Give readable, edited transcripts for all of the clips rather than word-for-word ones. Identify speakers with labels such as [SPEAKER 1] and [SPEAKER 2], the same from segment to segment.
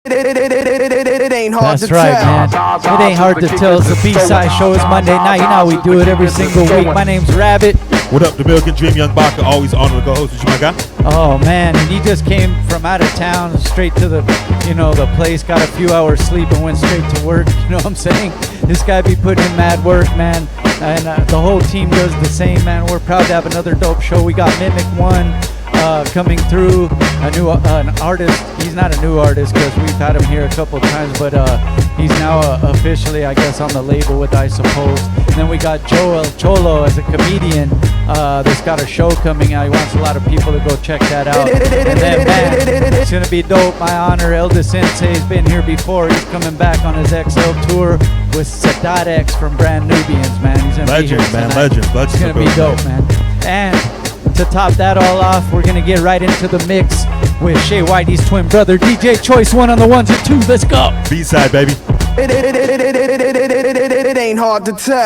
[SPEAKER 1] It ain't hard
[SPEAKER 2] That's
[SPEAKER 1] to
[SPEAKER 2] right,
[SPEAKER 1] tell.
[SPEAKER 2] man. It ain't hard to tell. It's the B-side show. It's Monday night. You know how we do it every single week. My name's Rabbit.
[SPEAKER 3] What up, the American Dream, Young Baca, always honored to co-host with you, my guy.
[SPEAKER 2] Oh, man. And he just came from out of town straight to the, the place, got a few hours sleep and went straight to work. You know what I'm saying? This guy be putting in mad work, man. And the whole team does the same, man. We're proud to have another dope show. We got Mimek One coming through, an artist. He's not a new artist because we've had him here a couple of times, but he's now officially, I guess, on the label with I Suppose. And then we got Cholo as a comedian. That's got a show coming out. He wants a lot of people to go check that out. And then, man, it's gonna be dope. My honor, Eldest Sensei's been here before. He's coming back on his XL tour with Sadat from Brand Nubians, man. He's gonna be here tonight.
[SPEAKER 3] Legend.
[SPEAKER 2] It's gonna be dope, man. And to top that all off, we're gonna get right into the mix with Shaye Whitey's twin brother, DJ Choice One on the ones and twos. Let's go.
[SPEAKER 3] B-side, baby.
[SPEAKER 1] It ain't hard to tell.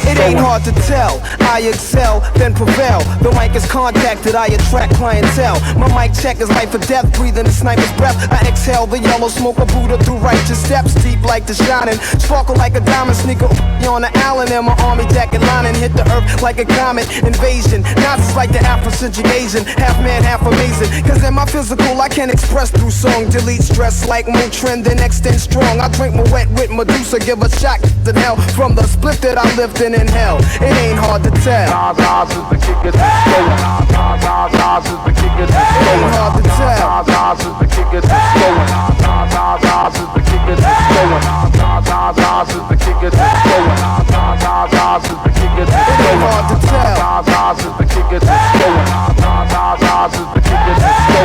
[SPEAKER 1] It ain't hard to tell. I excel, then prevail. The mic is contacted, I attract clientele. My mic check is life or death, breathing the sniper's breath. I exhale the yellow smoke of Buddha through righteous steps, deep like the shining, sparkle like a diamond sneaker on the island, and my army jacket lining hit the earth like a comet invasion. Nazis like the Afrocentric Asian, half man, half amazing. Cause in my physical, I can express through song, delete stress like Motrin, then extend strong. I drink my wet with Medusa, give a shot to hell from the split that I lived in hell. It ain't hard to tell. It ain't hard to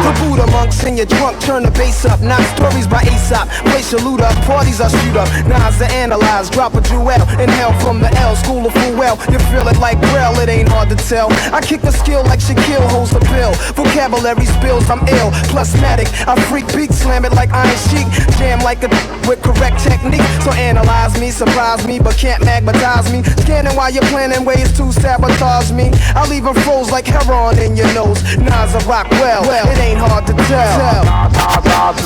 [SPEAKER 1] The Buddha monks in your trunk, turn the bass up. Not stories by Aesop. Place your loot up, parties I shoot up. Nas to analyze, drop a jewel. Inhale from the L, school of full well. You feel it like Braille, it ain't hard to tell. I kick a skill like Shaquille holds the pill. Vocabulary spills, I'm ill. Plasmatic, I freak beat, slam it like Iron Sheik. Jam like a with correct technique. So analyze me, surprise me, but can't magnetize me. Scanning while you're planning ways to sabotage me. I leave them froze like heroin in your nose. Nas a rock well, it ain't hard to tell. It ain't hard to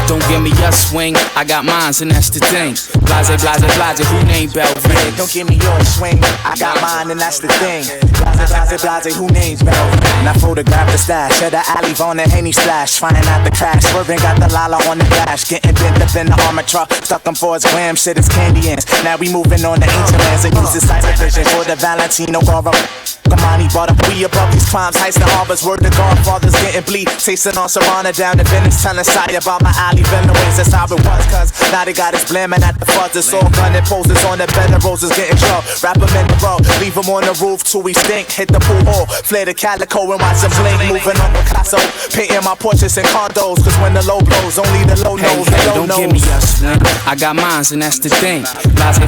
[SPEAKER 4] Don't give me your swing, I got mines and that's the thing. Blase, who named Belvin?
[SPEAKER 5] Don't give me your swing, I got mine and that's the thing. Blase, who names Belvin? I photograph the stash, at the alley on the Henny splash. Finding out the crash, swerving, got the Lala on the dash. Getting bent up in the armor truck, stuck on for his glam, shit is candy ends. Now we moving on the ancient lands and use the cyber vision for the Valentino Goro. Kamani brought up, we above these crimes, heists and harbors. Word to Godfathers getting bleed, tasting on Savannah down to Venice, telling Saye about my alley veneways. That's how it was, cause now they got us blamming at the fuzz. It's all gunning poses on the bed of roses, getting drunk. Wrap them in the row, leave them on the roof till we stink. Hit the pool hall, flare the calico and watch them blink. Moving on Picasso, painting my portraits in condos. Cause when the low blows, only the low knows.
[SPEAKER 4] Hey, don't give me your swing, I got mines and that's the thing. Blase,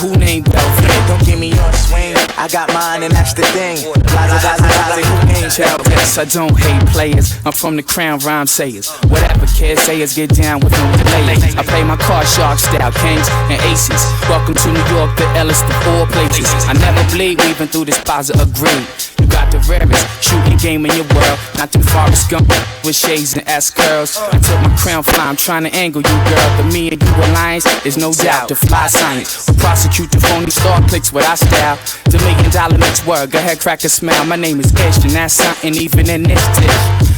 [SPEAKER 4] who named Belvin?
[SPEAKER 5] Don't give me your swing, I got mine and that's the thing. Blase, who named Belvin?
[SPEAKER 4] Yes, I don't hate players, I'm from the crown rhyme sayers. Whatever kids say is get down with no delay. I play my card shark style, kings and aces. Welcome to New York, the Ellis, the four places. I never bleed, weaving through this plaza of green. You got the rarest shooting game in your world. Not too far as skunk with shades and S curls. I took my crown fly, I'm trying to angle you, girl. The me and you alliance is no doubt. The fly science will prosecute the phony star clicks with our style. The $1 million mixed word, go ahead, crack a smile. My name is Ish, and that's something even in this dish.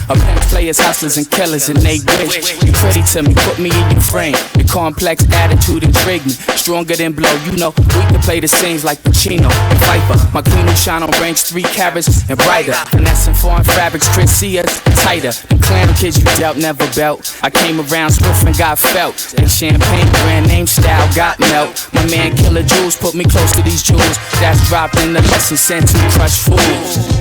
[SPEAKER 4] A pimp players, hustlers, and killers, and they wish. You pretty to me, put me in your frame. Your complex attitude intrigue me. Stronger than blow, you know. We can play the scenes like Pacino and Viper. My queen who shine on range 3 carat lavish and brighter. Finessing foreign fabrics, Trixie tighter. The clown kids you dealt never belt. I came around swift and got felt. They champagne brand name style got melt. My man Killer Jules put me close to these jewels. That's dropped in the lesson sent to crush fools.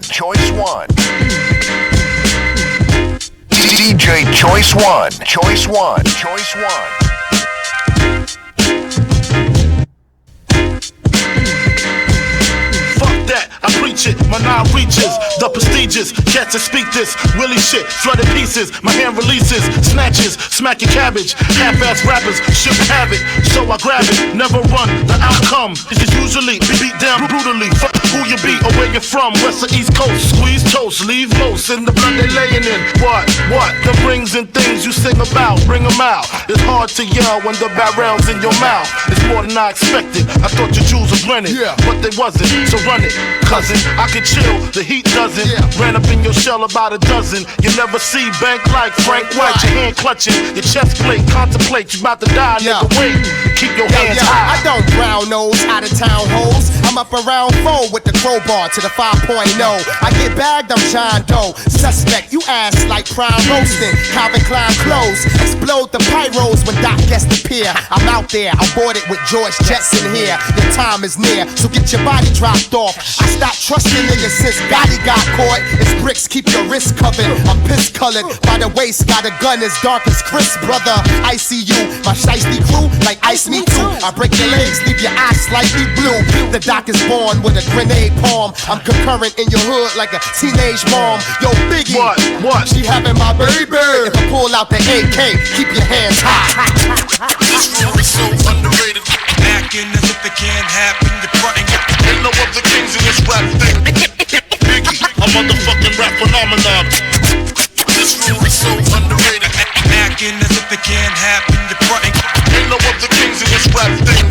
[SPEAKER 6] Choice one. DJ Choice one.
[SPEAKER 7] Fuck that, I preach it, my nine reaches, the prestigious, cats that speak this, Willie shit, flooded pieces, my hand releases, snatches, smack your cabbage, half-ass rappers shouldn't have it, so I grab it, never run, the outcome is usually beat down brutally, fuck who you be or where you're from, west or east coast, squeeze toast, leave most in the blood they laying in, what, the rings and things you sing about, bring them out, it's hard to yell when the barrel's in your mouth, it's more than I expected, I thought your jewels was rented, but they wasn't, so run it, cousin, I could chill, the heat doesn't, ran up in your shell about a dozen, you never see bank like Frank White, your hand clutching, your chest plate, contemplate, you about to die, nigga, wait, keep your hands high.
[SPEAKER 1] I don't brown nose, out of town hoes, I'm up around 4 with the crowbar to the 5.0, I get bagged, I'm John Doe, suspect, you ass like prime roasting, Calvin Klein clothes, explode the pyros when Doc gets the pier, I'm out there, I'm boarded with George Jetson here, your time is near, so get your body dropped off, I stopped trusting niggas since Gotti got caught, it's bricks, keep your wrist covered, I'm piss colored, by the waist, got a gun as dark as Chris, brother, I see you, my shiesty crew, like ice me too, I break your legs, leave your eyes slightly blue, the Doc is born with a grenade palm, I'm concurrent in your hood like a teenage mom, yo Biggie, what? She having my baby, if I pull out the AK, keep your hands high.
[SPEAKER 7] This rule is so underrated,
[SPEAKER 8] acting as if it can't happen, you're fronting.
[SPEAKER 7] Ain't no other kings in this rap thing. Biggie, a motherfucking rap phenomenon. This rule is so underrated,
[SPEAKER 8] acting as if it can't happen, you're fronting.
[SPEAKER 7] Ain't no other kings in this rap thing.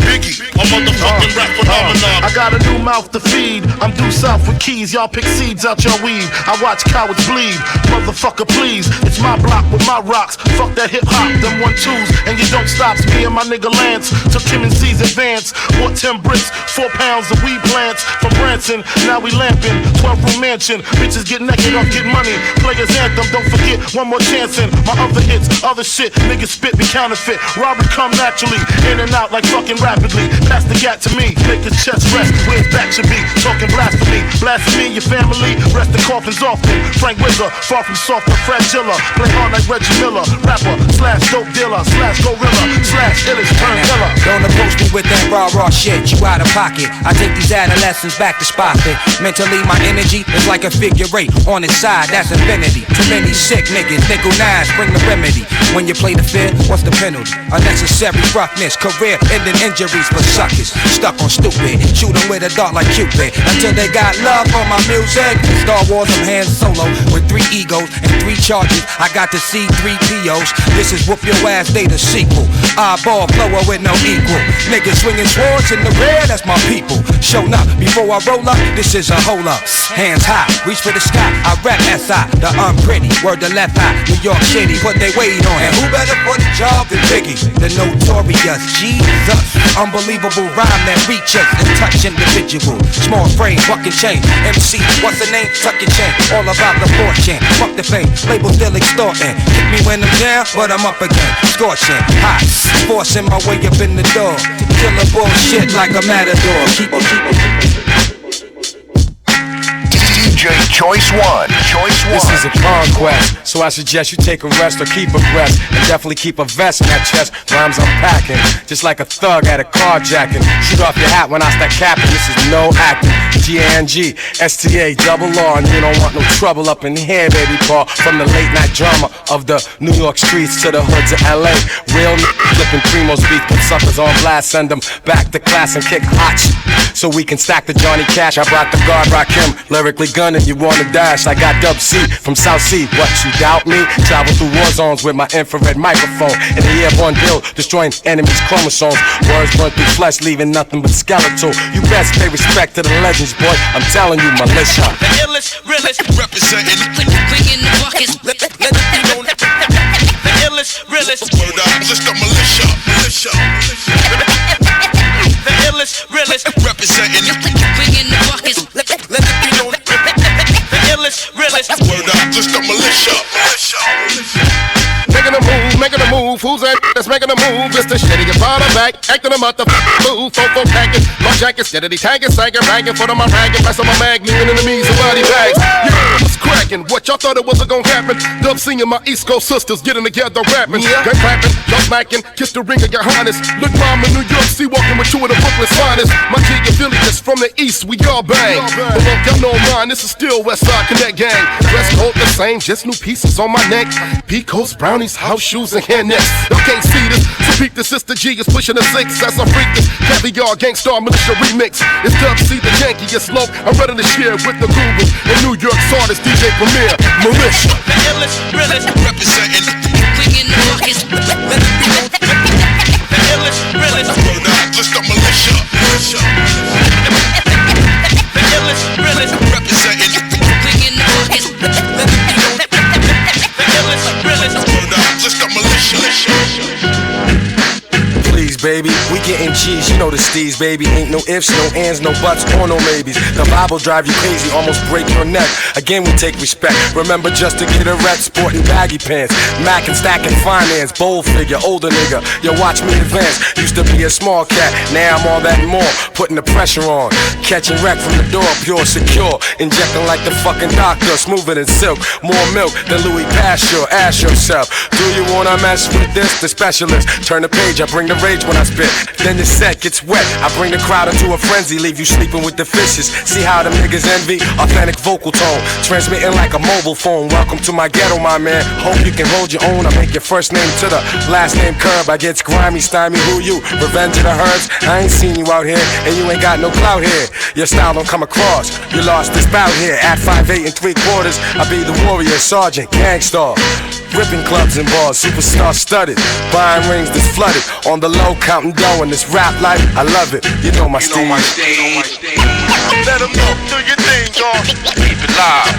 [SPEAKER 7] Biggie, a motherfucking rap phenomenon. I got a new mouth to feed. I'm due south with keys. Y'all pick seeds out your weed. I watch cowards bleed. Motherfucker, please. It's my block with my rocks. Fuck that hip hop, them 1-2s, and you don't stop. Me and my nigga Lance took him and C's advance. Bought 10 bricks, 4 pounds of weed plants from Branson. Now we lamping. 12-room mansion. Bitches get naked off, get money. Players anthem. Don't forget one more chance in my other hits, other shit. Niggas spit be counterfeit. Robbery come naturally, in and out like fucking rapidly. Pass the gat to me, make his chest rest where his back should be. Talking blasphemy, blasphemy your family. Rest the coffins often. Frank Wizard, far from soft and fragile. Play hard like Reggie Miller, rapper slash dope dealer slash gorilla slash illest turn killer.
[SPEAKER 9] Don't approach me with that raw shit, you out of pocket. I take these adolescents back to spot it. Mentally my energy is like a figure 8 on its side, that's infinity. Too many sick niggas, nickel nines, bring the remedy. When you play the field, what's the penalty? Unnecessary roughness, career ending injuries for suckers. Stuck on stupid, shoot 'em with a dart like Cupid. Until they got love for my music. Star Wars, I'm hand solo with 3 egos and 3 charges. I got to see 3 POs. This is Whoop Your Ass Day, the sequel. Eyeball blower with no equal. Niggas swinging swords in the rear, that's my people. Shown up before I roll up, this is a hold up. Hands high, reach for the sky. I rap SI, the unpretty. Word to left eye, New York City, put they weight on. And who better for the job than Biggie? The notorious Jesus. Unbelievable rhyme that reaches and touch individual. Small frame, bucket chain. MC, what's the name? Tuck your chain. All about the fortune. Fuck the fame, label still extorting. Kick me when I'm down, but I'm up again. Scorching, hot, forcing my way up in the door. Killing bullshit like a matador. Keep
[SPEAKER 6] DJ Choice One.
[SPEAKER 10] This is a conquest, so I suggest you take a rest or keep a breath. And definitely keep a vest in that chest. Rhymes I'm packing, just like a thug at a carjacking. Shoot off your hat when I start capping, this is no acting. G-A-N-G, S-T-A, double R. And you don't want no trouble up in here, baby Paul. From the late night drama of the New York streets to the hoods of L.A. Real flipping Primo's beat, put suckers on blast. Send them back to class and kick hot so we can stack the Johnny Cash. I brought the guard, rock him, lyrically gunning. You wanna dash, I got Dub C from South Sea. What, you doubt me? Travel through war zones with my infrared microphone. In the airborne build, destroying enemies' chromosomes. Words run through flesh, leaving nothing but skeletal. You best pay respect to the legends, boy. I'm telling you, militia.
[SPEAKER 8] The illest, realest, representing.
[SPEAKER 11] Bringing the buckets.
[SPEAKER 8] Let it be known. The illest, realest.
[SPEAKER 7] Word up, just a militia. fools and that's making a move. Mr. Shitty is brought back, acting a motherfucking fool. Fofo packing, my jacket steady tagging, sagging, ragging, foot on my ragging, pass on my mag, leaving enemies and body bags. Yeah, what's cracking? What y'all thought it wasn't gonna happen? Dub seeing my East Coast sisters getting together rapping, gun clapping, jump smacking, kiss the ring of your highness. Look, mom in New York, see walking with two of the Brooklyn's finest. My kid in Philly is from the East, we all bang. But look, y'all know mine, this is still Westside Connect gang. Dress code the same, just new pieces on my neck. Peacoats, brownies, house shoes, and hair nets. Y'all can't see this, so peep the Sister G is pushing a 6. As I freak this caviar gangstar militia remix. It's Dub C, the jankiest low. I'm running the share with the guru and New York's artist DJ Premier Militia.
[SPEAKER 8] The illest, realest, representing. Bringing the markets. The illest, realest. Just the militia. The illest, realest, representing. Bringing the markets. The illest, realest. Just the militia.
[SPEAKER 10] Please, baby, we getting cheese, you know the steez, baby. Ain't no ifs, no ands, no buts, or no maybes. The Bible drive you crazy, almost break your neck. Again, we take respect. Remember just to get a rep, sporting baggy pants. Mac and stacking finance, bold figure, older nigga. Yo, watch me advance. Used to be a small cat, now I'm all that and more. Putting the pressure on, catching wreck from the door, pure, secure. Injecting like the fucking doctor, smoother than silk. More milk than Louis Pasteur. Ask yourself, do you wanna mess with this? The specialist, turn the page, I bring the rage when I spit. Then the set gets wet, I bring the crowd into a frenzy. Leave you sleeping with the fishes. See how them niggas envy? Authentic vocal tone, transmitting like a mobile phone. Welcome to my ghetto, my man. Hope you can hold your own. I make your first name to the last name curb. I get grimy, stymie, who you? Revenge of the herds? I ain't seen you out here, and you ain't got no clout here. Your style don't come across, you lost this bout here. At 5'8" and 3/4, I be the warrior, sergeant, gangstar. Ripping clubs and bars, superstar studded. Buying rings that's flooded. On the low, counting dough in this rap life, I love it. You know my stage.
[SPEAKER 7] Let them know, do your thing, dog.
[SPEAKER 8] Keep it live.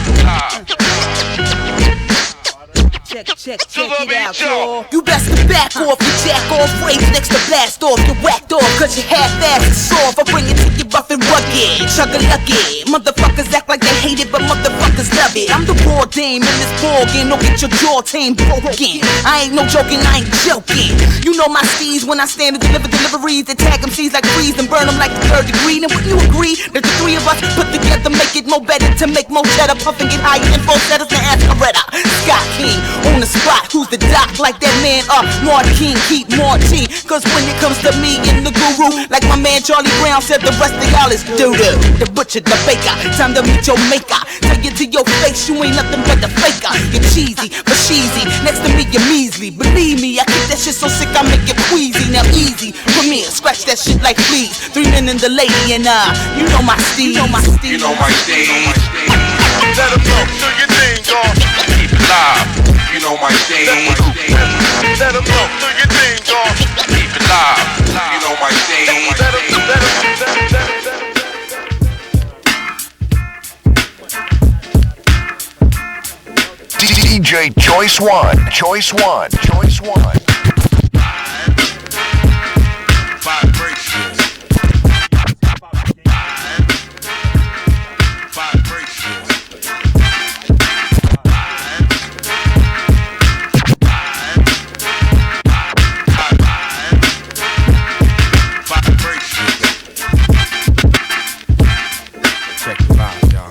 [SPEAKER 11] Check it out, y'all. You best to back off, you jack off, rage next to blast off, you whacked off, cause you half-assed and soft. I bring it to you rough and rugged, chugga-lucky. Motherfuckers act like they hate it, but motherfuckers love it. I'm the raw dame in this ball game, don't get your jaw tame broken. I ain't no joking, I ain't joking. You know my steez when I stand and deliver deliveries that tag them C's like freeze and burn them like the 3rd degree. And wouldn't you agree that the three of us put together make it more better to make more cheddar, puff and get higher than falsettos and ask Loretta. Scott King on the spot, who's the doc like that man Martin King, keep Martin. Cause when it comes to me and the guru, like my man Charlie Brown said, the rest of y'all is doo-doo. The butcher, the baker, time to meet your maker. Tell you to your face, you ain't nothing but the faker. You're cheesy, but cheesy, next to me you're measly. Believe me, I keep that shit so sick I make it queasy. Now easy, come here, scratch that shit like fleas. 3 men and the lady and you know my steez. You know my steez.
[SPEAKER 8] You know my steez.
[SPEAKER 7] Let them know, do your thing, dog.
[SPEAKER 8] Keep it live. You know my steez.
[SPEAKER 7] Let them know, do your thing, dog.
[SPEAKER 8] Keep it live. You know my steez.
[SPEAKER 7] Let them.
[SPEAKER 6] DJ Choice One. Choice One. Choice One.
[SPEAKER 8] Vibrations.
[SPEAKER 10] Check the vibe, y'all.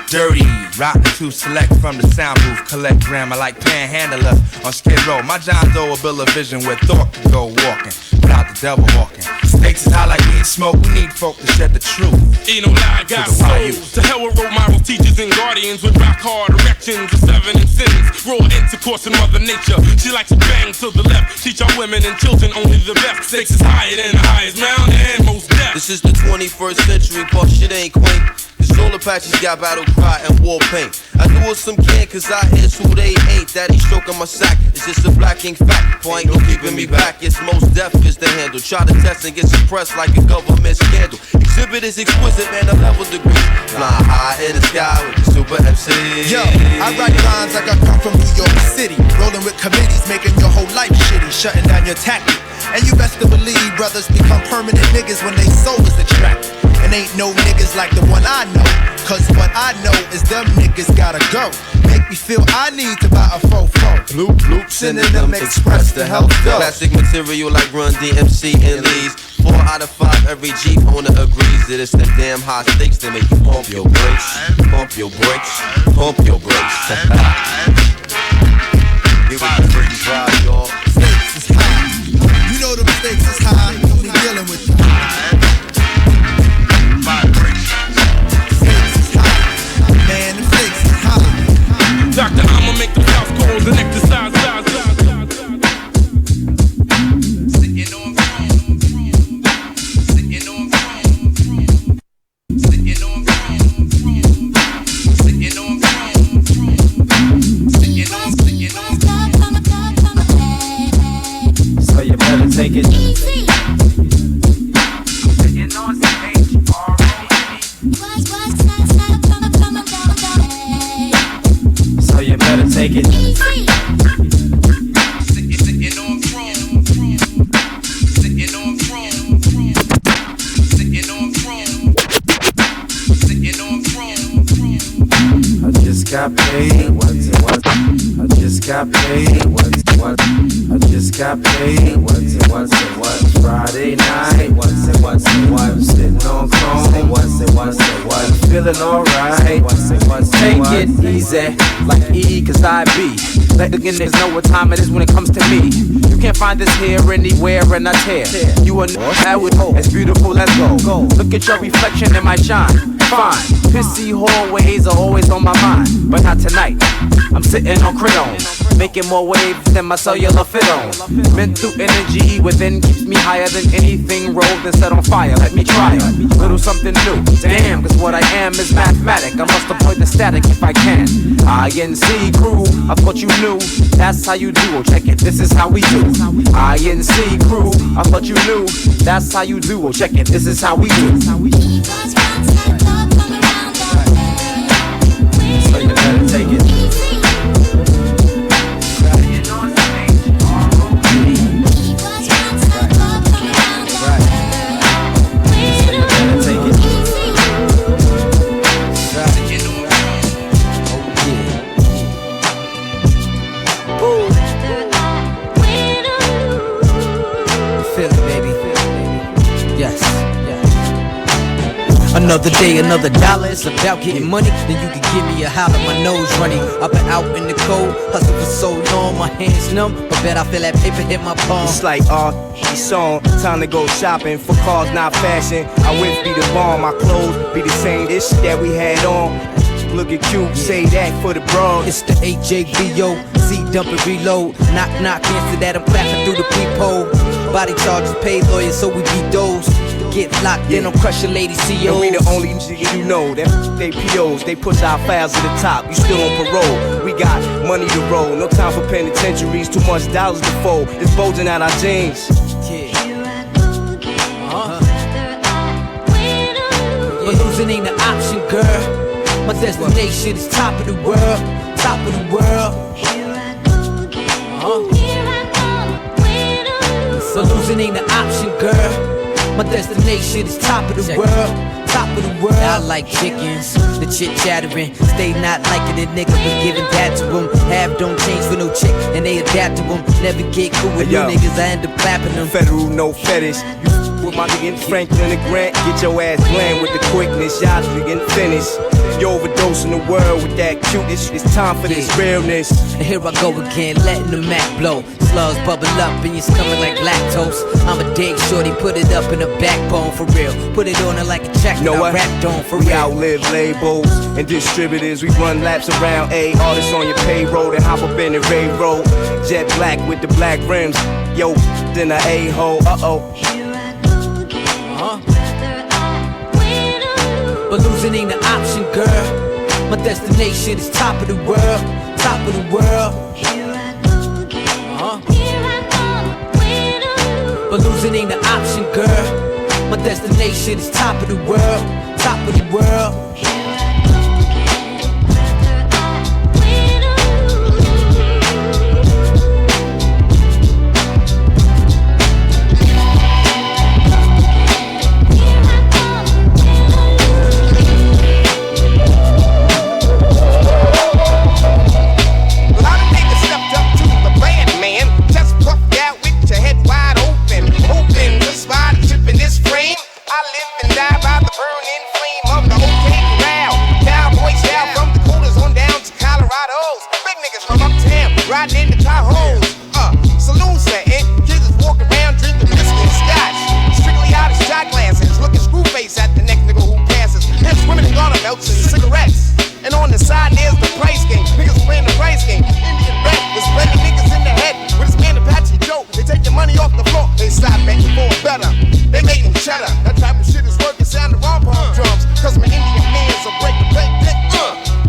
[SPEAKER 10] Dirty, rock to select from the sound booth, collect grammar like panhandler on Skid Row. My John Doe a bill of vision where thought can go walking without the devil walking. Stakes is high like weed smoke, we need folk to shed the truth.
[SPEAKER 12] Ain't no lie, got soul. To hell with role models, teachers, and guardians with rock hard erections of 7 and sins. Raw intercourse in Mother Nature. She likes to bang to the left. Teach our women and children only the best. Stakes is higher than the highest mountain and most death.
[SPEAKER 13] This is the 21st century, but shit ain't quaint. Cause all Apaches got battle cry and war paint. I do what some can cause I here's who they ain't. Daddy stroking my sack, it's just a black ink fact. Boy ain't no keeping me back, it's most deaf is the handle. Try to test and get suppressed like a government scandal. Exhibit is exquisite, man, a level degree. Fly high in the sky with the super MC.
[SPEAKER 14] Yo, I write lines like I come from New York City. Rolling with committees, making your whole life shitty. Shutting down your tactic. And you best to believe brothers become permanent niggas when they soul is attracted. And ain't no niggas like the one I know. Cause what I know is them niggas gotta go. Make me feel I need to buy a fofo. Bloop, bloop, sending them express to help go.
[SPEAKER 13] Classic material like Run DMC and Lee's. 4 out of 5, every Jeep owner agrees that it's them damn high stakes that make you pump your brakes. Pump your brakes, pump your brakes. Give it the freaky vibe, y'all.
[SPEAKER 14] Stakes is high. You know the stakes is high when we dealing with you. Man, the stakes is high.
[SPEAKER 12] Doctor, I'ma make the house calls and exercise.
[SPEAKER 14] Sitting on throne. Sitting on throne. Sitting on throne. Sitting on throne. Sitting on.
[SPEAKER 15] So you better take it easy.
[SPEAKER 14] Sitting on
[SPEAKER 15] So you better take it easy.
[SPEAKER 14] Sitting on throne. Sitting on throne. Sitting on throne. Sitting on throne.
[SPEAKER 15] I just got paid. What's it? What? I just got paid. What's it? What? I just got paid. What's it? What's it? What? Friday night. What's it? What's it? What? Sitting on chrome. What's it? What's it? What? Feeling alright. What's it? What's it?
[SPEAKER 9] Take it easy, like E, cause I be. Let the niggas know what time it is when it comes to me. You can't find this here anywhere and I tear. You are as beautiful as gold. Look at your reflection in my shine. Fine, pissy hallways are always on my mind, but not tonight. I'm sitting on crayon, making more waves than my cellular fit on. Mental energy within keeps me higher than anything rolled and set on fire. Let me try a little something new. Damn, cause what I am is mathematic. I must avoid the static if I can. INC crew, I thought you knew. That's how you do. Oh, check it, this is how we do. INC crew, I thought you knew. That's how you do. Oh, check it, this is how we do.
[SPEAKER 15] So you better take it easy.
[SPEAKER 16] Another day, another dollar, it's about getting money. Then you can give me a holler, my nose running. I've been out in the cold, hustle for so long, my hands numb. But bet I feel that paper hit my palm.
[SPEAKER 9] It's like the song, time to go shopping for cars, not fashion. I whip be the bomb, my clothes be the same ish that we had on. Look at you, say that for the bros.
[SPEAKER 16] It's the AJBO, C dump and reload. Knock, knock, answer that, I'm clapping through the peephole. Body charges, paid lawyers, so we beat those. Get locked in, I'm crushing lady CEOs.
[SPEAKER 9] And we the only niggas you know, that they POs. They push our files to the top, you still on parole. We got money to roll, no time for penitentiaries. Too much dollars to fold, it's bulging out our jeans.
[SPEAKER 16] But losing ain't an option, girl. My destination is top of the world, top of the world. But losing ain't an option, girl. My destination is top of the world, top of the world. I like chickens, the chit chattering. Stay not liking it, nigga, but giving that to them. Half don't change for no chick, and they adapt to them. Never get cool with new niggas, I end up clapping them.
[SPEAKER 9] Federal, no fetish. You with my nigga Franklin and Grant, get your ass bland with the quickness. Y'all getting finished. You overdosing the world with that cuteness. It's time for this realness.
[SPEAKER 16] And here I go again, letting the Mac blow. Slugs bubble up in your stomach like lactose. I'm a dig shorty, put it up in the backbone for real. Put it on her like a check,
[SPEAKER 9] know
[SPEAKER 16] I rapped on for
[SPEAKER 9] we
[SPEAKER 16] real.
[SPEAKER 9] Outlive labels and distributors. We run laps around A. Artists on your payroll, then hop up in the railroad. Jet black with the black rims. Yo, then a A-hole.
[SPEAKER 16] But losing ain't an option, girl. My destination is top of the world, top of the world. But losing ain't an option, girl. My destination is top of the world, top of the world.
[SPEAKER 17] riding in the Tahoes. Saloon setting, kids is walking around drinking whiskey and scotch. Strictly out of shot glasses, looking screw face at the next nigga who passes. There's women in garter belts and cigarettes. And on the side there's the price game. Niggas playing the price game. Indian rap, there's plenty niggas in the head with his man Apache Joe. They take your money off the floor, they stop betting for it better. They make them cheddar. That type of shit is working, sound the rom drums. Cause my Indian fans will break the bank dick.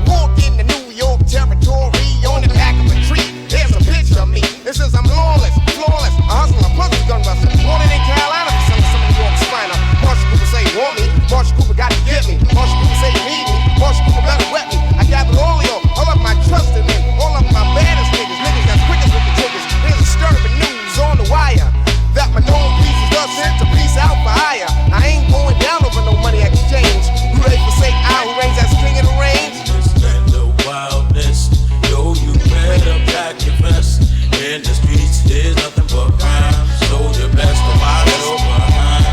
[SPEAKER 17] Walk in the New York territory on the back of a tree. There's a picture of me. It says I'm lawless, flawless, a hustler, plus a gun rusher. Born in Carolina, some of New York's finer. Marshall Cooper say want me, Marshall Cooper got to get me. Marshall Cooper say need me, Marshall Cooper better wet me. I gather all of y'all, all of my trusted men, all of my baddest niggas, niggas that's quickest with the triggers. Here's disturbing news on the wire that my known pieces are sent to peace out for hire. I ain't going down over no money exchange. You ready for say I who reigns as king of the range?
[SPEAKER 18] Spend the wildness, yo, you better pack your vest. In the streets, there's nothing but crime. So your best to watch your behind.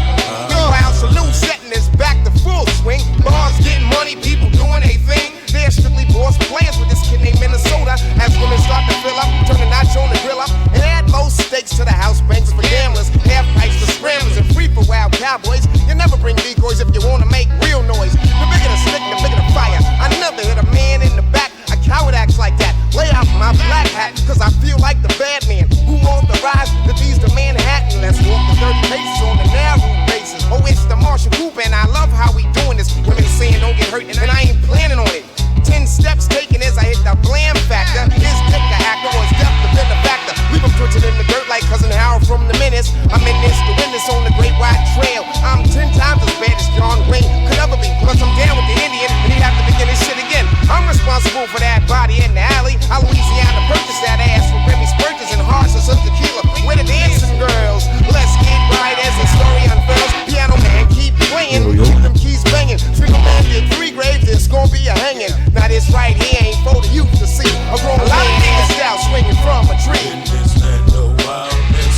[SPEAKER 17] Yo, how salute setting is back to full swing. Bars getting money, people doing their thing. They're strictly boss players with this kid named Minnesota. As women start to fill up, turn the notch on the grill up, and add low stakes to the house banks for gamblers, half price for scramblers, and free for wild cowboys. You never bring decoys if you wanna make real noise. The bigger the stick, the bigger the fire. I never hit a man in the back. A coward acts like that. Lay out my black hat, cause I feel like the bad man who authorized the D's to Manhattan. Let's walk the 30 paces on the narrow basis. Oh, it's the Marshall Cooper, and I love how we doing this. Women saying don't get hurt, and I ain't planning on it. 10 steps taken as I hit the blam factor. Is Dick the actor or is Death the benefactor? Leave him twitching in the dirt like Cousin Harold from the Menace. I'm in this to win this on the Great White Trail. I'm 10 times as bad as John Wayne could ever be. Plus I'm down with the Indian, and he'd have to begin his shit again. I'm responsible for that body in the alley. I Louisiana purchased that ass from Remy's Purchase and hearts of some tequila. Where the dancing girls? Let's get right as the story unfurls. Piano man, keep playing. Keep them keys banging. Single man did 3 graves, it's gonna be a hanging. Now this right here ain't for the youth to see. A grown lot of niggas style swinging from a tree.
[SPEAKER 18] In this land of wildness,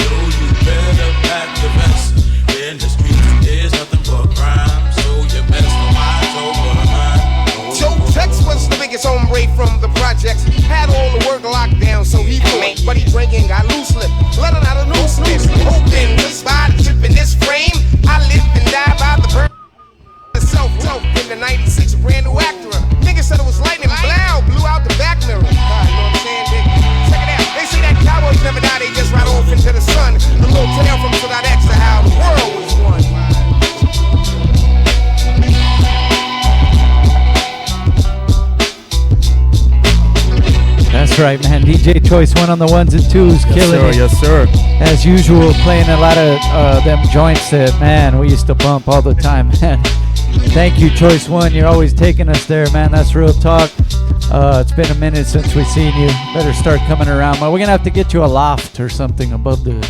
[SPEAKER 18] yo, you better pack your vest. In the streets, there's nothing but crime. So you best to watch your behind.
[SPEAKER 17] Joe Tex was the biggest hombre from the projects. Had all the work locked down, so he couldn't. But he drinking, got loose lip. Let it out of loose lips. Hoping to spot a chip in this frame. I live and die by the bird. Self-dope in the 96 brand new Acura. Niggas said it was lightning blow, blew out the back mirror. You know what I'm saying, Dick? Check it out. They say that cowboys never die, they just ride off into the sun. The little tale from Sadat X to how the world was won.
[SPEAKER 2] That's right, man. DJ Choice One on the ones and twos, killing it.
[SPEAKER 3] Yes, sir.
[SPEAKER 2] As usual, playing a lot of them joints that, man, we used to bump all the time, man. Thank you, Choice One. You're always taking us there, man. That's real talk. It's been a minute since we've seen you. Better start coming around. Well, we're gonna have to get you a loft or something above the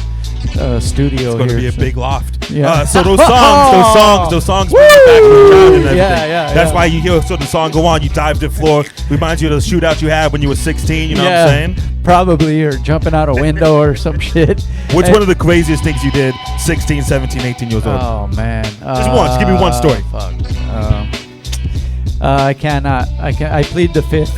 [SPEAKER 2] studio.
[SPEAKER 3] It's gonna
[SPEAKER 2] here,
[SPEAKER 3] be a big loft.
[SPEAKER 2] Yeah.
[SPEAKER 3] So those songs bring you back to the child and everything.
[SPEAKER 2] Yeah.
[SPEAKER 3] That's why you hear the song go on. You dive to the floor. Reminds you of the shootout you had when you were 16. You know what I'm saying?
[SPEAKER 2] Probably, or jumping out a window or some shit.
[SPEAKER 3] What's one of the craziest things you did 16, 17, 18 years old?
[SPEAKER 2] Oh, man.
[SPEAKER 3] Just once. Give me one story.
[SPEAKER 2] Fuck. I cannot. I plead the fifth.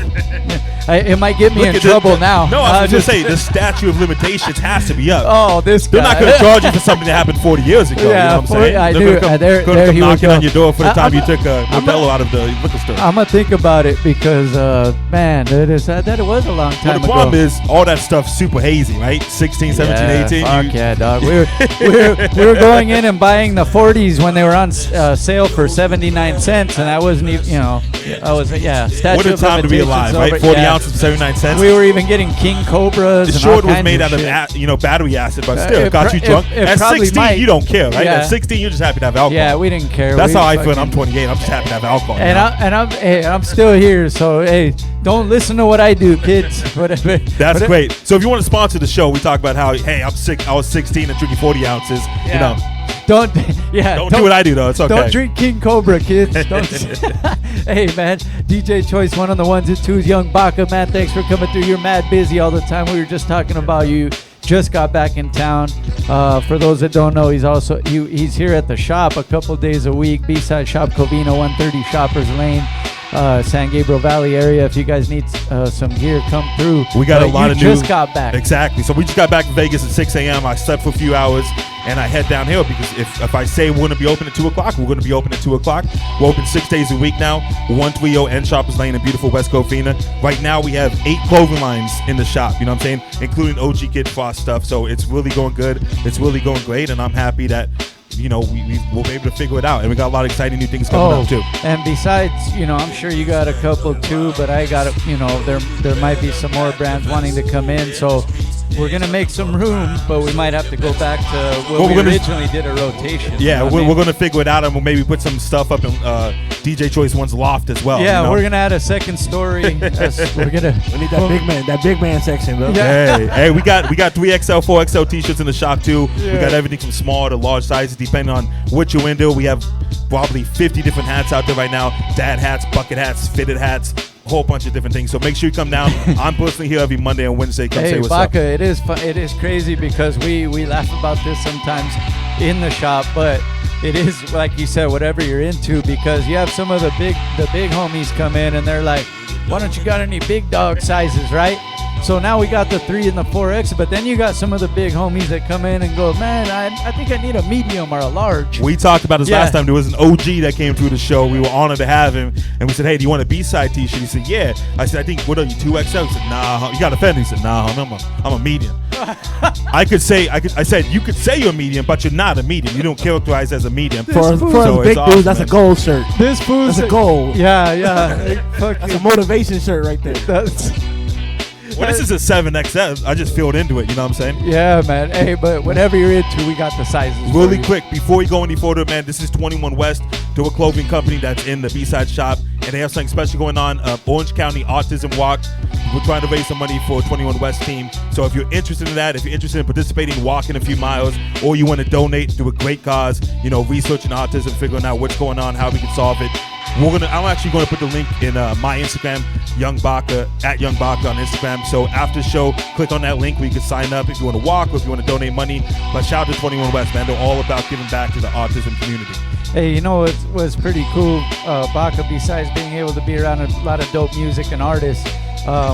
[SPEAKER 2] It might get me in trouble now.
[SPEAKER 3] No, I was going to say, the statute of limitations has to be up.
[SPEAKER 2] Oh, this guy.
[SPEAKER 3] They're not going to charge you for something that happened 40 years ago.
[SPEAKER 2] Yeah,
[SPEAKER 3] you know what I'm saying?
[SPEAKER 2] I
[SPEAKER 3] They're
[SPEAKER 2] knew.
[SPEAKER 3] going to come knocking on your door for the time you took a Modelo out of the liquor store.
[SPEAKER 2] I'm going to think about it because, man, it was a long time ago.
[SPEAKER 3] The problem is, all that stuff's super hazy, right? 16, 17, 18.
[SPEAKER 2] Fuck yeah, dog. We were going in and buying the 40s when they were on sale for 79 cents, and I wasn't even,
[SPEAKER 3] What a time to be alive, right? 40 ounces for 79 cents.
[SPEAKER 2] We were even getting King Cobras.
[SPEAKER 3] The short was made out of battery acid, but still, it got you drunk. At 16, you don't care, right? At 16, you're just happy to have alcohol.
[SPEAKER 2] Yeah, we didn't care.
[SPEAKER 3] That's how I feel. I'm 28. I'm just happy to have alcohol.
[SPEAKER 2] And I'm still here. So hey, don't listen to what I do, kids. Whatever.
[SPEAKER 3] That's great. So if you want to sponsor the show, we talk about how I was 16 and drinking 40 ounces.
[SPEAKER 2] Yeah.
[SPEAKER 3] You know.
[SPEAKER 2] Don't
[SPEAKER 3] do what I do though. It's okay.
[SPEAKER 2] Don't drink King Cobra, kids. Don't. Hey man, DJ Choice One on the ones and twos. Young Baca, man, thanks for coming through. You're mad busy all the time. We were just talking about you. Just got back in town. For those that don't know, he's here at the shop a couple days a week. B-side shop, Covina, 130 Shoppers Lane. San Gabriel Valley area. If you guys need some gear, come through.
[SPEAKER 3] We got a lot of new.
[SPEAKER 2] Just got back.
[SPEAKER 3] Exactly. So we just got back from Vegas at 6 a.m. I slept for a few hours, and I head downhill because if I say we're going to be open at 2 o'clock, we're going to be open at 2 o'clock. We're open 6 days a week now. 130 End Shoppers Lane in beautiful West Covina. Right now we have 8 clothing lines in the shop, you know what I'm saying? Including OG Kid Frost stuff. So it's really going good. It's really going great, and I'm happy that we'll be able to figure it out, and we got a lot of exciting new things coming up too.
[SPEAKER 2] And besides, I'm sure you got a couple too, but I got there might be some more brands wanting to come in, so we're gonna make some room, but we might have to go back to what we originally did a rotation.
[SPEAKER 3] Yeah, we're gonna figure it out, and we'll maybe put some stuff up in DJ Choice One's loft as well.
[SPEAKER 2] Yeah, we're gonna add a second story. We need
[SPEAKER 19] that big man section, bro.
[SPEAKER 3] Yeah. Hey, we got 3XL, 4XL t-shirts in the shop too. Yeah. We got everything from small to large sizes, depending on what you're into. We have probably 50 different hats out there right now: dad hats, bucket hats, fitted hats. A whole bunch of different things. So make sure you come down. I'm personally here every Monday and Wednesday. Come say what's
[SPEAKER 2] Baca,
[SPEAKER 3] up.
[SPEAKER 2] It is fun. It is crazy because we laugh about this sometimes in the shop, but it is like you said, whatever you're into, because you have some of the big homies come in and they're like, why don't you got any big dog sizes, right? So now we got the 3 and the 4X, but then you got some of the big homies that come in and go, man, I think I need a medium or a large.
[SPEAKER 3] We talked about this last time. There was an OG that came through the show. We were honored to have him, and we said, hey, do you want a B-side t-shirt? He said, yeah. I said, I think, what are you, 2XL? He said, nah, you got offended. He said, nah, I'm a medium. I said, you could say you're a medium, but you're not a medium. You don't characterize as a medium.
[SPEAKER 19] For big dudes, that's a gold shirt. That's a goal.
[SPEAKER 2] Yeah.
[SPEAKER 19] That's a motivation shirt right there.
[SPEAKER 3] Well, this is a 7XL. I just filled into it. You know what I'm saying?
[SPEAKER 2] Yeah, man. Hey, but whatever you're into, we got the sizes.
[SPEAKER 3] Really quick, before we go any further, man, this is 21 West, to a clothing company that's in the B-side shop, and they have something special going on. Orange County Autism Walk. We're trying to raise some money for 21 West team. So if you're interested in that, if you're interested in participating, walking a few miles, or you want to donate to a great cause, researching autism, figuring out what's going on, how we can solve it, I'm actually going to put the link in my Instagram, Young Baca, at Young Baca on Instagram. So after the show, click on that link where you can sign up if you want to walk or if you want to donate money. But shout out to 21 West, man. They're all about giving back to the autism community.
[SPEAKER 2] Hey, it was pretty cool, Baca, besides being able to be around a lot of dope music and artists.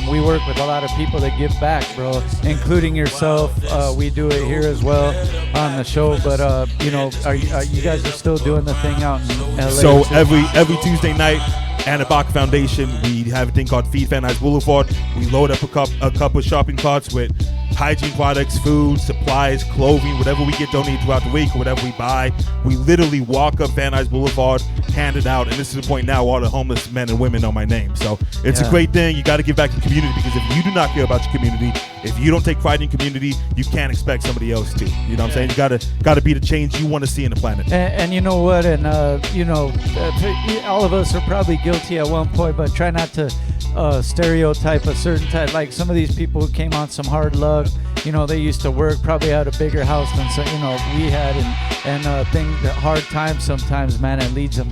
[SPEAKER 2] We work with a lot of people that give back, bro, including yourself. We do it here as well on the show, but you guys are still doing the thing out in LA?
[SPEAKER 3] So every Tuesday night, and the Baca Foundation, we have a thing called Feed Van Nuys Boulevard. We load up a couple of shopping carts with hygiene products, food, supplies, clothing, whatever we get donated throughout the week or whatever we buy. We literally walk up Van Nuys Boulevard, hand it out, and this is the point now all the homeless men and women know my name. So it's a great thing. You got to give back to the community, because if you do not care about your community, if you don't take pride in your community, you can't expect somebody else to. You know what I'm saying? You got to be the change you want to see in the planet.
[SPEAKER 2] And you know what? And all of us are probably guilty at one point, but try not to stereotype a certain type. Like some of these people who came on some hard luck, they used to work, probably had a bigger house than we had, and things that hard times sometimes, man, it leads them.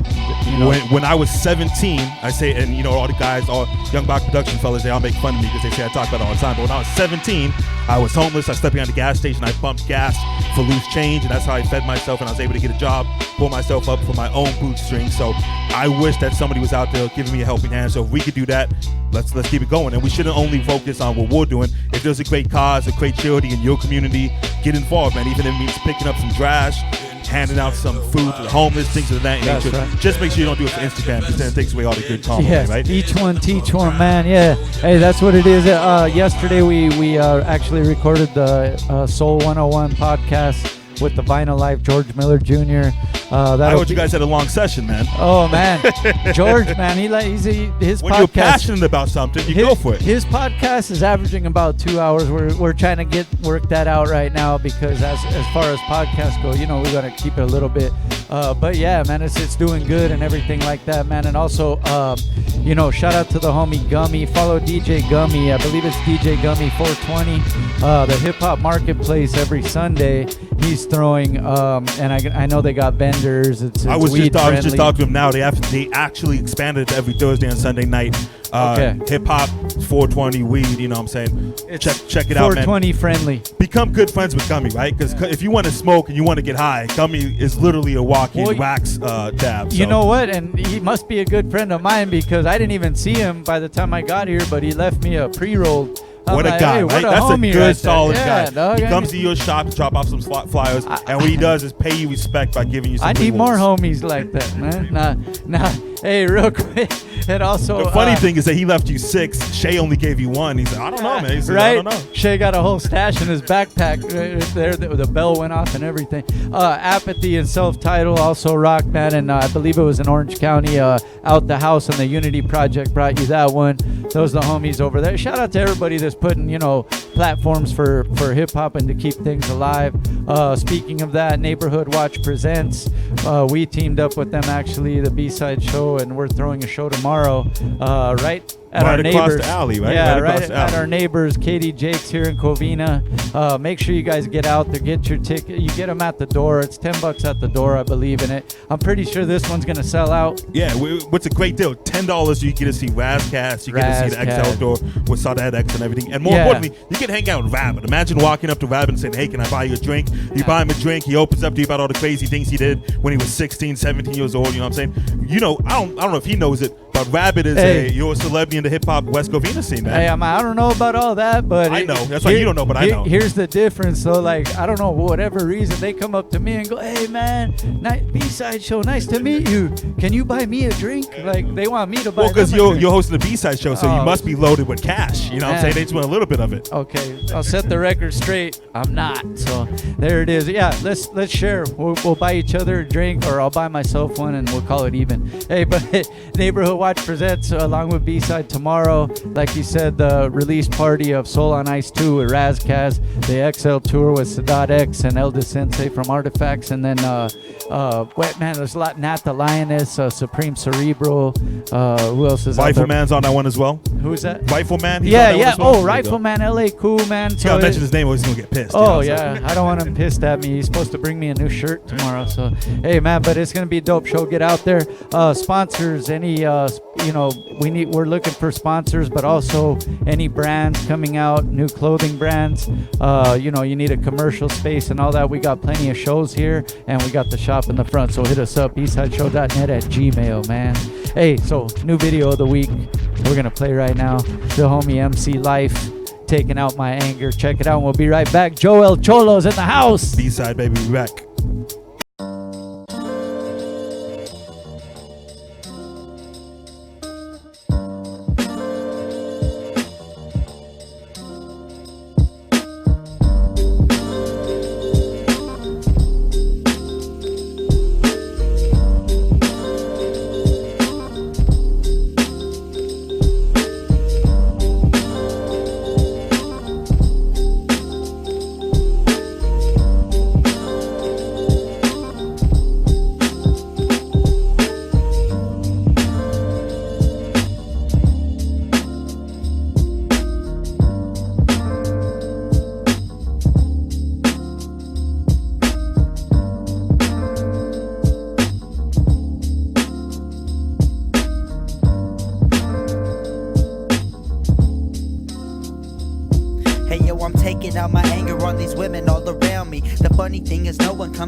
[SPEAKER 3] When I was 17, I say, and all the guys, all Young Baca production fellas, they all make fun of me because they say I talk about it all the time. But when I was 17, I was homeless. I slept behind the gas station. I bumped gas for loose change, and that's how I fed myself. And I was able to get a job, pull myself up for my own bootstrings. So I wish that somebody was out there giving me a helping hand. So if we could do that, let's keep it going. And we shouldn't only focus on what we're doing. If there's a great cause, a great charity in your community, get involved, man. Even if it means picking up some trash, handing out some food to the homeless, things of that nature.
[SPEAKER 2] Right.
[SPEAKER 3] Just make sure you don't do it for Instagram, because then it takes away all the good comments, right?
[SPEAKER 2] Each one teach one, man. Yeah. Hey, that's what it is. Yesterday we actually recorded the Soul 101 podcast with the Vinyl Life, George Miller Jr.
[SPEAKER 3] I heard you guys had a long session, man.
[SPEAKER 2] Oh man, George, man, his
[SPEAKER 3] when
[SPEAKER 2] podcast.
[SPEAKER 3] You're passionate about something, you go for it.
[SPEAKER 2] His podcast is averaging about 2 hours. We're trying to work that out right now, because as far as podcasts go, we gotta keep it a little bit. But yeah, man, it's doing good and everything like that, man. And also, shout out to the homie Gummy. Follow DJ Gummy. I believe it's DJ Gummy 420. The Hip Hop Marketplace every Sunday. He's throwing, and I know they got vendors vendors. It's
[SPEAKER 3] I was
[SPEAKER 2] weed
[SPEAKER 3] just
[SPEAKER 2] friendly.
[SPEAKER 3] talking to them now. They actually expanded to every Thursday and Sunday night. Hip hop, 420 weed. You know what I'm saying? Check it out, man.
[SPEAKER 2] 420 friendly. Become
[SPEAKER 3] good friends with Gummy, right? Because if you want to smoke and you want to get high, Gummy is literally a walking wax tab.
[SPEAKER 2] You know what? And he must be a good friend of mine because I didn't even see him by the time I got here, but he left me a pre-rolled.
[SPEAKER 3] What a guy, right? That's a good, solid guy.
[SPEAKER 2] Dog,
[SPEAKER 3] he comes to your shop to drop off some flyers, and what he does is pay you respect by giving you some
[SPEAKER 2] I need
[SPEAKER 3] rewards.
[SPEAKER 2] more homies like that, man. Nah. Hey, real quick. And also,
[SPEAKER 3] the funny thing is that he left you 6. Shaye only gave you 1. He said, I don't know, man. He said,
[SPEAKER 2] right?
[SPEAKER 3] I don't know.
[SPEAKER 2] Shaye got a whole stash in his backpack right there. The bell went off and everything. Apathy and Self-Titled also rock, man. And I believe it was in Orange County. Out the House and the Unity Project brought you that one. Those are the homies over there. Shout out to everybody that's putting, platforms for hip-hop and to keep things alive. Speaking of that, Neighborhood Watch presents. We teamed up with them, actually, the B-Side show, and we're throwing a show tomorrow, right at our neighbors.
[SPEAKER 3] Right across the alley, right?
[SPEAKER 2] Yeah,
[SPEAKER 3] right
[SPEAKER 2] at our neighbors, Katie Jakes here in Covina. Make sure you guys get out there, get your ticket. You get them at the door. It's $10 at the door, I believe in it. I'm pretty sure this one's going to sell out.
[SPEAKER 3] Yeah, what's a great deal? $10, you get to see Razcast, you get to see the XL door with Sadat X and everything. And more importantly, you can hang out with Rabbit. Imagine walking up to Rabbit and saying, hey, can I buy you a drink? You buy him a drink. He opens up to you about all the crazy things he did when he was 16, 17 years old. You know what I'm saying? I don't know if he knows it, but Rabbit is you're a celebrity in the hip-hop West Covina scene, man.
[SPEAKER 2] Hey, I don't know about all that, but
[SPEAKER 3] I know. That's why you don't know, but I know.
[SPEAKER 2] Here's the difference, though. Like, I don't know, whatever reason, they come up to me and go, hey, man, B-Side show, nice to meet you. Can you buy me a drink? Like, they want me to buy them
[SPEAKER 3] because
[SPEAKER 2] a drink.
[SPEAKER 3] you're hosting the B-Side show, so you must be loaded with cash. You know what I'm saying? They just want a little bit of it.
[SPEAKER 2] Okay, I'll set the record straight. I'm not. So there it is. Yeah, let's share. We'll buy each other a drink, or I'll buy myself one, and we'll call it even. Hey, but Neighborhood Watch presents along with B-Side tomorrow. Like you said, the release party of Soul on Ice 2 with Razkaz, the XL tour with Sadat X and Eldest Sensei from Artifacts, and then there's a lot. Nat the Lioness, Supreme Cerebral. Who else is
[SPEAKER 3] Rifle
[SPEAKER 2] out there?
[SPEAKER 3] Man's on that one as well.
[SPEAKER 2] Who is that?
[SPEAKER 3] Rifle Man.
[SPEAKER 2] Yeah. Oh, Rifle Man, LA, cool man.
[SPEAKER 3] You gotta mention his name, or he's gonna get pissed.
[SPEAKER 2] Oh yeah, I don't want him pissed at me. He's supposed to bring me a new shirt tomorrow. So hey man, but it's gonna be a dope show. Get out there. Sponsors, any we're looking for sponsors, but also any brands coming out, new clothing brands. You need a commercial space and all that. We got plenty of shows here, and we got the shop in the front. So hit us up, eastsideshow.net at Gmail, man. Hey, so new video of the week we're gonna play right now. The homie MC Life, Taking Out My Anger. Check it out, and we'll be right back. Joel Cholo's in the house.
[SPEAKER 3] B-Side, baby, we back.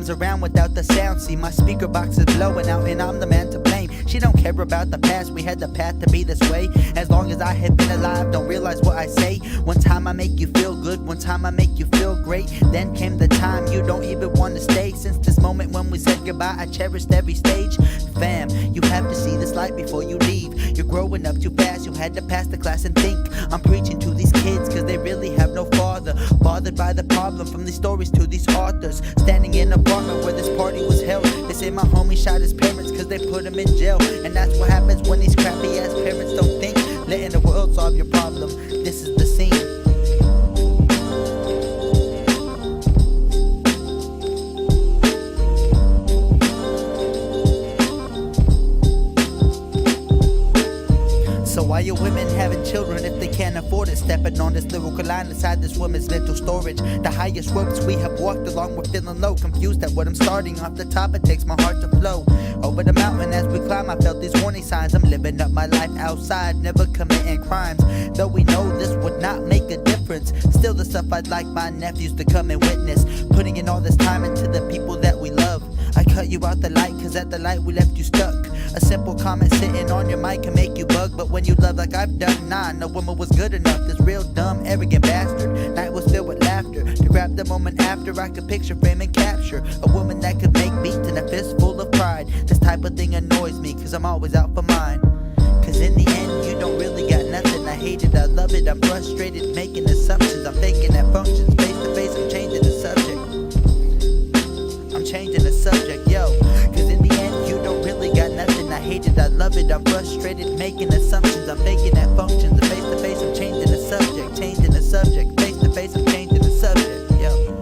[SPEAKER 20] Around without the sound. See, my speaker box is blowing out and I'm the man to blame. She don't care about the past, we had the path to be this way. As long as I have been alive, don't realize what I say. One time I make you feel good, one time I make you feel great. Then came the time you don't even want to stay. Since this moment when we said goodbye, I cherished every stage. Fam, you have to see this light before you leave. You're growing up too fast, you had to pass the class and think. I'm preaching to these kids cause they really have no father. Bothered by the problem from these stories to these authors. Standing in a apartment where this party was held. They say my homie shot his parents cause they put him in jail. And that's what happens when these crappy ass parents don't think. Letting the world solve your problem, this is the scene. So why are women having children if they can't afford it? Stepping on this lyrical line inside this woman's mental storage. The highest ropes we have walked along, we're feeling low. Confused at what I'm starting off the top, it takes my heart to flow. Over the mountain as we climb, I felt these warning signs. I'm living up my life outside, never committing crimes. Though we know this would not make a difference, still the stuff I'd like my nephews to come and witness. Putting in all this time into the people that we love. I cut you out the light, cause at the light we left you stuck. A simple comment sitting on your mic can make you bug, but when you love like I've done, nah, no woman was good enough. This real dumb, arrogant bastard. Night was filled with laughter. To grab the moment after, I could picture, frame, and capture a woman that could make beats in a fist full of pride. This type of thing annoys me, cause I'm always out for mine. Cause in the end, you don't really got nothing. I hate it, I love it, I'm frustrated, making assumptions. I'm faking that functions. Face to face, I'm changing the subject. I'm changing the subject, yo. Cause in the end, you don't really got nothing. I hate it, I love it, I'm frustrated, making assumptions. I'm faking that functions. Face to face, I'm changing the subject. Changing the subject. Face to face, I'm changing the subject, yo.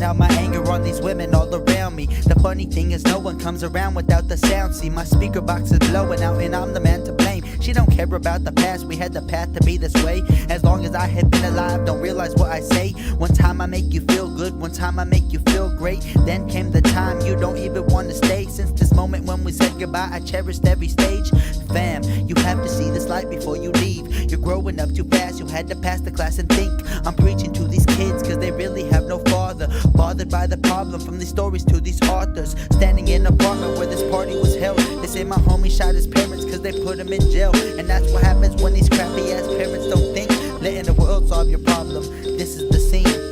[SPEAKER 20] Out my anger on these women all around me. The funny thing is no one comes around without the sound. See, my speaker box is blowing out and I'm the man to blame. She don't care about the past, we had the path to be this way. As long as I had been alive, don't realize what I say. One time I make you feel good, one time I make you feel great. Then came the time you don't even want to stay. Since this moment when we said goodbye, I cherished every stage. Fam, you have to see this light before you leave. You're growing up too fast, you had to pass the class and think. I'm preaching to these kids cause they really have no father. Bothered by the problem from these stories to these authors. Standing in an apartment where this party was held. They say my homie shot his parents cause they put him in jail. And that's what happens when these crappy ass parents don't think. Letting the world solve your problem. This is the scene.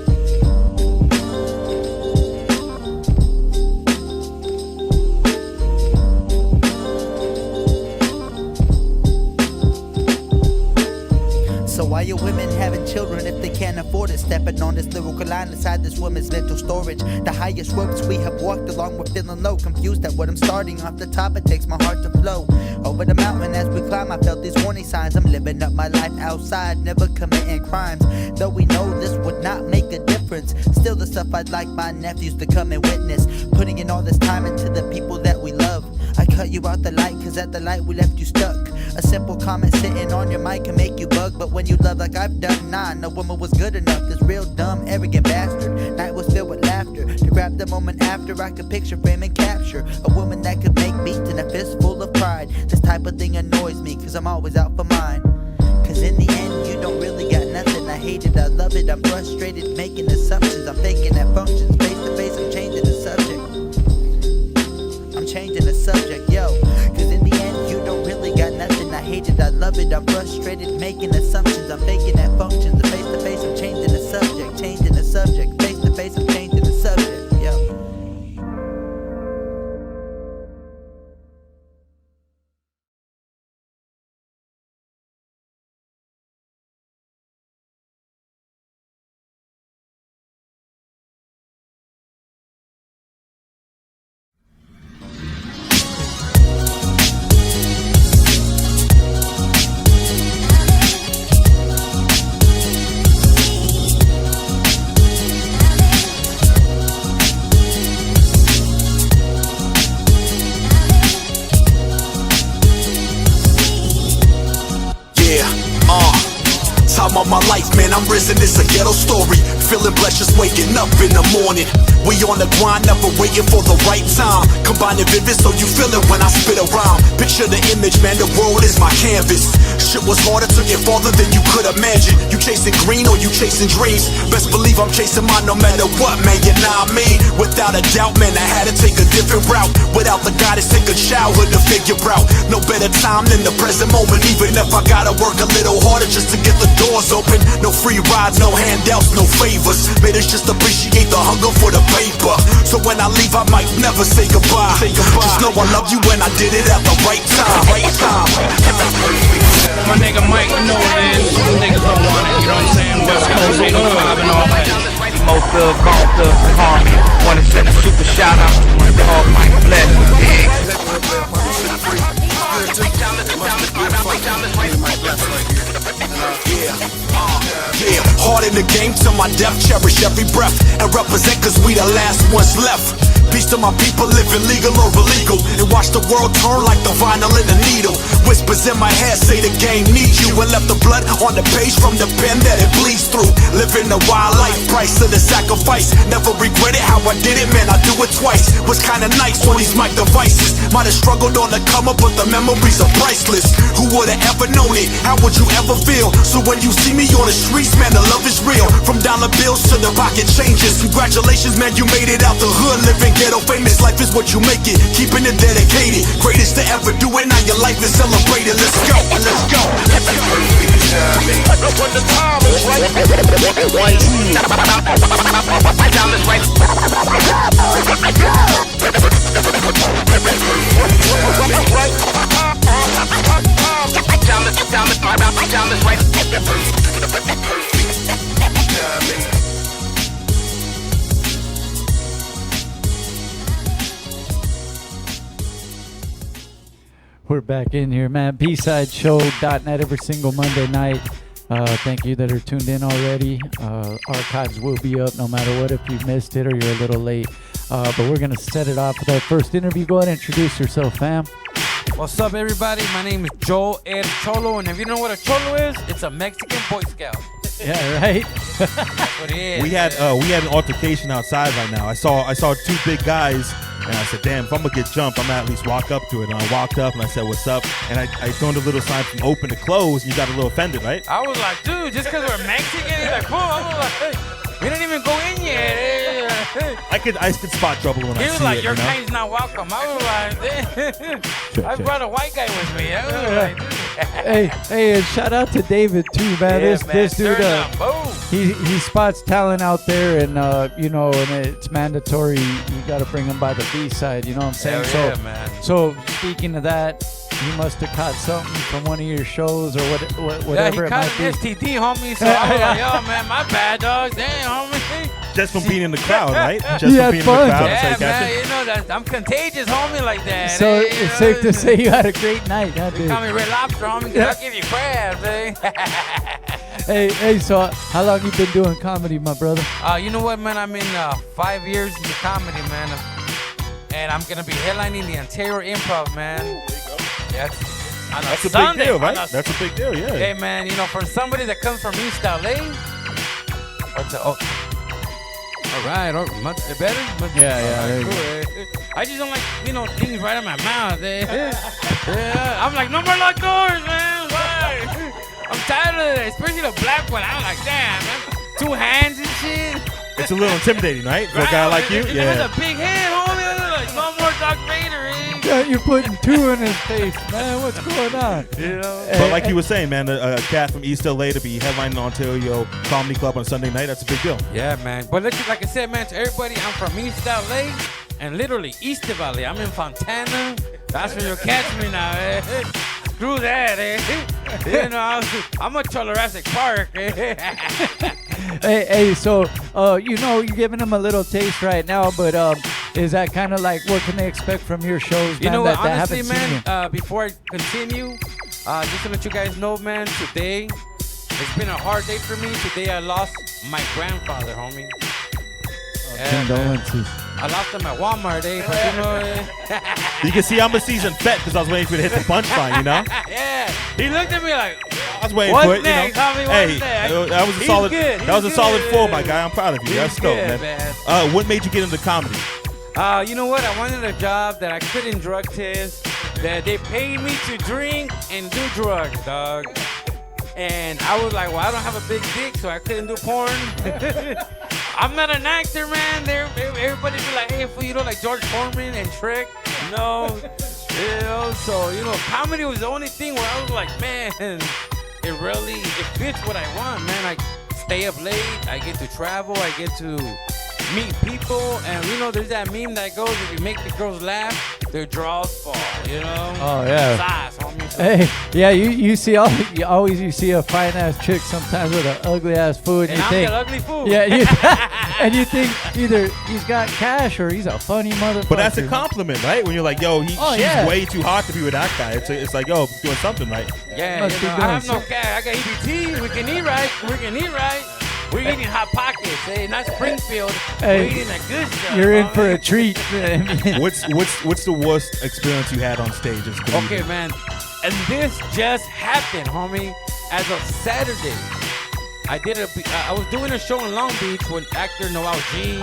[SPEAKER 20] So why are women having children if they can't afford it? Stepping on this lyrical line inside this woman's mental storage. The highest ropes we have walked along, we're feeling low. Confused at what I'm starting off the top, it takes my heart to flow. Over the mountain as we climb, I felt these warning signs. I'm living up my life outside, never committing crimes. Though we know this would not make a difference, still the stuff I'd like my nephews to come and witness. Putting in all this time into the people that we love. I cut you out the light cause at the light we left you stuck. A simple comment sitting on your mic can make you bug, but when you love like I've done, nah, no woman was good enough. This real dumb, arrogant bastard. Night was filled with laughter. To grab the moment after, I could picture, frame, and capture a woman that could make beats in a fist full of pride. This type of thing annoys me cause I'm always out for mine. Cause in the end, you don't really got nothing. I hate it, I love it, I'm frustrated, making assumptions. I'm faking that functions. Face to face, I'm changing the subject. I'm changing the subject, yo. Cause in the end, you don't really got nothing. I hate it, I love it, I'm frustrated, making assumptions. I'm faking that functions. Face to face, I'm changing the subject. Changing the subject. Face to face, I'm changing the subject, yo.
[SPEAKER 21] I'm risen, it's a ghetto story. Feeling blessed just waking up in the morning. We on the grind, never waiting for the right time. Combining vivid so you feel it when I spit around. Picture the image, man, the world is my canvas. Shit was harder to get farther than you could imagine. You chasing green or you chasing dreams? Best believe I'm chasing mine no matter what, man, you know what I mean? Without a doubt, man, I had to take a different route. Without the guidance, take a childhood to figure out. No better time than the present moment. Even if I gotta work a little harder just to get the doors open. No free rides, no handouts, no favors. Made us just appreciate the hunger for the paper. So when I leave, I might never say goodbye. Just know I love you when I did it at the right time.
[SPEAKER 22] My nigga Mike, you know what it is. Some niggas don't want it, you know what I'm saying? West Coast ain't no vibe and all that.
[SPEAKER 9] Mo Thug, Bone Thug, call me. Wanna send a super shout out to my dog Mike Bless.
[SPEAKER 21] Yeah, hard in the game till my death. Cherish every breath and represent cause we the last ones left. Peace to my people living legal or illegal, and watch the world turn like the vinyl in a needle. Whispers in my head say the game needs you, and left the blood on the page from the pen that it bleeds through. Living a wild life, price of the sacrifice. Never regretted how I did it, man, I do it twice. Was kinda nice on these mic devices. Might have struggled on the come up, but the memories are priceless. Who would've ever known it? How would you ever feel? So when you see me on the streets, man, the love is real. From dollar bills to the pocket changes. Congratulations, man, you made it out the hood. Living ghetto famous, life is what you make it. Keeping it dedicated, greatest to ever do it. Now your life is celebrated. Let's go, let's go.
[SPEAKER 17] When the time is right, time is right. Time is right.
[SPEAKER 2] We're back in here, man. BSideShow.net every single Monday night. Thank you that are tuned in already. Archives will be up no matter what if you missed it or you're a little late. But we're going to set it off with our first interview. Go ahead and introduce yourself, fam.
[SPEAKER 23] What's up, everybody? My name is Joel El Cholo, and if you know what a Cholo is, it's a Mexican Boy Scout.
[SPEAKER 2] Yeah, right.
[SPEAKER 23] That's what it is.
[SPEAKER 3] We had an altercation outside right now. I saw two big guys, and I said, "Damn, if I'm gonna get jumped, I'm gonna at least walk up to it." And I walked up and I said, "What's up?" And I turned a little sign from open to close, and you got a little offended, right?
[SPEAKER 23] I was like, dude, just because we're Mexican, he's like, boom. I was like, hey, we didn't even go in yet.
[SPEAKER 3] I could spot trouble when I see it.
[SPEAKER 23] He was like, your
[SPEAKER 3] you know?
[SPEAKER 23] kind's not welcome. I was like, I brought a white guy with me. I was like,
[SPEAKER 2] hey, and shout out to David too, man.
[SPEAKER 23] Yeah,
[SPEAKER 2] This dude, he spots talent out there, and and it's mandatory. You got to bring him by the B side. You know what I'm saying?
[SPEAKER 23] Hell yeah, man.
[SPEAKER 2] So speaking of that, you must have caught something from one of your shows or whatever
[SPEAKER 23] yeah, he
[SPEAKER 2] it
[SPEAKER 23] caught
[SPEAKER 2] might be.
[SPEAKER 23] an STD, homie. So I was like, yo, man, my bad, dog. Damn, homie.
[SPEAKER 3] Just from being in the crowd, right? Just
[SPEAKER 2] You
[SPEAKER 3] from
[SPEAKER 2] had
[SPEAKER 3] being
[SPEAKER 2] fun.
[SPEAKER 3] in the crowd.
[SPEAKER 23] Yeah,
[SPEAKER 3] That's how you catch
[SPEAKER 23] man,
[SPEAKER 3] it.
[SPEAKER 23] you know that I'm contagious, homie, like that.
[SPEAKER 2] So it's safe to say you had a great night, huh,
[SPEAKER 23] They
[SPEAKER 2] dude?
[SPEAKER 23] call me Red Lobster, homie, because I'll give you crabs, eh?
[SPEAKER 2] Hey, so how long you been doing comedy, my brother?
[SPEAKER 23] You know what, man? I'm in 5 years into comedy, man. And I'm going to be headlining the Ontario Improv, man. Yeah,
[SPEAKER 3] That's a big deal, right? That's a big deal, yeah.
[SPEAKER 23] Hey, man, for somebody that comes from East LA, all right, much better?
[SPEAKER 2] Yeah, there you go.
[SPEAKER 23] I just don't like, things right in my mouth. Yeah, I'm like, no more locked doors, man. Why? I'm tired of it, especially the black one. I'm like, damn, man. 2 hands and shit.
[SPEAKER 3] It's a little intimidating, right? For a guy like you?
[SPEAKER 23] It
[SPEAKER 3] Yeah.
[SPEAKER 23] has a big head, homie. Like, no more Darth Vader, eh?
[SPEAKER 2] Yeah, you're putting 2 in his face, man. What's going on?
[SPEAKER 3] But like you were saying, man, a cat from East LA to be headlining Ontario Comedy Club on Sunday night, that's a big deal.
[SPEAKER 23] Yeah, man. But like I said, man, to everybody, I'm from East LA and literally east of LA. I'm in Fontana. That's where you'll catch me now, eh? Screw that, eh? I'm a Jurassic Park, eh?
[SPEAKER 2] Hey, so you're giving them a little taste right now, but is that kind of like what can they expect from your shows, man?
[SPEAKER 23] You know what?
[SPEAKER 2] that
[SPEAKER 23] Honestly,
[SPEAKER 2] haven't seen
[SPEAKER 23] man, before I continue, just to let you guys know, man, today it's been a hard day for me. Today I lost my grandfather, homie.
[SPEAKER 2] Condolences.
[SPEAKER 23] I lost him at Walmart, eh? But
[SPEAKER 3] You can see I'm a seasoned vet because I was waiting for you to hit the punchline, you know?
[SPEAKER 23] Yeah. He looked at me like,
[SPEAKER 3] I was waiting
[SPEAKER 23] What's
[SPEAKER 3] for it.
[SPEAKER 23] next,
[SPEAKER 3] you know.
[SPEAKER 23] homie?
[SPEAKER 3] Hey,
[SPEAKER 23] What's next?
[SPEAKER 3] that was a
[SPEAKER 23] He's
[SPEAKER 3] solid.
[SPEAKER 23] good.
[SPEAKER 3] That was a
[SPEAKER 23] He's
[SPEAKER 3] solid
[SPEAKER 23] good.
[SPEAKER 3] 4, my guy. I'm proud of you. That's
[SPEAKER 23] He's
[SPEAKER 3] dope,
[SPEAKER 23] good,
[SPEAKER 3] man. What made you get into comedy?
[SPEAKER 23] You know what? I wanted a job that I couldn't drug test, that they paid me to drink and do drugs, dog. And I was like, well, I don't have a big dick, so I couldn't do porn. I'm not an actor, man. Everybody be like, hey, fool, you know, like George Foreman and Shrek. No, so comedy was the only thing where I was like, man, it fits what I want, man. I stay up late, I get to travel, I get to meet people, and there's that meme that goes, if you make the girls laugh, their draws fall,
[SPEAKER 2] Oh, yeah.
[SPEAKER 23] Size, homie.
[SPEAKER 2] Hey, yeah, you see you see a fine ass chick sometimes with an ugly ass food,
[SPEAKER 23] And
[SPEAKER 2] you
[SPEAKER 23] I'm
[SPEAKER 2] think,
[SPEAKER 23] the ugly fool.
[SPEAKER 2] Yeah, and you think either he's got cash or he's a funny motherfucker.
[SPEAKER 3] But that's a compliment, right? When you're like, yo, she's
[SPEAKER 2] yeah.
[SPEAKER 3] way too hot to be with that guy. It's like, yo, doing something right.
[SPEAKER 23] Yeah, I have no cash. I got EBT. We can eat right. We're eating Hot Pockets, hey, not Springfield.
[SPEAKER 2] Hey,
[SPEAKER 23] we're eating that good stuff.
[SPEAKER 2] You're in for a treat.
[SPEAKER 3] What's the worst experience you had on stage as a comedian?
[SPEAKER 23] Okay, man. And this just happened, homie. As of Saturday, I was doing a show in Long Beach with actor Noel G.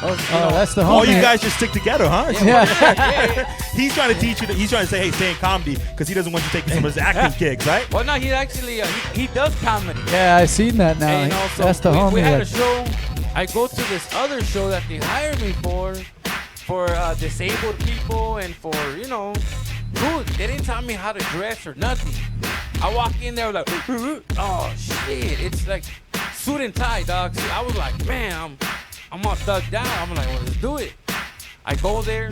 [SPEAKER 2] That's the homie.
[SPEAKER 3] Oh, you guys just stick together, huh?
[SPEAKER 23] Yeah.
[SPEAKER 3] He's trying to teach you. He's trying to say, hey, stay in comedy because he doesn't want you taking some of his acting gigs, right?
[SPEAKER 23] Well, no, he actually he does comedy.
[SPEAKER 2] Yeah, I seen that now.
[SPEAKER 23] And, so
[SPEAKER 2] that's the homie.
[SPEAKER 23] We had a show. I go to this other show that they hired me for disabled people and for dude, they didn't tell me how to dress or nothing. I walk in there like, oh shit, it's like suit and tie, dog. So I was like, man, I'm all thugged down. I'm like, well, let's do it. I go there,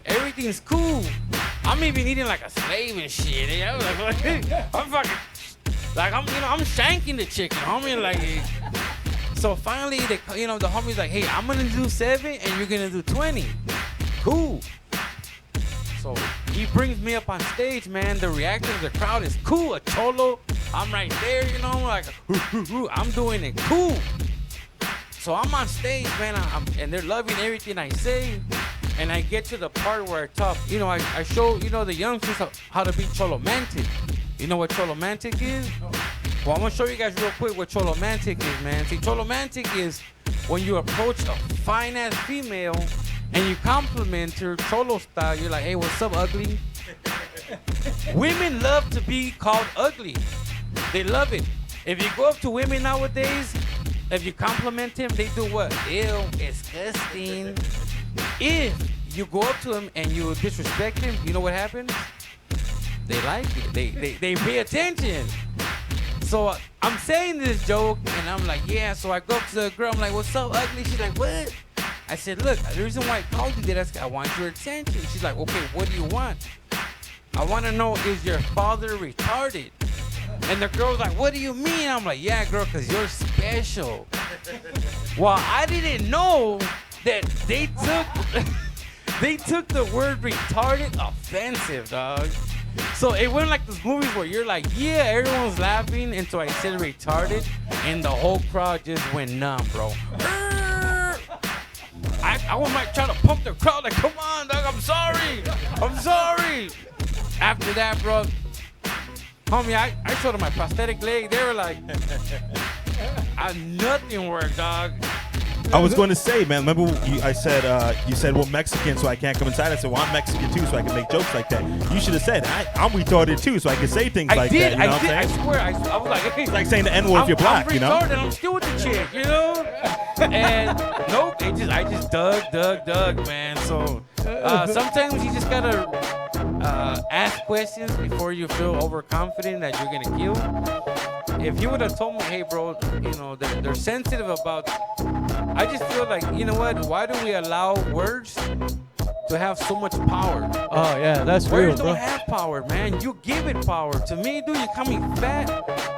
[SPEAKER 23] everything's cool. I'm even eating like a slave and shit. I was like, I'm fucking, like, I'm shanking the chicken, homie. Like, so finally, the homie's like, hey, I'm gonna do 7 and you're gonna do 20. Cool. So he brings me up on stage, man. The reaction of the crowd is cool. A Cholo, I'm right there, like, I'm doing it cool. So I'm on stage, man, and they're loving everything I say. And I get to the part where I talk, I show, the youngsters how to be Cholomantic. You know what Cholomantic is? Well, I'm going to show you guys real quick what Cholomantic is, man. See, Cholomantic is when you approach a fine-ass female and you compliment her Cholo style. You're like, hey, what's up, ugly? Women love to be called ugly. They love it. If you go up to women nowadays, if you compliment them, they do what? Ew, disgusting. If you go up to them and you disrespect them, you know what happens? They like it. They pay attention. So I'm saying this joke, and I'm like, yeah. So I go up to the girl. I'm like, what's up, ugly? She's like, what? I said, look, the reason why I called you that, I want your attention. She's like, okay, what do you want? I want to know, is your father retarded? And the girl's like, what do you mean? I'm like, yeah, girl, because you're special. Well, I didn't know that they took the word retarded offensive, dog. So it went like those movies where you're like, yeah, everyone's laughing until I said retarded, and the whole crowd just went numb, bro. I might try to pump the crowd like, come on, dog, I'm sorry. After that, bro, homie, I showed them my prosthetic leg. They were like, nothing worked, dog.
[SPEAKER 3] I was going to say, man, remember you said, well, Mexican, so I can't come inside. I said, well, I'm Mexican too, so I can make jokes like that. You should have said, I'm retarded too, so I can say things like that. You know what I'm saying?
[SPEAKER 23] I swear. I was like, hey,
[SPEAKER 3] it's like saying the N-word if you're black,
[SPEAKER 23] I'm retarded, I'm still with the chick, And nope, I just dug, man. So sometimes you just gotta ask questions before you feel overconfident that you're gonna kill. If you would have told me, hey, bro, they're sensitive about. I just feel like, you know what? Why do we allow words to have so much power?
[SPEAKER 2] Oh, yeah, that's real,
[SPEAKER 23] Words
[SPEAKER 2] bro.
[SPEAKER 23] don't have power, man. You give it power. To me, dude, you call me fat.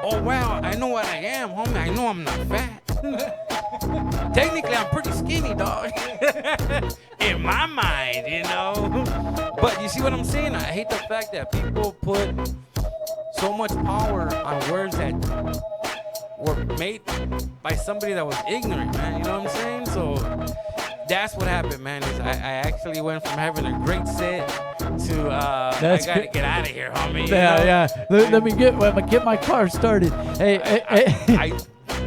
[SPEAKER 23] Oh, wow, I know what I am, homie. I know I'm not fat. Technically, I'm pretty skinny, dog. In my mind, But you see what I'm saying? I hate the fact that people put so much power on words that were made by somebody that was ignorant, man. You know what I'm saying? So that's what happened, man. Is I actually went from having a great set to I gotta get out of here, homie. you know?
[SPEAKER 2] Yeah. Let me get my car started. Hey.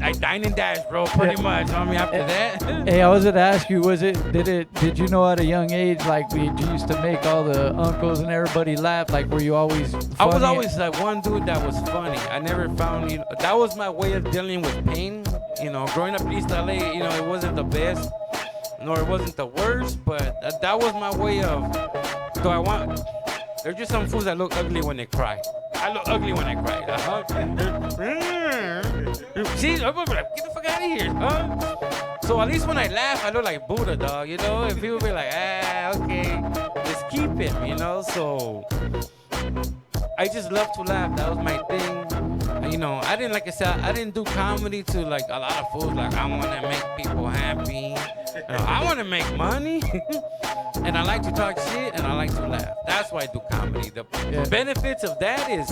[SPEAKER 23] I dine and dash, bro, pretty much. Homie, after that.
[SPEAKER 2] Hey, I was gonna ask you, did you know at a young age, like we used to make all the uncles and everybody laugh? Like, were you always funny?
[SPEAKER 23] I was always like one dude that was funny. I never found, that was my way of dealing with pain. Growing up in East LA, it wasn't the best, nor it wasn't the worst, but that was my way of, there's just some fools that look ugly when they cry. I look ugly when I cry. See, get the fuck out of here, huh? So at least when I laugh, I look like Buddha, dog, and people be like, okay, just keep him, so I just love to laugh. That was my thing. I didn't, like I said, I didn't do comedy to like a lot of fools, like I want to make people happy. I want to make money. And I like to talk shit, and I like to laugh. That's why I do comedy. The benefits of that is,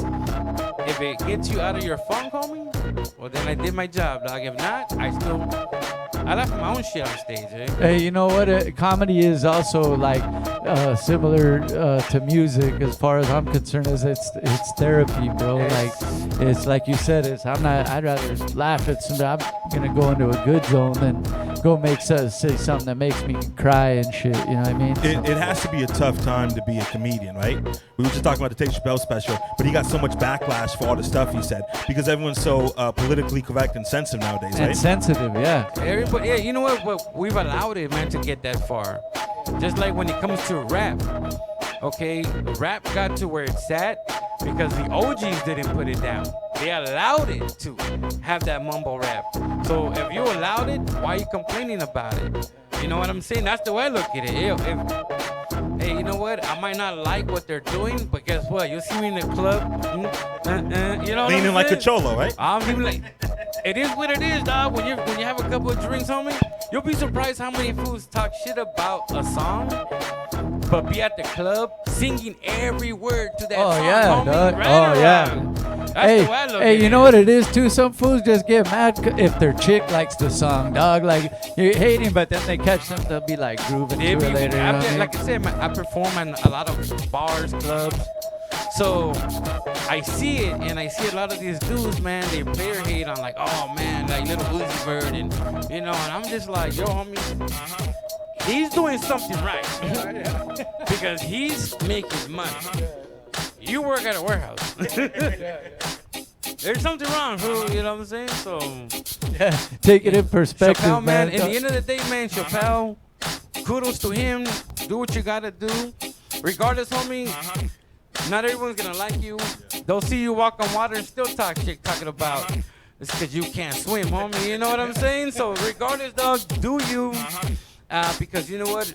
[SPEAKER 23] if it gets you out of your funk, homie, well, then I did my job, dog. If not, I laugh at my own shit on stage, eh?
[SPEAKER 2] Hey, you know what? Comedy is also like similar to music, as far as I'm concerned, as it's therapy, bro. Like, it's like you said, I'd rather laugh at something. I'm gonna go into a good zone than go say something that makes me cry and shit. You know what I mean?
[SPEAKER 3] It has to be a tough time to be a comedian, right? We were just talking about the Dave Chappelle special, but he got so much backlash for all the stuff he said because everyone's so politically correct and sensitive nowadays, right?
[SPEAKER 2] And sensitive, yeah.
[SPEAKER 23] Everybody, yeah, you know what? But we've allowed it, man, to get that far. Just like when it comes to rap, okay? Rap got to where it's at because the OGs didn't put it down. They allowed it to have that mumble rap. So if you allowed it, why are you complaining about it? You know what I'm saying? That's the way I look at it. Hey, you know what? I might not like what they're doing, but guess what? You'll see me in the club. You know,
[SPEAKER 3] leaning like a cholo, right?
[SPEAKER 23] I'm even like, it is what it is, dog. When you have a couple of drinks, homie, you'll be surprised how many fools talk shit about a song, but be at the club singing every word to that song, homie.
[SPEAKER 2] Dog.
[SPEAKER 23] Right. That's the way I look at
[SPEAKER 2] you
[SPEAKER 23] it.
[SPEAKER 2] know what it is too? Some fools just get mad if their chick likes the song, dog. Like, you hate him, but then they catch them, they'll be like grooving to it later.
[SPEAKER 23] Like I said, man, I perform in a lot of bars, clubs. So I see it, and I see a lot of these dudes, man, they player hate on like, oh man, like Little Uzi Vert, and and I'm just like, yo, homie, he's doing something right because he's making money. You work at a warehouse. There's something wrong, fool, you know what I'm saying? So
[SPEAKER 2] take it in perspective,
[SPEAKER 23] Chappelle, man. In the end of the day, man, Chappelle, kudos to him. Do what you gotta do. Regardless, homie, not everyone's gonna like you. They'll see you walk on water and still talking about it's because you can't swim, homie. You know what I'm saying? So regardless, dog, do you? Because you know what?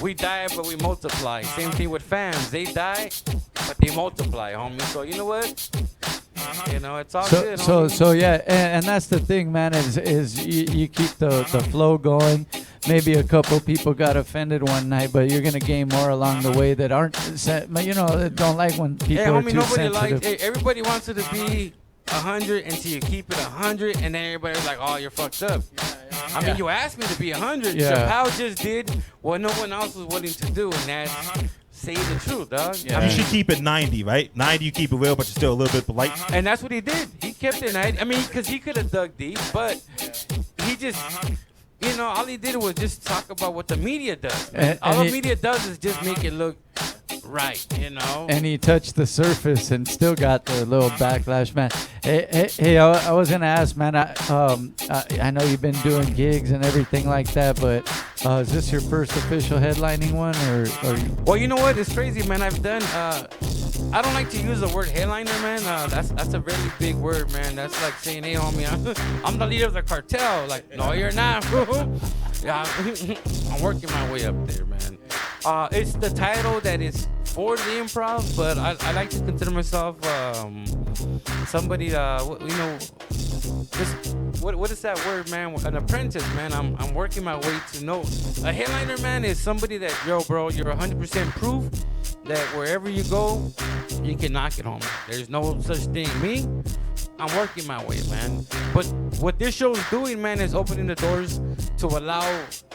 [SPEAKER 23] We die, but we multiply. Same thing with fans. They die, but they multiply, homie. So you know what? It's all good, homie.
[SPEAKER 2] So yeah, and that's the thing, man, is you keep the flow going. Maybe a couple people got offended one night, but you're gonna gain more along the way that aren't, that don't like when people are too sensitive.
[SPEAKER 23] Everybody wants it to be 100 until you keep it 100, and then everybody's like, "Oh, you're fucked up." I mean, you asked me to be 100. Chappelle just did what no one else was willing to do, and that's say the truth, dog.
[SPEAKER 3] You should keep it 90, right? 90, you keep it real, but you're still a little bit polite.
[SPEAKER 23] And that's what he did. He kept it 90. I mean, because he could have dug deep, but he just, all he did was just talk about what the media does. All the media does is just make it look right,
[SPEAKER 2] And he touched the surface and still got the little backlash, man. Hey, I was gonna ask, man. I know you've been doing gigs and everything like that, but is this your first official headlining one, or?
[SPEAKER 23] Well, you know what? It's crazy, man. I've done. I don't like to use the word headliner, man. That's a really big word, man. That's like saying, hey, homie, I'm the leader of the cartel. Like, no, you're not, bro. Yeah, I'm working my way up there, man. It's the title that is for the improv, but I like to consider myself somebody, what is that word, man? An apprentice, man. I'm working my way to know. A headliner, man, is somebody that, yo, bro, you're 100% proof that wherever you go, you can knock it home. There's no such thing. Me, I'm working my way, man. But what this show is doing, man, is opening the doors to allow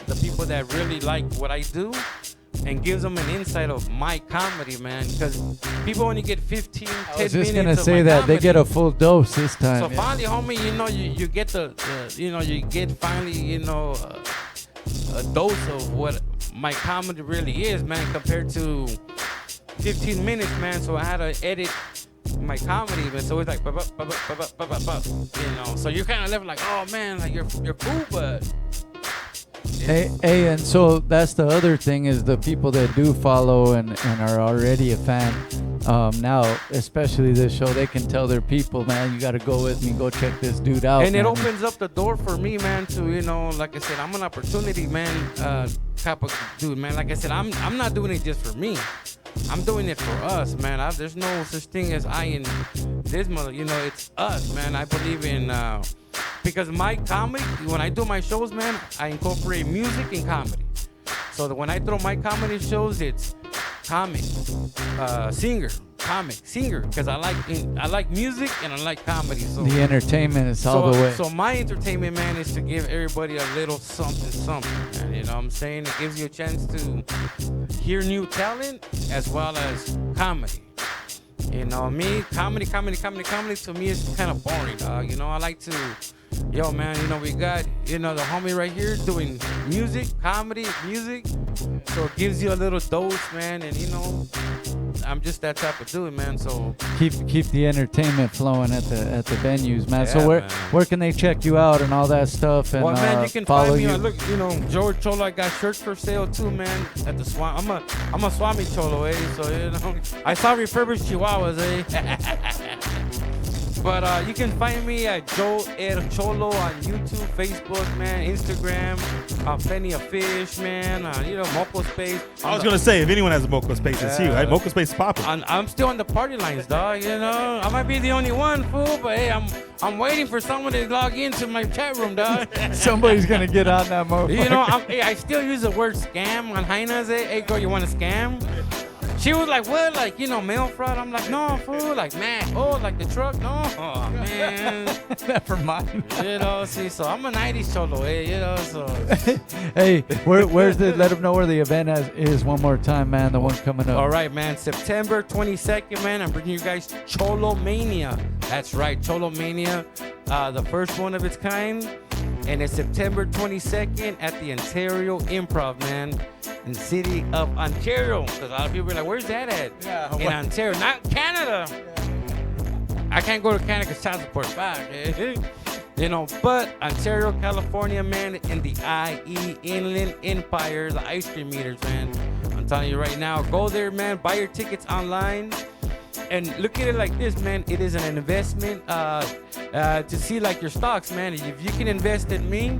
[SPEAKER 23] the people that really like what I do and gives them an insight of my comedy, man. Because people only get 15, 10 minutes.
[SPEAKER 2] I was just gonna
[SPEAKER 23] of
[SPEAKER 2] say
[SPEAKER 23] my
[SPEAKER 2] that
[SPEAKER 23] comedy.
[SPEAKER 2] they get a full dose this time.
[SPEAKER 23] So
[SPEAKER 2] yeah.
[SPEAKER 23] finally, homie, you know, you get the you get finally, a dose of what my comedy really is, man, compared to 15 minutes, man. So I had to edit my comedy, man. So it's like, so you're kind of left like, oh man, like you're cool, but.
[SPEAKER 2] Hey, and so that's the other thing is the people that do follow and are already a fan. Now, especially this show, they can tell their people, man, you got to go with me, go check this dude out.
[SPEAKER 23] And
[SPEAKER 2] man.
[SPEAKER 23] it opens up the door for me, man, to, like I said, I'm an opportunity, man, type of dude, man. Like I said, I'm not doing it just for me. I'm doing it for us, man. There's no such thing as I and this mother, it's us, man. I believe in, because my comedy, when I do my shows, man, I incorporate music and comedy. So that when I throw my comedy shows, it's comic, singer, because I like music and I like comedy. So
[SPEAKER 2] the entertainment is all the way.
[SPEAKER 23] So my entertainment, man, is to give everybody a little something, man. You know what I'm saying? It gives you a chance to hear new talent as well as comedy. Me, comedy to me is kind of boring, dog. I like to, man, we got, the homie right here doing music, comedy, music. So it gives you a little dose, man, and I'm just that type of dude, man. So
[SPEAKER 2] keep the entertainment flowing at the venues, man.
[SPEAKER 23] Yeah,
[SPEAKER 2] So
[SPEAKER 23] man.
[SPEAKER 2] where can they check you out and all that stuff? And
[SPEAKER 23] well, man, you can
[SPEAKER 2] follow
[SPEAKER 23] find me
[SPEAKER 2] you.
[SPEAKER 23] on, look, George Cholo, I got shirts for sale too, man, at the Swami. I'm a Swami Cholo, so I saw refurbished Chihuahuas, But you can find me at Joe El Cholo on YouTube, Facebook, man, Instagram, Plenty of Fish, man, Moco Space.
[SPEAKER 3] I was gonna say, if anyone has a Moco Space, it's you, right? Moco Space is popping.
[SPEAKER 23] I'm still on the party lines, dog. I might be the only one, fool, but hey, I'm waiting for someone to log into my chat room, dog.
[SPEAKER 2] Somebody's gonna get on that motherfucker.
[SPEAKER 23] I still use the word scam on Hainas. Hey, girl, you want to scam? She was like, what? Like, mail fraud? I'm like, no, fool. Like, man. Oh, like the truck? No. Oh, man.
[SPEAKER 2] Never mind.
[SPEAKER 23] So I'm a 90s Cholo, so.
[SPEAKER 2] Hey, where's the, let them know where the event is one more time, man, the one coming up.
[SPEAKER 23] All right, man. September 22nd, man, I'm bringing you guys Cholo Mania. That's right, Cholo Mania. The first one of its kind. And it's September 22nd at the Ontario Improv, man, in the city of Ontario. Because a lot of people are like, where's that at?
[SPEAKER 2] Yeah,
[SPEAKER 23] in Ontario, not Canada. Yeah. I can't go to Canada because child support's back. But Ontario, California, man, in the IE Inland Empire, the ice cream meters, man. I'm telling you right now, go there, man, buy your tickets online. And look at it like this, man. It is an investment to see like your stocks, man. If you can invest in me,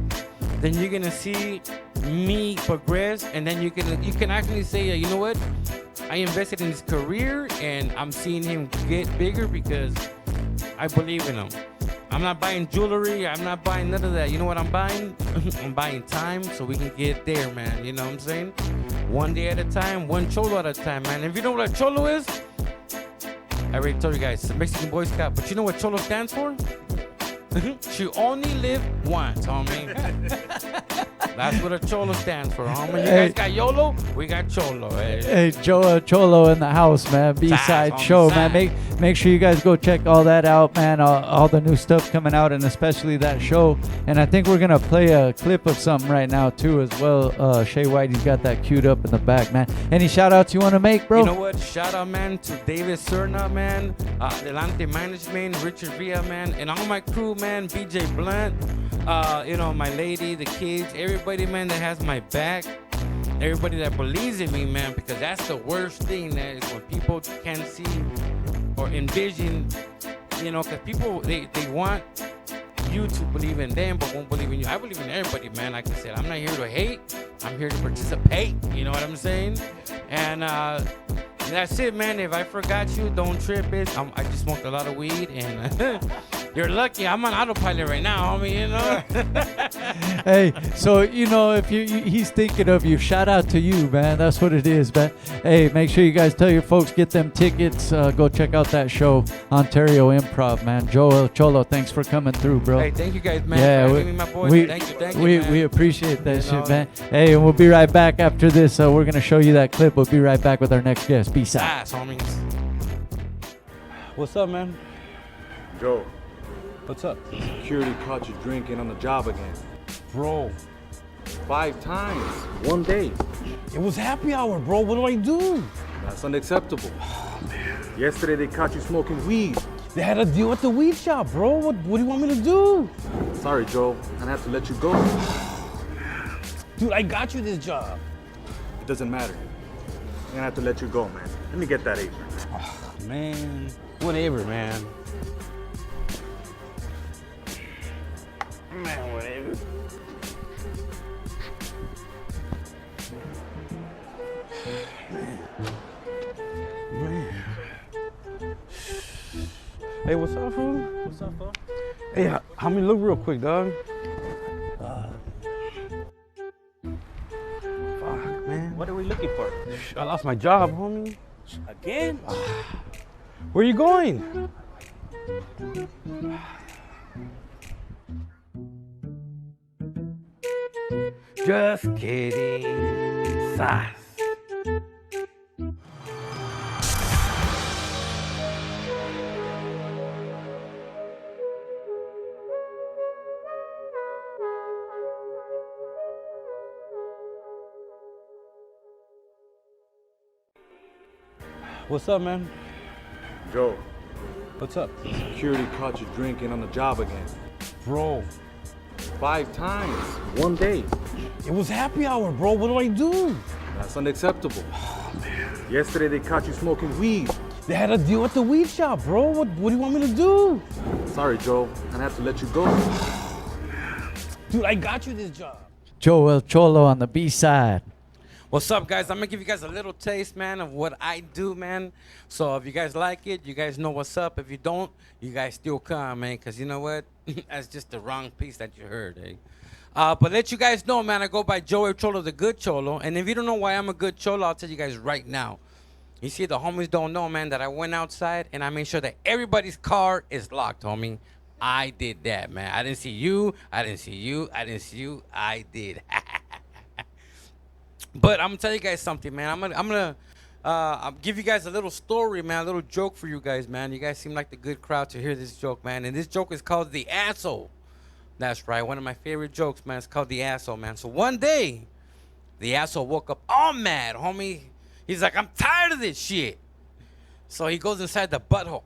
[SPEAKER 23] then you're gonna see me progress, and then you can actually say, you know what? I invested in his career, and I'm seeing him get bigger because I believe in him. I'm not buying jewelry. I'm not buying none of that. You know what I'm buying? I'm buying time so we can get there, man. You know what I'm saying? One day at a time, one cholo at a time, man. If you know what a cholo is, I already told you guys, it's a Mexican Boy Scout. But you know what Cholo stands for? You only live once, homie. That's what a Cholo stands for, homie. You guys got YOLO, we got Cholo.
[SPEAKER 2] Hey, Cholo in the house, man. B-side show, man. Make sure you guys go check all that out, man. All the new stuff coming out, and especially that show. And I think we're gonna play a clip of something right now too, as well. Shaye Whitey's got that queued up in the back, man. Any shout outs you want to make, bro?
[SPEAKER 23] You know what? Shout out, man, to David Cerna, man, Delante Management, Richard Villa, man, and all my crew, man. BJ Blunt, my lady, the kids, everybody, man, that has my back. Everybody that believes in me, man, because that's the worst thing, that is when people can't see or envision, because people, they want you to believe in them but won't believe in you. I believe in everybody, man. Like I said, I'm not here to hate. I'm here to participate. You know what I'm saying? And that's it, man. If I forgot you, don't trip it. I just smoked a lot of weed, and You're lucky. I'm on autopilot right now, homie. You know.
[SPEAKER 2] Hey, so you know if he's thinking of you, shout out to you, man. That's what it is, man. Hey, make sure you guys tell your folks, get them tickets. Go check out that show, Ontario Improv, man. Cholo, thanks for coming through, bro.
[SPEAKER 23] Hey, thank you guys, man.
[SPEAKER 2] Yeah,
[SPEAKER 23] for having me, my boys. Thank you, man.
[SPEAKER 2] We appreciate that shit, man. Hey, and we'll be right back after this. We're gonna show you that clip. We'll be right back with our next guest. Peace out.
[SPEAKER 23] Ass, homies. What's up, man?
[SPEAKER 10] Joe,
[SPEAKER 23] What's up?
[SPEAKER 10] security caught you drinking on the job again.
[SPEAKER 23] Bro,
[SPEAKER 10] 5 times, one day.
[SPEAKER 23] it was happy hour, bro. What do I do?
[SPEAKER 10] That's unacceptable. Yesterday they caught you smoking weed.
[SPEAKER 23] They had a deal at the weed shop, bro. What do you want me to do?
[SPEAKER 10] Sorry, Joe, I have to let you go.
[SPEAKER 23] Dude, I got you this job.
[SPEAKER 10] It doesn't matter. I'm gonna have to let you go, man. Let me get that apron.
[SPEAKER 23] Man, whatever, man. Man, whatever. Man. Hey, what's up, fool? What's up, fool? Hey, help me look real quick, dog. Fuck, man.
[SPEAKER 1] What are we looking for?
[SPEAKER 23] I lost my job, homie.
[SPEAKER 1] Again?
[SPEAKER 23] Where you going? Just kidding. Sass. What's up, man?
[SPEAKER 10] Joe,
[SPEAKER 23] What's up?
[SPEAKER 10] security caught you drinking on the job again.
[SPEAKER 23] Bro,
[SPEAKER 10] 5 times, one day.
[SPEAKER 23] it was happy hour, bro. What do I do?
[SPEAKER 10] That's unacceptable. Yesterday they caught you smoking weed.
[SPEAKER 23] They had a deal at the weed shop, bro. What do you want me to do?
[SPEAKER 10] Sorry, Joe, I have to let you go.
[SPEAKER 23] Dude, I got you this job.
[SPEAKER 2] Cholo on the B side.
[SPEAKER 23] What's up, guys? I'm gonna give you guys a little taste, man, of what I do, man. So if you guys like it, you guys know what's up. If you don't, you guys still come, man, because you know what? That's just the wrong piece that you heard, eh? But let you guys know, man, I go by Joey Cholo, the good Cholo. And if you don't know why I'm a good Cholo, I'll tell you guys right now. You see, the homies don't know, man, that I went outside and I made sure that everybody's car is locked, homie. I did that, man. I didn't see you. I didn't see you. I didn't see you. I did. But I'm gonna tell you guys something, man. I'm gonna I'll give you guys a little story, man, a little joke for you guys, man. You guys seem like the good crowd to hear this joke, man. And this joke is called The Asshole. That's right, one of my favorite jokes, man. It's called The Asshole, man. So one day, the asshole woke up all mad, homie. He's like, I'm tired of this shit. So he goes inside the butthole.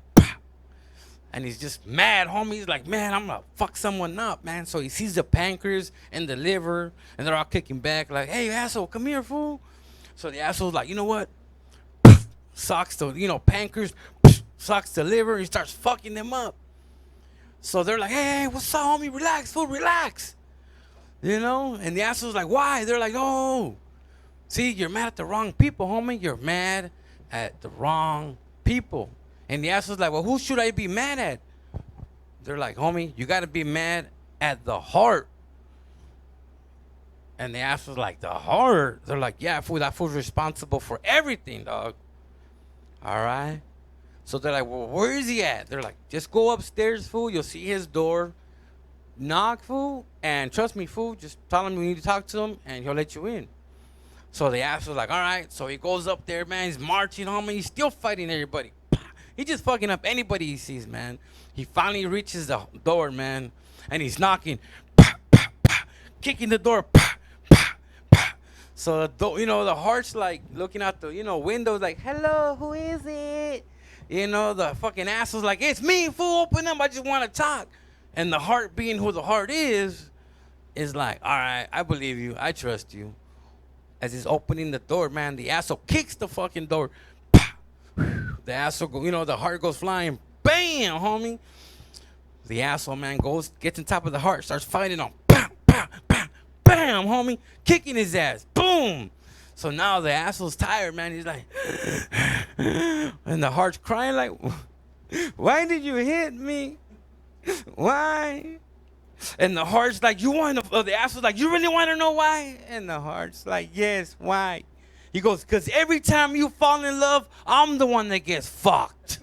[SPEAKER 23] And he's just mad, homie. He's like, man, I'm gonna fuck someone up, man. So he sees the pancreas and the liver, and they're all kicking back, like, hey, asshole, come here, fool. So the asshole's like, you know what? Socks the, pancreas, socks the liver, and he starts fucking them up. So they're like, hey, what's up, homie? Relax, fool, relax. And the asshole's like, why? They're like, oh, see, you're mad at the wrong people, homie. You're mad at the wrong people. And the asshole's like, well, who should I be mad at? They're like, homie, you got to be mad at the heart. And the asshole's like, the heart? They're like, yeah, fool, that fool's responsible for everything, dog. All right? So they're like, well, where is he at? They're like, just go upstairs, fool. You'll see his door. Knock, fool. And trust me, fool, just tell him you need to talk to him, and he'll let you in. So the asshole's like, all right. So he goes up there, man. He's marching, homie. He's still fighting everybody. He just fucking up anybody he sees, man. He finally reaches the door, man, and he's knocking, kicking the door, So the heart's like looking out the windows, like, hello, who is it? The fucking asshole's like, it's me, fool. Open up. I just want to talk. And the heart, being who the heart is like, all right, I believe you. I trust you. As he's opening the door, man, the asshole kicks the fucking door. The asshole, the heart goes flying. Bam, homie. The asshole, man, gets on top of the heart, starts fighting on. Bam, bam, bam, bam, homie. Kicking his ass. Boom. So now the asshole's tired, man. He's like, and the heart's crying like, why did you hit me? Why? And the heart's like, you want to, the asshole's like, you really want to know why? And the heart's like, yes, why? He goes, because every time you fall in love, I'm the one that gets fucked.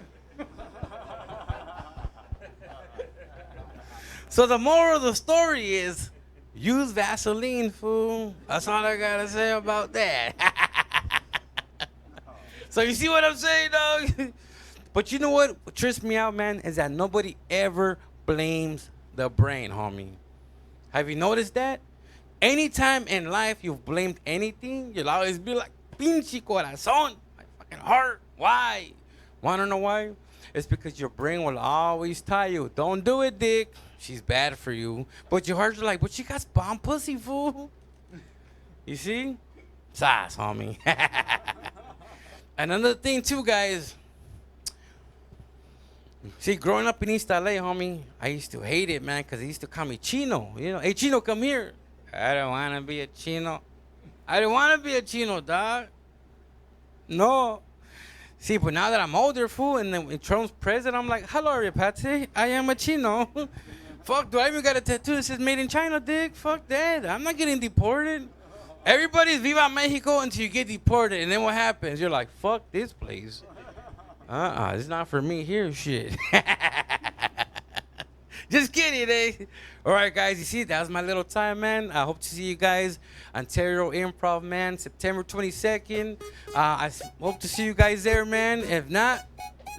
[SPEAKER 23] So the moral of the story is, use Vaseline, fool. That's all I got to say about that. So you see what I'm saying, dog? But you know what trips me out, man, is that nobody ever blames the brain, homie. Have you noticed that? Anytime in life you've blamed anything, you'll always be like, pinche corazón, my fucking heart. Why? Wanna know why? It's because your brain will always tell you, don't do it, dick. She's bad for you. But your heart's like, but she got bomb pussy, fool. You see? Sass, homie. Another thing, too, guys. See, growing up in East LA, homie, I used to hate it, man, because they used to call me Chino. You know, hey, Chino, come here. I don't want to be a Chino. I don't want to be a Chino, dog. No. See, but now that I'm older, fool, and then when Trump's president, I'm like, hello, Patsy. I am a Chino. Fuck, do I even got a tattoo that says made in China, dick? Fuck that. I'm not getting deported. Everybody's Viva Mexico until you get deported, and then what happens? You're like, fuck this place. It's not for me here, shit. Just kidding, eh? All right, guys, you see, that was my little time, man. I hope to see you guys, Ontario Improv, man, September 22nd. I hope to see you guys there, man. If not,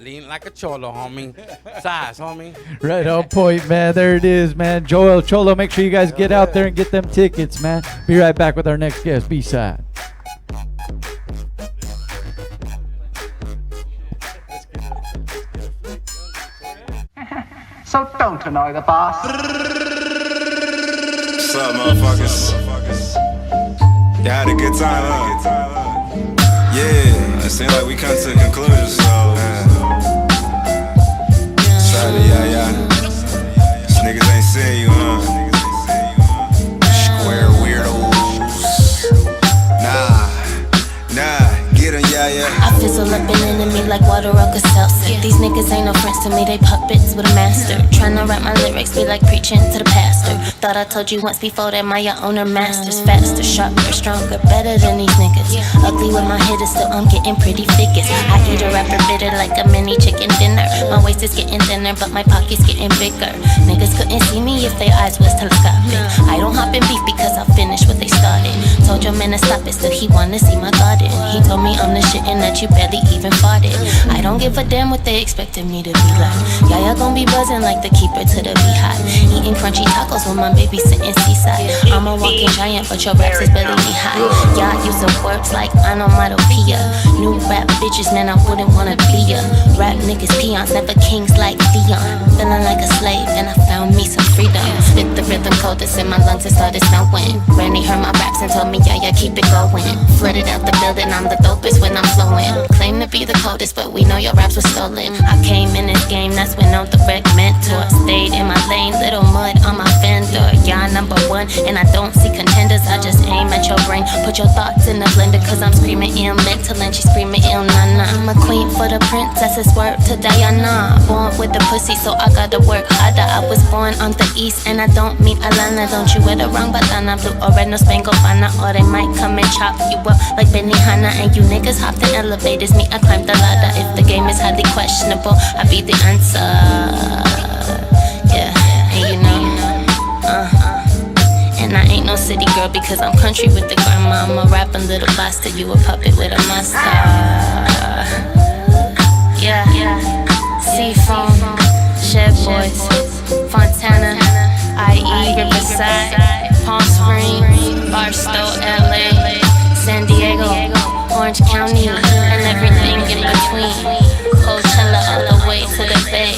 [SPEAKER 23] lean like a cholo, homie. Size, homie.
[SPEAKER 2] Right on point, man. There it is, man. Cholo, make sure you guys get out there and get them tickets, man. Be right back with our next guest, B-Side.
[SPEAKER 1] So don't annoy the boss.
[SPEAKER 10] What's up, motherfuckers? Y'all had a good time, huh? Yeah, it seemed like we come to a conclusion, so sorry, yeah. These niggas ain't seeing you, huh? Square weirdos. Nah, get 'em, yeah.
[SPEAKER 4] I fizzle up an enemy like water off a seltzer. These niggas ain't no friends to me, they puppets with a master. Tryna write my lyrics, be like preaching to the pastor. Thought I told you once before that my owner masters. Faster, sharper, stronger, better than these niggas. Ugly with my hitters, still I'm getting pretty figures. I eat a rapper bitter like a mini chicken dinner. My waist is getting thinner, but my pocket's getting bigger. Niggas couldn't see me if their eyes was telescopic. I don't hop in beef because I finished what they started. Told your man to stop it, still he wanna see my garden. He told me I'm the shit and that you barely even farted. I don't give a damn what they expected me to be like. Y'all gon' be buzzing like the keeper to the Lihai. Eating crunchy tacos when my baby sitting seaside. I'm a walking giant, but your raps is barely high. Y'all using words like onomatopoeia. New rap bitches, man, I wouldn't wanna be ya. Rap niggas peons, never kings like Leon. Feeling like a slave, and I found me some freedom. Spit the rhythm coldest in my lungs, it started snowing. Randy heard my raps and told me, yeah, keep it going. Flooded out the building, I'm the dopest when I'm flowing. Claim to be the coldest, but we know your raps were stolen. I came in this game, that's when I'm the direct mentor. Stayed in my lane, little mud on my fender. Y'all number one, and I don't see contenders. I just aim at your brain, put your thoughts in the blender. Cause I'm screaming ill mental and she's screaming ill nana. I'm a queen for the princesses, word to Diana. Born with the pussy, so I gotta work harder. I was born on the east, and I don't mean Alana. Don't you wear the wrong bandana, blue or red, no spangled banner. Or they might come and chop you up like Benihana. And you niggas hopped in elevators, me, I climbed the ladder. If the game is highly questionable, I be the answer. Yeah, and you know, and I ain't no city girl because I'm country with the grandma. I'm a rapping little bastard, you a puppet with a mustache. Yeah, Seafoam, Shed Boys, Fontana, IE, Riverside, Palm Springs, Barstow, LA, San Diego, Orange County, and everything in between. Coachella all the way to the Bay.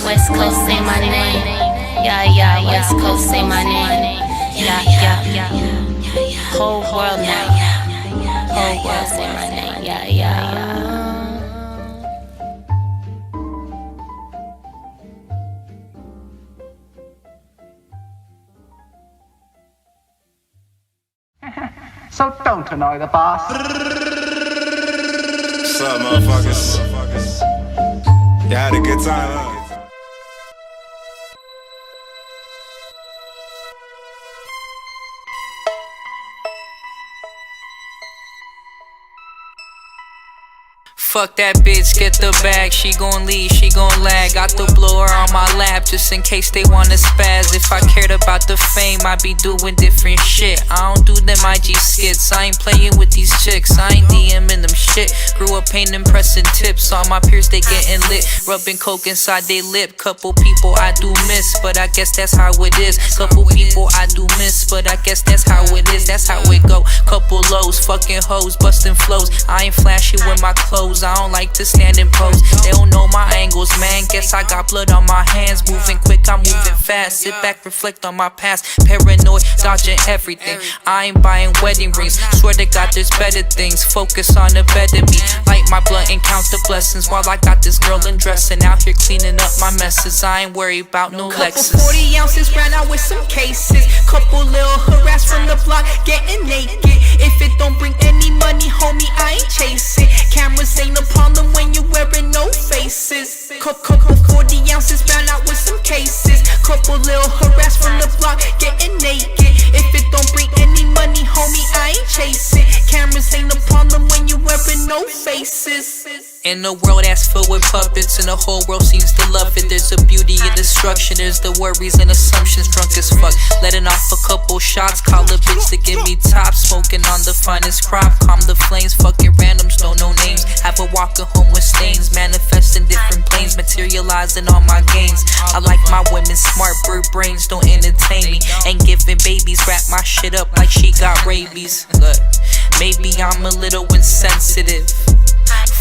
[SPEAKER 4] West Coast, say my name. Yeah, West Coast, say my name. Yeah. Whole world now. Whole world, say my name. Yeah.
[SPEAKER 1] So don't annoy the boss.
[SPEAKER 10] What's up, motherfuckers? Y'all had a good time, huh?
[SPEAKER 5] Fuck that bitch, get the bag. She gon' leave, she gon' lag. Got the blower on my lap just in case they wanna spaz. If I cared about the fame, I'd be doing different shit. I don't do them IG skits, I ain't playing with these chicks. I ain't DMing them shit. Grew up painting, pressing tips. All my peers, they getting lit. Rubbing coke inside they lip. Couple people I do miss, but I guess that's how it is. Couple people I do miss, but I guess that's how it is. That's how it go. Couple lows, fucking hoes, busting flows. I ain't flashy with my clothes, I don't like to stand and pose. They don't know my angles, man. Guess I got blood on my hands. Moving quick, I'm moving fast. Sit back, reflect on my past. Paranoid, dodging everything. I ain't buying wedding rings. Swear to God, there's better things. Focus on the better me. Light my blunt and count the blessings while I got this girl undressing. Out here cleaning up my messes. I ain't worried about no Lexus.
[SPEAKER 7] Couple 40 ounces ran out with some cases. Couple little harass from the block, getting naked. If it don't bring any money, homie, I ain't chasing. Cameras ain't a problem when you wearing no faces. Couple 40 ounces ran out with some cases. Couple little harass from the block, getting naked. If it don't bring any money, homie, I ain't chasing. Cameras ain't a problem when you wearing no faces.
[SPEAKER 5] In a world that's filled with puppets and the whole world seems to love it. There's a beauty in destruction, there's the worries and assumptions. Drunk as fuck, letting off a couple shots. Call a bitch to give me top. Smoking on the finest crop. Calm the flames, fucking randoms, don't know names. Have a walking home with stains. Manifesting different planes, materializing all my gains. I like my women smart, bird brains don't entertain me. Ain't giving babies, wrap my shit up like she got rabies. Look, maybe I'm a little insensitive.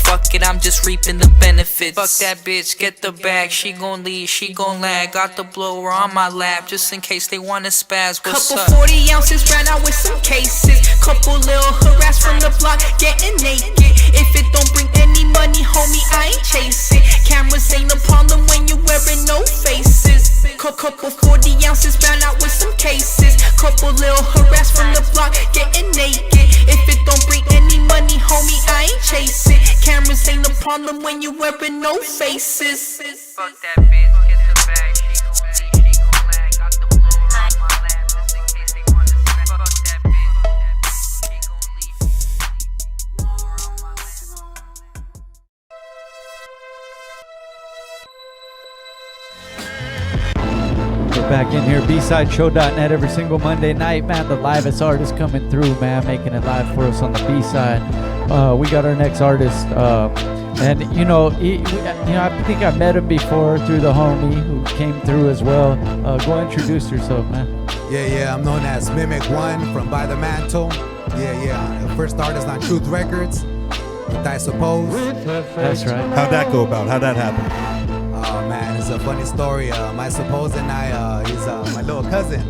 [SPEAKER 5] Fuck it, I'm just reaping the benefits. Fuck that bitch, get the bag. She gon' leave, she gon' lag. Got the blower on my lap just in case they wanna spaz. What's
[SPEAKER 7] Couple
[SPEAKER 5] up?
[SPEAKER 7] 40 ounces ran out with some cases. Couple little harass from the block, getting naked. If it don't bring any money, homie, I ain't chasing. Cameras ain't a problem when you wearing no faces. Couple 40 ounces ran out with some cases. Couple little harass from the block, getting naked. If it don't bring any money, homie, I ain't chasing. Cameras ain't a problem when you wearing no faces.
[SPEAKER 5] Fuck that bitch, get the bag. She gon' leave, she gon' lag. Got the blower on my lap just in case they wanna spaz. Fuck that bitch, she gon' leave. Blower on my lap.
[SPEAKER 2] We're back in here, bsideshow.net every single Monday night, man. The livest artist coming through, man, making it live for us on the B-side. We got our next artist, and I think I met him before through the homie who came through as well. Go introduce yourself, man.
[SPEAKER 11] Yeah, I'm known as Mimek One from By the Mantle. Yeah, the first artist on Truth Records, with I Suppose.
[SPEAKER 2] That's right.
[SPEAKER 3] How'd that go about? How'd that happen?
[SPEAKER 11] Oh man, it's a funny story. I Suppose and he's my little cousin.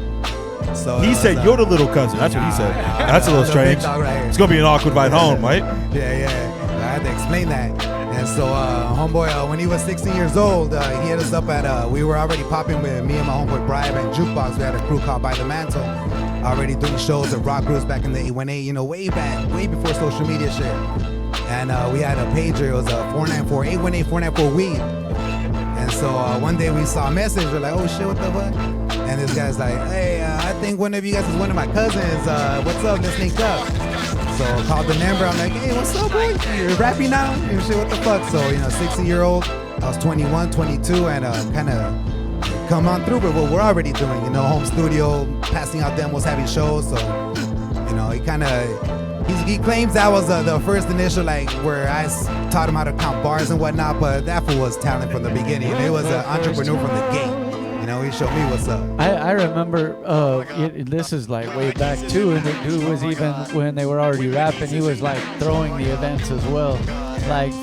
[SPEAKER 11] So
[SPEAKER 3] He said you're the little cousin. That's what he said. That's a little strange. It's gonna be an awkward ride home, right?
[SPEAKER 11] Yeah. I had to explain that. And so homeboy, when he was 16 years old, he hit us up at we were already popping with me and my homeboy Brian and Jukebox. We had a crew called By the Mantle, already doing shows at rock crews back in the 818, way back, way before social media shit. And we had a pager. It was a 494 weed. And so one day we saw a message. We're like, oh shit, what the fuck? And this guy's like, hey, I think one of you guys is one of my cousins. What's up? Let's link up. So I called the number. I'm like, hey, what's up, boy? You're rapping now? And shit, what the fuck? So, 16-year-old, I was 21, 22, and kind of come on through with what we're already doing. Home studio, passing out demos, having shows. So, he kind of... He claims that was the first initial, where I taught him how to count bars and whatnot, but that fool was talent from the beginning. He was an entrepreneur from the gate. He showed me what's up.
[SPEAKER 2] I remember, this is way back too, and the dude was even, when they were already rapping, he was throwing the events as well.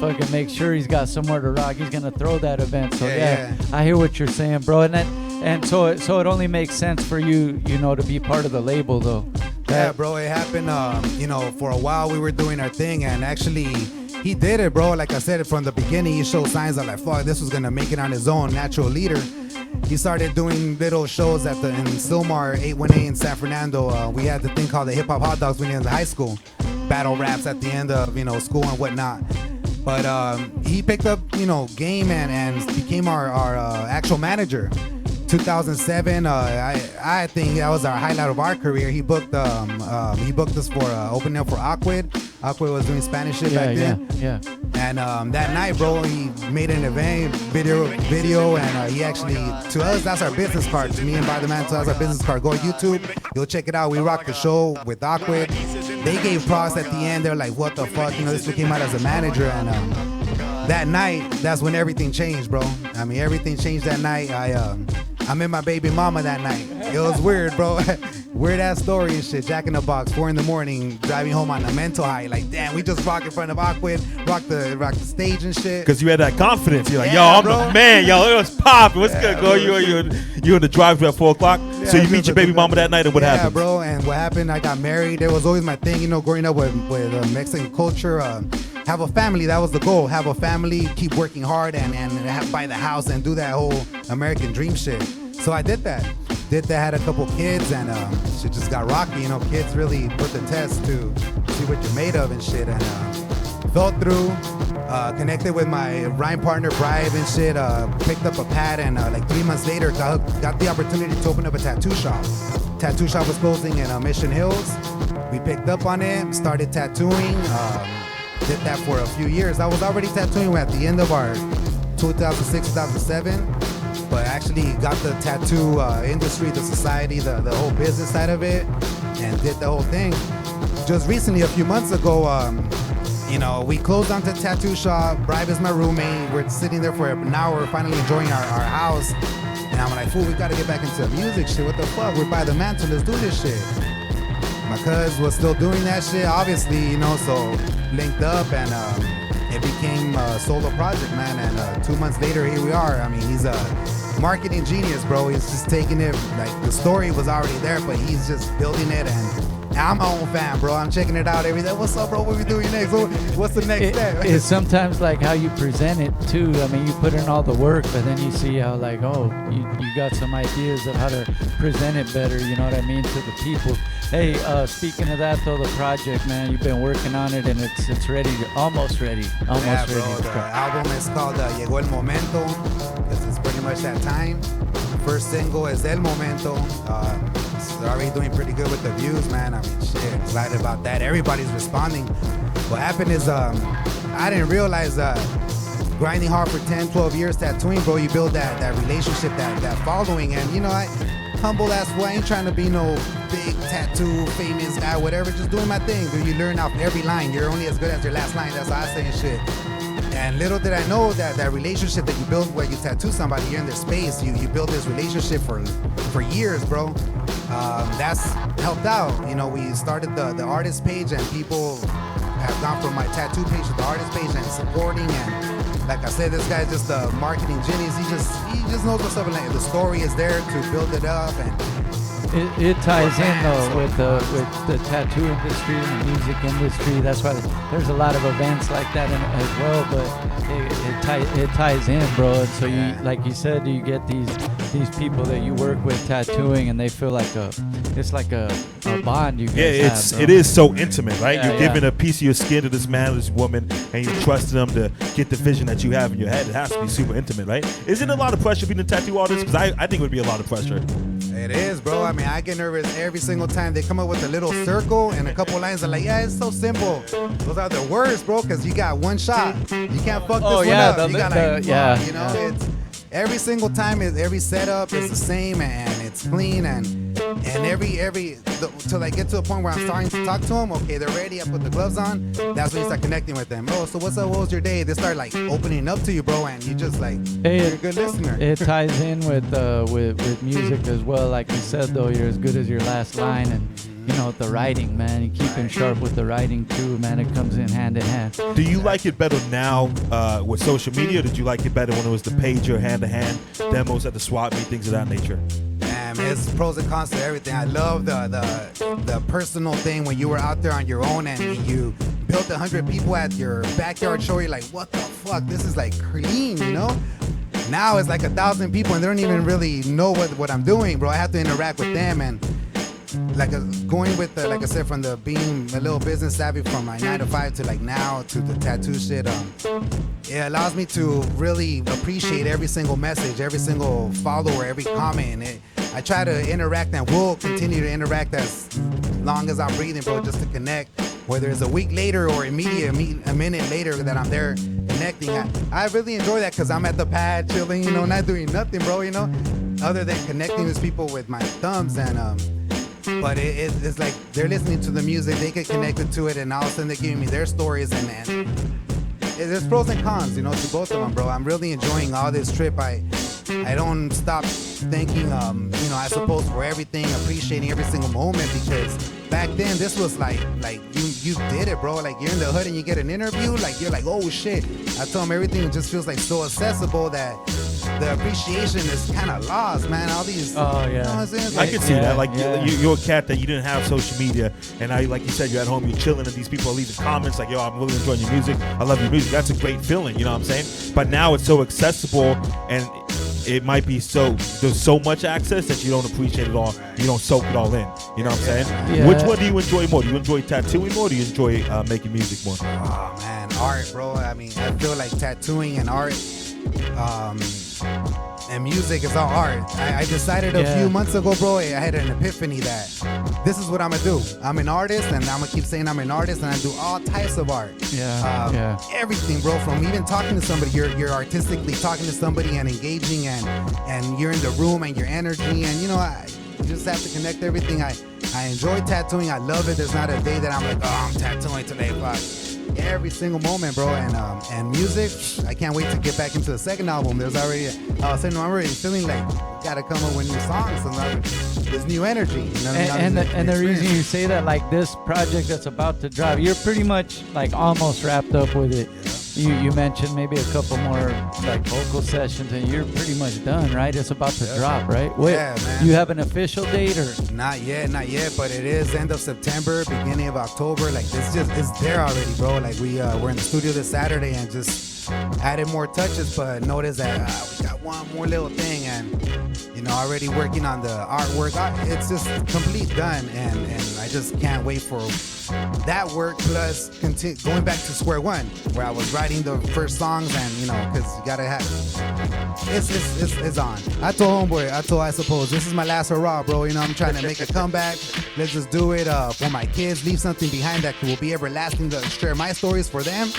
[SPEAKER 2] Fucking make sure he's got somewhere to rock. He's gonna throw that event. So yeah. I hear what you're saying, bro. And so it only makes sense for you, to be part of the label, though.
[SPEAKER 11] Yeah, bro, it happened, for a while we were doing our thing, and actually he did it, bro. Like I said, from the beginning, he showed signs of fuck, this was gonna make it on his own, natural leader. He started doing little shows in Silmar 818 in San Fernando. We had the thing called the Hip Hop Hot Dogs when he was in high school. Battle raps at the end of, school and whatnot. But he picked up, game and became our actual manager. 2007, I think that was our highlight of our career. He booked us for opening up for Aquid. Aquid was doing Spanish shit back then.
[SPEAKER 2] Yeah.
[SPEAKER 11] And that night, bro, he made an event video, and he actually, to us, that's our business card. To me and By the Man, that's our business card. Go on YouTube, you'll check it out. We rocked the show with Awkward. They gave props at the end. They're like, what the fuck? You know, this came out as a manager, and that night, that's when everything changed, bro. I mean, everything changed that night. I met my baby mama that night. It was weird, bro. Weird ass story and shit. Jack in the Box, 4 a.m, driving home on a mental high. Like, damn, we just rock in front of Awkward, rock the stage and shit.
[SPEAKER 3] Because you had that confidence. You're like, yo, I'm the man. Yo, it was popping. What's good, bro? You in the drive-thru at 4 o'clock.
[SPEAKER 11] Yeah,
[SPEAKER 3] so you meet your baby mama that night, and what happened?
[SPEAKER 11] Yeah, bro. And what happened? I got married. It was always my thing, you know, growing up with Mexican culture. Have a family. That was the goal. Have a family. Keep working hard and buy the house and do that whole American dream shit. So I did that. Had a couple kids, and shit just got rocky. You know, kids really put the test to see what you're made of and shit. And fell through. Connected with my rhyme partner, Bribe, and shit. Picked up a pad, and like 3 months later, got the opportunity to open up a tattoo shop. Tattoo shop was closing in Mission Hills. We picked up on it, started tattooing. Did that for a few years. I was already tattooing at the end of our 2006, 2007. But actually got the tattoo industry, the society, the whole business side of it, and did the whole thing. Just recently, a few months ago, you know, we closed down the tattoo shop. Bribe is my roommate. We're sitting there for an hour, finally enjoying our house. And I'm like, fool, we gotta get back into music shit. What the fuck? We're by the mantle. Let's do this shit. My cuz was still doing that shit, obviously, you know, so linked up, and it became a solo project, man. And 2 months later, here we are. I mean, he's a marketing genius, bro. He's just taking it, like, the story was already there, but he's just building it. And I'm my own fan, bro. I'm checking it out every day. What's up, bro? What we doing next? What's the next step?
[SPEAKER 2] It's sometimes like how you present it too. I mean, you put in all the work, but then you see how, like, oh, you got some ideas of how to present it better, you know what I mean, to the people. Hey, speaking of that though, the project, man, you've been working on it, and it's ready, almost ready.
[SPEAKER 11] Yeah, bro, the album is called Llegó el Momento, because it's pretty much that time. First single is El Momento. They're already doing pretty good with the views, man. I mean, shit, excited about that. Everybody's responding. What happened is, I didn't realize grinding hard for 10, 12 years tattooing, bro, you build that relationship, that following. And, you know, I humble ass boy, I ain't trying to be no big tattoo famous guy, whatever, just doing my thing. Dude, you learn off every line. You're only as good as your last line. That's how I say and shit. And little did I know that relationship that you build where you tattoo somebody, you're in their space, you build this relationship for years, bro. That's helped out. You know, we started the artist page, and people have gone from my tattoo page to the artist page and supporting. And like I said, this guy's just a marketing genius. He just knows what's up. Like, the story is there to build it up. And
[SPEAKER 2] it ties in though with the tattoo industry and the music industry. That's why there's a lot of events like that as well. But it ties in, bro. And so you, like you said, you get these people that you work with tattooing, and they feel like it's like a bond you guys have,
[SPEAKER 3] it is so intimate, right?
[SPEAKER 2] Yeah,
[SPEAKER 3] You're giving a piece of your skin to this man, this woman, and you trust them to get the vision that you have in your head. It has to be super intimate, right? Isn't it a lot of pressure being a tattoo artist? Because I think it would be a lot of pressure.
[SPEAKER 11] It is, bro. I mean, I get nervous every single time they come up with a little circle and a couple lines. I'm like, yeah, it's so simple. Those are the words, bro, because you got one shot. You can't fuck this one up. You got you know, it's every single time, every setup is the same, and it's clean, and till I get to a point where I'm starting to talk to them. Okay, they're ready. I put the gloves on. That's when you start connecting with them. Oh, so what's up? What was your day? They start like opening up to you, bro, and you just like, you're a good listener.
[SPEAKER 2] It ties in with music as well. Like you said, though, you're as good as your last line, and you know, the writing, man. You keeping sharp with the writing too, man. It comes in hand in hand.
[SPEAKER 3] Do you like it better now with social media? Or did you like it better when it was the pager, hand-to-hand demos at the swap meet, things of that nature?
[SPEAKER 11] Damn, it's pros and cons to everything. I love the personal thing when you were out there on your own and you built 100 people at your backyard show. You're like, what the fuck? This is like clean, you know? Now it's like 1,000 people and they don't even really know what I'm doing, bro. I have to interact with them, and like going with like I said, from the being a little business savvy from my 9 to 5 to like now to the tattoo shit, it allows me to really appreciate every single message, every single follower, every comment. I try to interact, and will continue to interact as long as I'm breathing, bro, just to connect whether it's a week later or a minute later that I'm there connecting. I really enjoy that because I'm at the pad chilling, you know, not doing nothing, bro, you know, other than connecting with people with my thumbs. And but it's like they're listening to the music, they get connected to it, and all of a sudden they're giving me their stories, and there's pros and cons, you know, to both of them, bro. I'm really enjoying all this trip. I don't stop thanking, you know, I suppose for everything, appreciating every single moment, because back then this was like you did it, bro. Like you're in the hood and you get an interview, like you're like, oh shit. I told him everything just feels like so accessible that the appreciation is kind of lost, man. All these, you know what I'm saying?
[SPEAKER 3] I can see that. Like you're a cat that you didn't have social media, and like you said, you're at home, you're chilling, and these people are leaving comments like, yo, I'm really enjoying your music. I love your music. That's a great feeling, you know what I'm saying? But now it's so accessible, and it might be there's so much access that you don't appreciate it all. You don't soak it all in. You know what I'm saying?
[SPEAKER 11] Yeah.
[SPEAKER 3] Which one do you enjoy more? Do you enjoy tattooing more, or do you enjoy making music more?
[SPEAKER 11] Oh man, art, bro. I mean, I feel like tattooing and art, and music is all art. I decided a few months ago, bro, I had an epiphany that this is what I'm gonna do. I'm an artist, and I'm gonna keep saying I'm an artist, and I do all types of art. Everything, bro, from even talking to somebody, you're artistically talking to somebody and engaging, and you're in the room and your energy, and you know, you just have to connect everything. I enjoy tattooing. I love it. There's not a day that I'm like, oh, I'm tattooing today, fuck. Every single moment, bro, and music. I can't wait to get back into the second album. There's already, I'm already feeling like gotta come up with new songs and there's new energy. You know,
[SPEAKER 2] and the reason you say that, like this project that's about to drop, you're pretty much like almost wrapped up with it. You mentioned maybe a couple more like vocal sessions, and you're pretty much done, right? It's about to drop, right? Wait,
[SPEAKER 11] man.
[SPEAKER 2] You have an official date or?
[SPEAKER 11] Not yet, but it is end of September, beginning of October. Like it's there already, bro. Like we're in the studio this Saturday and just added more touches, but notice that we got one more little thing, and you know, already working on the artwork. It's just complete done, and I just can't wait for that work, plus going back to square one, where I was writing the first songs, and you know, because you gotta have it's on. I told homeboy, I suppose this is my last hurrah, bro. You know, I'm trying to make a comeback. Let's just do it for my kids, leave something behind that will be everlasting, to share my stories for them.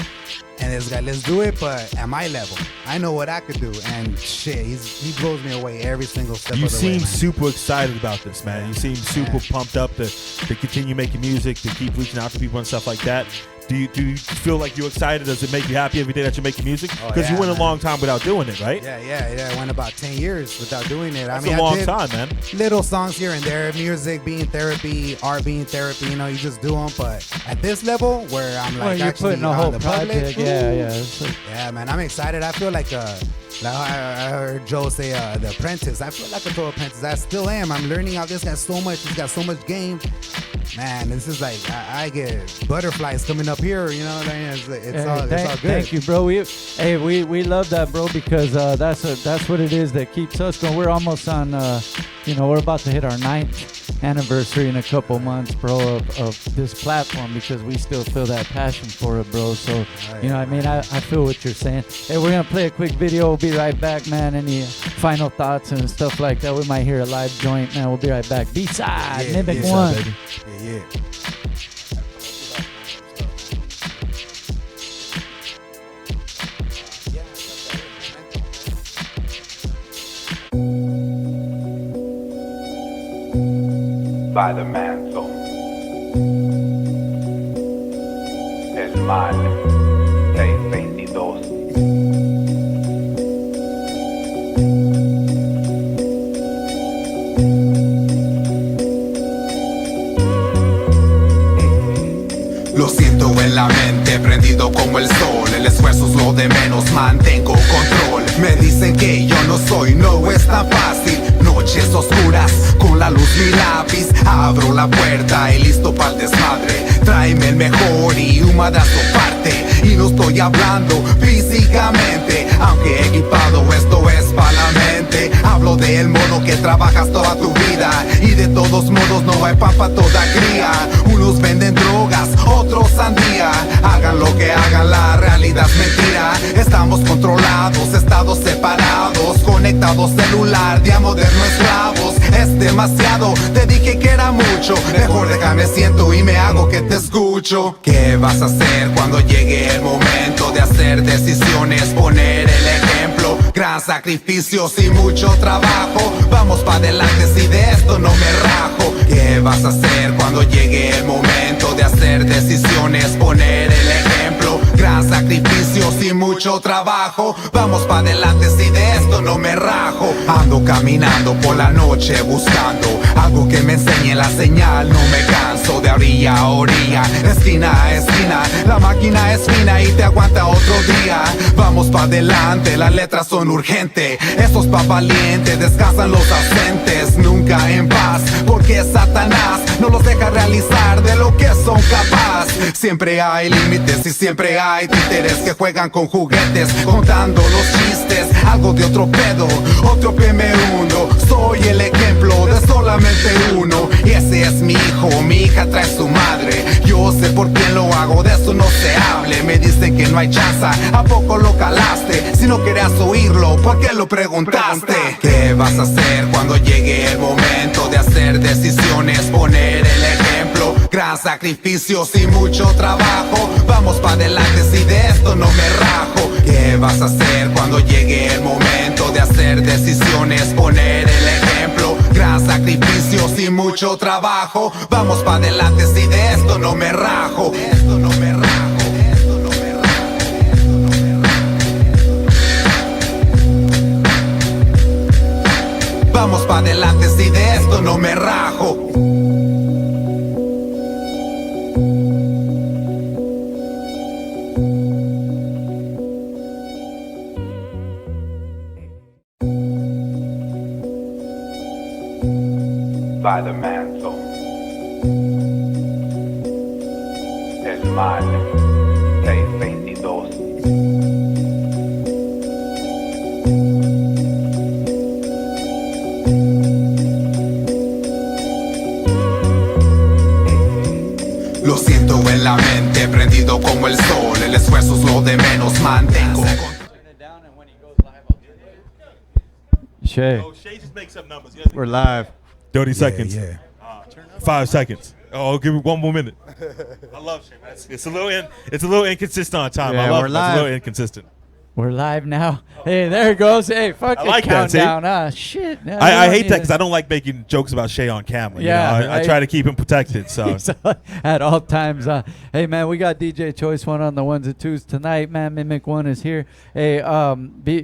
[SPEAKER 11] And this guy, let's do it, but at my level. I know what I could do, and shit, he blows me away every single step of the way.
[SPEAKER 3] You seem super excited about this, man. You seem super pumped up to continue making music, to keep reaching out to people and stuff like that. Do you feel like you're excited? Does it make you happy every day that you're making music? Because you went a long time without doing it, right?
[SPEAKER 11] Yeah. I went about 10 years without doing it.
[SPEAKER 3] That's a long time, man.
[SPEAKER 11] Little songs here and there, music being therapy, art being therapy. You know, you just do them. But at this level, where I'm like,
[SPEAKER 2] you're putting a whole project.
[SPEAKER 11] Yeah, man. I'm excited. I feel like I heard Joe say The Apprentice. I feel like a total apprentice. I still am. I'm learning how this guy's so much. He's got so much game. Man, this is like I get butterflies coming up here. You know what I mean? It's all good.
[SPEAKER 2] Thank you, bro. We love that, bro, because that's what it is that keeps us going. We're almost on. We're about to hit our 9th anniversary in a couple months, bro, of this platform, because we still feel that passion for it, bro. So, you know what I mean? I feel what you're saying. Hey, we're going to play a quick video. We'll be right back, man. Any final thoughts and stuff like that? We might hear a live joint, man. We'll be right back. B-side, Mimek One.
[SPEAKER 11] Yeah.
[SPEAKER 6] By the mantle es mal 622.
[SPEAKER 21] Lo siento en la mente, prendido como el sol. El esfuerzo es lo de menos, mantengo control. Me dicen que yo no soy, no es tan fácil. Noches oscuras, con la luz mi lápiz. Abro la puerta y listo para el desmadre. Tráeme el mejor y un madrazo parte. Y no estoy hablando físicamente, aunque equipado esto es para la mente. Hablo del mono que trabajas toda tu vida, y de todos modos no hay pan para toda cría. Unos venden drogas, otros sandía. Hagan lo que hagan, la realidad es mentira. Estamos controlados, estados separados, conectados celular, día moderno esclavos.
[SPEAKER 11] es demasiado. Te dije que era mucho, mejor déjame siento y me hago que te escucho. ¿Qué vas a hacer cuando llegue el momento de hacer decisiones? Poner el ejemplo, gran sacrificios y mucho trabajo. Vamos pa' adelante si de esto no me rajo. ¿Qué vas a hacer cuando llegue el momento de hacer decisiones? Poner el ejemplo, gran sacrificios y mucho trabajo. Vamos pa' adelante si de esto no me rajo. Ando caminando por la noche buscando algo que me enseñe la señal. No me canso de orilla a orilla, esquina a esquina. La máquina es fina y te aguanta otro día. Vamos pa' adelante, las letras son urgentes. Esos pa' valientes, descansan los ausentes. Nunca en paz, porque Satanás no los deja realizar de lo que son capaz. Siempre hay límites y siempre hay títeres que juegan con juguetes, contando los chistes. Algo de otro pedo, otro pie me hundo. Soy el ejemplo de solamente uno, y ese es mi hijo, mi hija trae su madre. Yo sé por quién lo hago, de eso no se hable. Me dicen que no hay chance, ¿a poco lo calaste? Si no querías oírlo, ¿por qué lo preguntaste? ¿Qué vas a hacer cuando llegue el momento de hacer decisiones? Poner el ejemplo, gran sacrificios y mucho trabajo. Vamos pa' adelante si de esto no me rajo. ¿Qué vas a hacer cuando llegue el momento de hacer decisiones? Poner el ejemplo, gran sacrificios y mucho trabajo. Vamos pa' adelante si de esto no me rajo. De esto no me rajo. Vamos pa' adelante si de esto no me rajo.
[SPEAKER 6] By the mantle. Es mal. 622.
[SPEAKER 11] Lo siento en la mente, prendido como el sol. El esfuerzo es lo de menos, mantengo.
[SPEAKER 2] Shaye.
[SPEAKER 3] Oh, Shaye just makes up numbers.
[SPEAKER 19] We're live.
[SPEAKER 3] 30 seconds.
[SPEAKER 11] Yeah.
[SPEAKER 3] 5 seconds. Oh, give me one more minute. I love Shaye, man. It's a little inconsistent on time.
[SPEAKER 19] Yeah,
[SPEAKER 3] I love
[SPEAKER 19] we're
[SPEAKER 3] it. It's
[SPEAKER 19] live.
[SPEAKER 3] a little inconsistent.
[SPEAKER 2] We're live now. Hey, there it goes. Hey, fucking
[SPEAKER 3] I like that, see?
[SPEAKER 2] countdown. Ah, shit. No,
[SPEAKER 3] I
[SPEAKER 2] you
[SPEAKER 3] hate
[SPEAKER 2] don't
[SPEAKER 3] that
[SPEAKER 2] need
[SPEAKER 3] because I don't like making jokes about Shaye on camera.
[SPEAKER 2] Yeah,
[SPEAKER 3] you know? I try to keep him protected. So
[SPEAKER 2] at all times. Hey, man, we got DJ Choice One on the ones and twos tonight, man. Mimek One is here. Hey,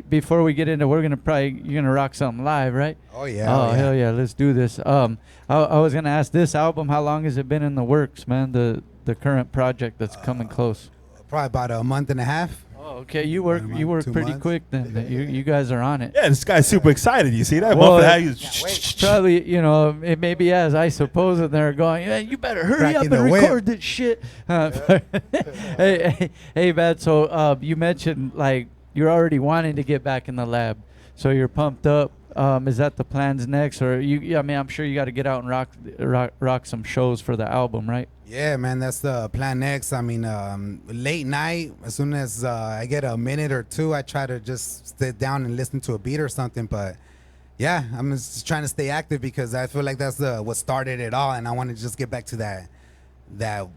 [SPEAKER 2] before we get into, you're gonna rock something live, right?
[SPEAKER 11] Oh yeah.
[SPEAKER 2] Oh hell yeah, let's do this. I was gonna ask, this album, how long has it been in the works, man? The current project that's coming close.
[SPEAKER 11] Probably about a month and a half.
[SPEAKER 2] Oh, okay, you work
[SPEAKER 11] 2
[SPEAKER 2] pretty
[SPEAKER 11] months.
[SPEAKER 2] quick then. You guys are on it.
[SPEAKER 3] yeah, this guy's super excited. You see that?
[SPEAKER 2] Well,
[SPEAKER 3] Month and a half,
[SPEAKER 2] probably, it may be as I suppose that they're going, yeah, you better hurry up
[SPEAKER 11] Cracking
[SPEAKER 2] and
[SPEAKER 11] the whip.
[SPEAKER 2] record this shit. Hey, man, so you mentioned, like, you're already wanting to get back in the lab. So you're pumped up. Is that the plans next? Or, I'm sure you got to get out and rock some shows for the album, right?
[SPEAKER 11] Yeah, man, that's the plan next. I mean, late night, as soon as I get a minute or two, I try to just sit down and listen to a beat or something. But yeah, I'm just trying to stay active because I feel like that's what started it all, and I want to just get back to that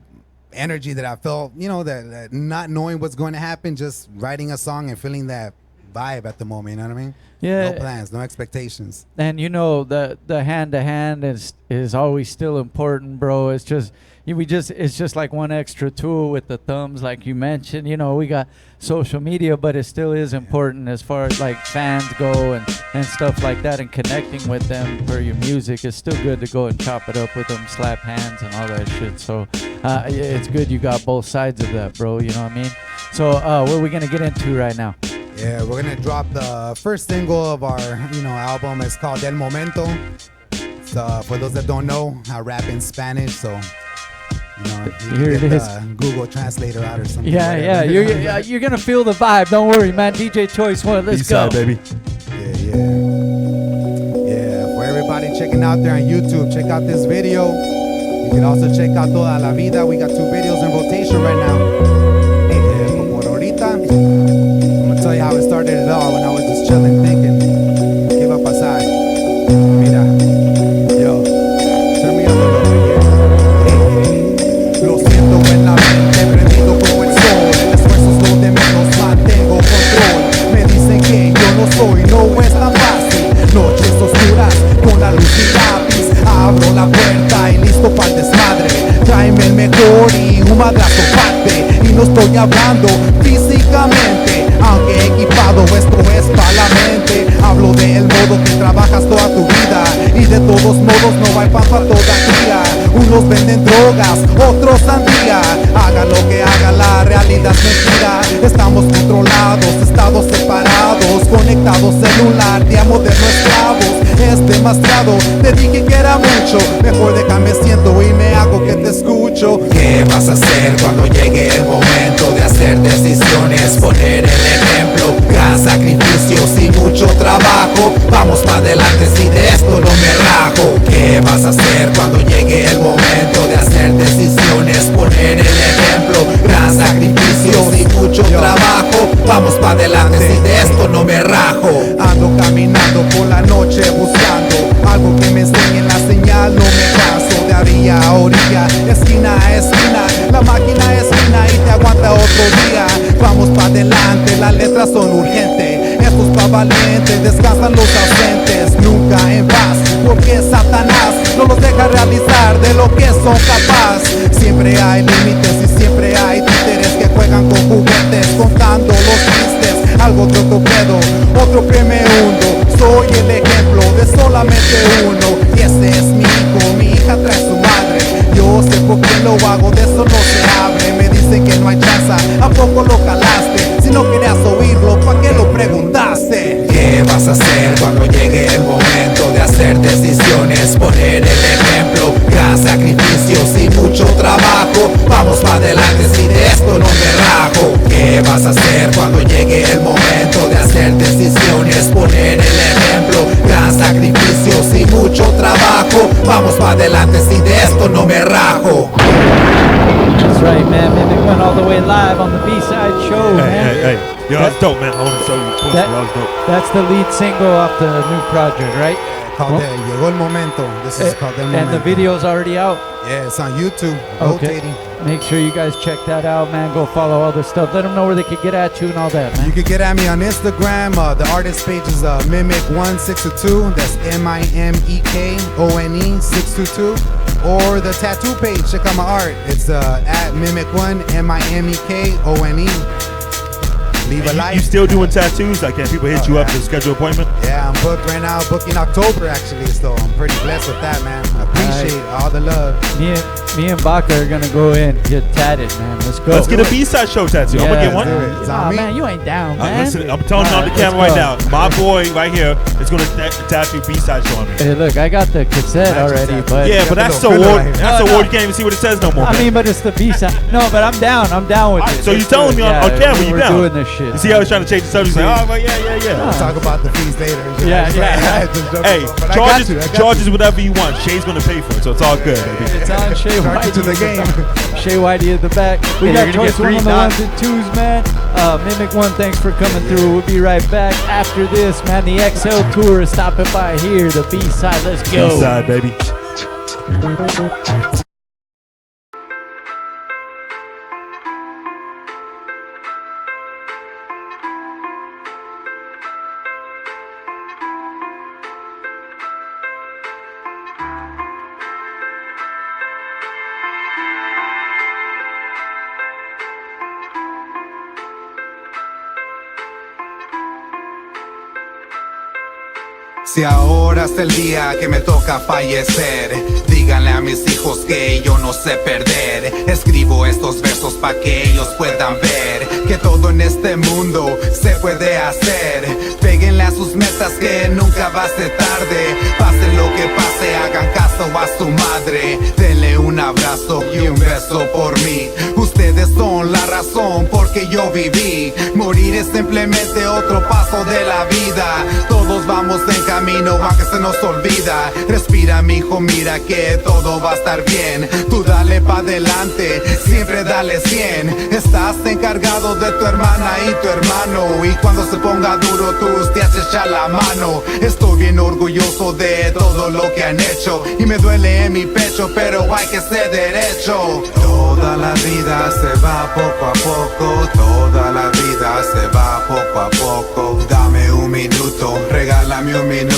[SPEAKER 11] energy that I felt, that not knowing what's going to happen, just writing a song and feeling that vibe at the moment. You know what I mean?
[SPEAKER 2] Yeah.
[SPEAKER 11] No plans, no expectations.
[SPEAKER 2] And the hand to hand is always still important, bro. It's just it's just like one extra tool with the thumbs, like you mentioned. We got social media, but it still is important as far as like fans go and stuff like that, and connecting with them for your music. It's still good to go and chop it up with them, slap hands and all that shit. So it's good you got both sides of that, bro. You know what I mean? So what are we gonna get into right now?
[SPEAKER 11] Yeah, we're gonna drop the first single of our album. It's called El Momento. So for those that don't know, I rap in Spanish, so you
[SPEAKER 2] Here
[SPEAKER 11] get
[SPEAKER 2] it is.
[SPEAKER 11] Google Translator out or something.
[SPEAKER 2] Yeah, you're gonna feel the vibe. Don't worry, man. DJ Choice One, let's go,
[SPEAKER 3] baby.
[SPEAKER 11] Yeah. For everybody checking out there on YouTube, check out this video. You can also check out Toda la Vida. We got 2 videos in rotation right now. Como por ahorita, I'm gonna tell you how it started it all when I was just chilling thinking, ¿qué va a pasar? Mira. madre a soparte. Y no estoy hablando físicamente, aunque equipado esto es para la mente. Hablo del modo que trabajas toda tu vida, y de todos modos no hay pan para toda día. Unos venden drogas, otros sandía. Haga lo que haga, la realidad es mentira. Estamos controlados, estados separados, conectados celular, día moderno esclavos. Es demasiado, te dije que era mucho. Mejor déjame siento y me hago que te escucho.
[SPEAKER 21] ¿Qué vas a hacer cuando llegue el momento de hacer decisiones? Poner el ejemplo, gran sacrificios y mucho trabajo. Vamos para adelante si de esto no me rajo. ¿Qué vas a hacer cuando llegue el momento de hacer decisiones? Poner el ejemplo, gran sacrificios y mucho trabajo. Vamos para adelante si de esto no me rajo.
[SPEAKER 11] Ando caminando por la noche buscando algo que me enseñe la señal, no me canso. De orilla a orilla, esquina a esquina, la máquina es fina y te aguanta otro día. Vamos para adelante, las letras son urgentes, esto es pa' valiente, descansan los ausentes, nunca en paz, porque Satanás no los deja realizar de lo que son capaz. Siempre hay límites y siempre hay títeres que juegan con juguetes, contando los tristes, algo de otro pedo, otro que me hundo. Soy el ejemplo de solamente uno, y ese es mi hijo, mi hija trae su madre. Yo sé por qué lo hago, de eso no se abre. Me dicen que no hay chance, ¿a poco lo calaste? Si no querías oírlo, ¿pa' qué lo preguntaste?
[SPEAKER 21] ¿Qué vas a hacer cuando llegue el momento de hacer decisiones? Poner el ejemplo, gran sacrificios y mucho trabajo. Vamos para adelante si de esto no me rajo. ¿Qué vas a hacer cuando llegue el momento de hacer decisiones? Poner el ejemplo, gran sacrificios y mucho trabajo. Vamos para adelante si de esto no me rajo.
[SPEAKER 2] That's right, man. Mimek One all the way live on the B-side show, man.
[SPEAKER 3] Hey. Yo, that's dope, man. I want to show you. That was dope.
[SPEAKER 2] That's the lead single off the new project, right?
[SPEAKER 11] Called Llegó el Momento. This is called El Momento.
[SPEAKER 2] And the video's already out?
[SPEAKER 11] Yeah, it's on YouTube.
[SPEAKER 2] Okay.
[SPEAKER 11] Rotating.
[SPEAKER 2] Make sure you guys check that out, man. Go follow all the stuff. Let them know where they could get at you and all that, man.
[SPEAKER 11] You can get at me on Instagram. The artist page is Mimek One 622. That's MIMEKONE 622. Or the tattoo page. Check out my art. It's at Mimek One MIMEKONE. Leave a like.
[SPEAKER 3] You still doing tattoos? Like, can people hit you up to schedule an appointment?
[SPEAKER 11] Yeah, I'm booked right now. Booking October actually, so I'm pretty blessed with that, man. I appreciate all the love.
[SPEAKER 2] Me and Baca are gonna go in get tatted, man. Let's go.
[SPEAKER 3] Let's get a B-side show tattoo. I'm gonna get one.
[SPEAKER 2] Oh, man, you ain't down, man.
[SPEAKER 3] Listen, I'm telling you on the camera right now. My boy right here is gonna tattoo B-side show on me.
[SPEAKER 2] Hey, look, I got the cassette already, but
[SPEAKER 3] yeah, but that's the award. That's the award. You can't even see what it says no more.
[SPEAKER 2] I mean, but it's the B-side. No, but I'm down. I'm down with it.
[SPEAKER 3] So you telling me on camera you down?
[SPEAKER 2] We're doing this shit.
[SPEAKER 3] You see how he's trying to change the subject? He's like, oh, well, yeah.
[SPEAKER 11] We'll talk about the fees later.
[SPEAKER 2] Yeah.
[SPEAKER 3] Hey, charges whatever you want. Shay's gonna pay for it, so it's all good, baby.
[SPEAKER 2] It's on Shaye Whitey
[SPEAKER 11] to the game.
[SPEAKER 2] Shaye Whitey at the back. We got Choice One on the ones and twos, man. Mimek One, thanks for coming through. We'll be right back after this, man. The XL tour is stopping by here. The B-side, let's go.
[SPEAKER 3] B-side, baby.
[SPEAKER 21] Si ahora es el día que me toca fallecer, díganle a mis hijos que yo no sé perder. Escribo estos versos pa' que ellos puedan ver que todo en este mundo se puede hacer. Péguenle a sus metas que nunca va a ser tarde. Pase lo que pase, hagan caso a su madre. Denle un abrazo y un beso por mí. Ustedes son la razón porque yo viví. Morir es simplemente otro paso de la vida. Todos vamos en camino aunque se nos olvida. Respira, mijo, mira que todo va a estar bien. Tú dale pa' adelante, siempre dale 100. Estás encargado de tu hermana y tu hermano, y cuando se ponga duro tú te haces echar la mano. Estoy bien orgulloso de todo lo que han hecho y me duele en mi pecho, pero hay que ser derecho. Toda la vida se va poco a poco, toda la vida se va poco a poco. Dame un minuto, regálame un minuto.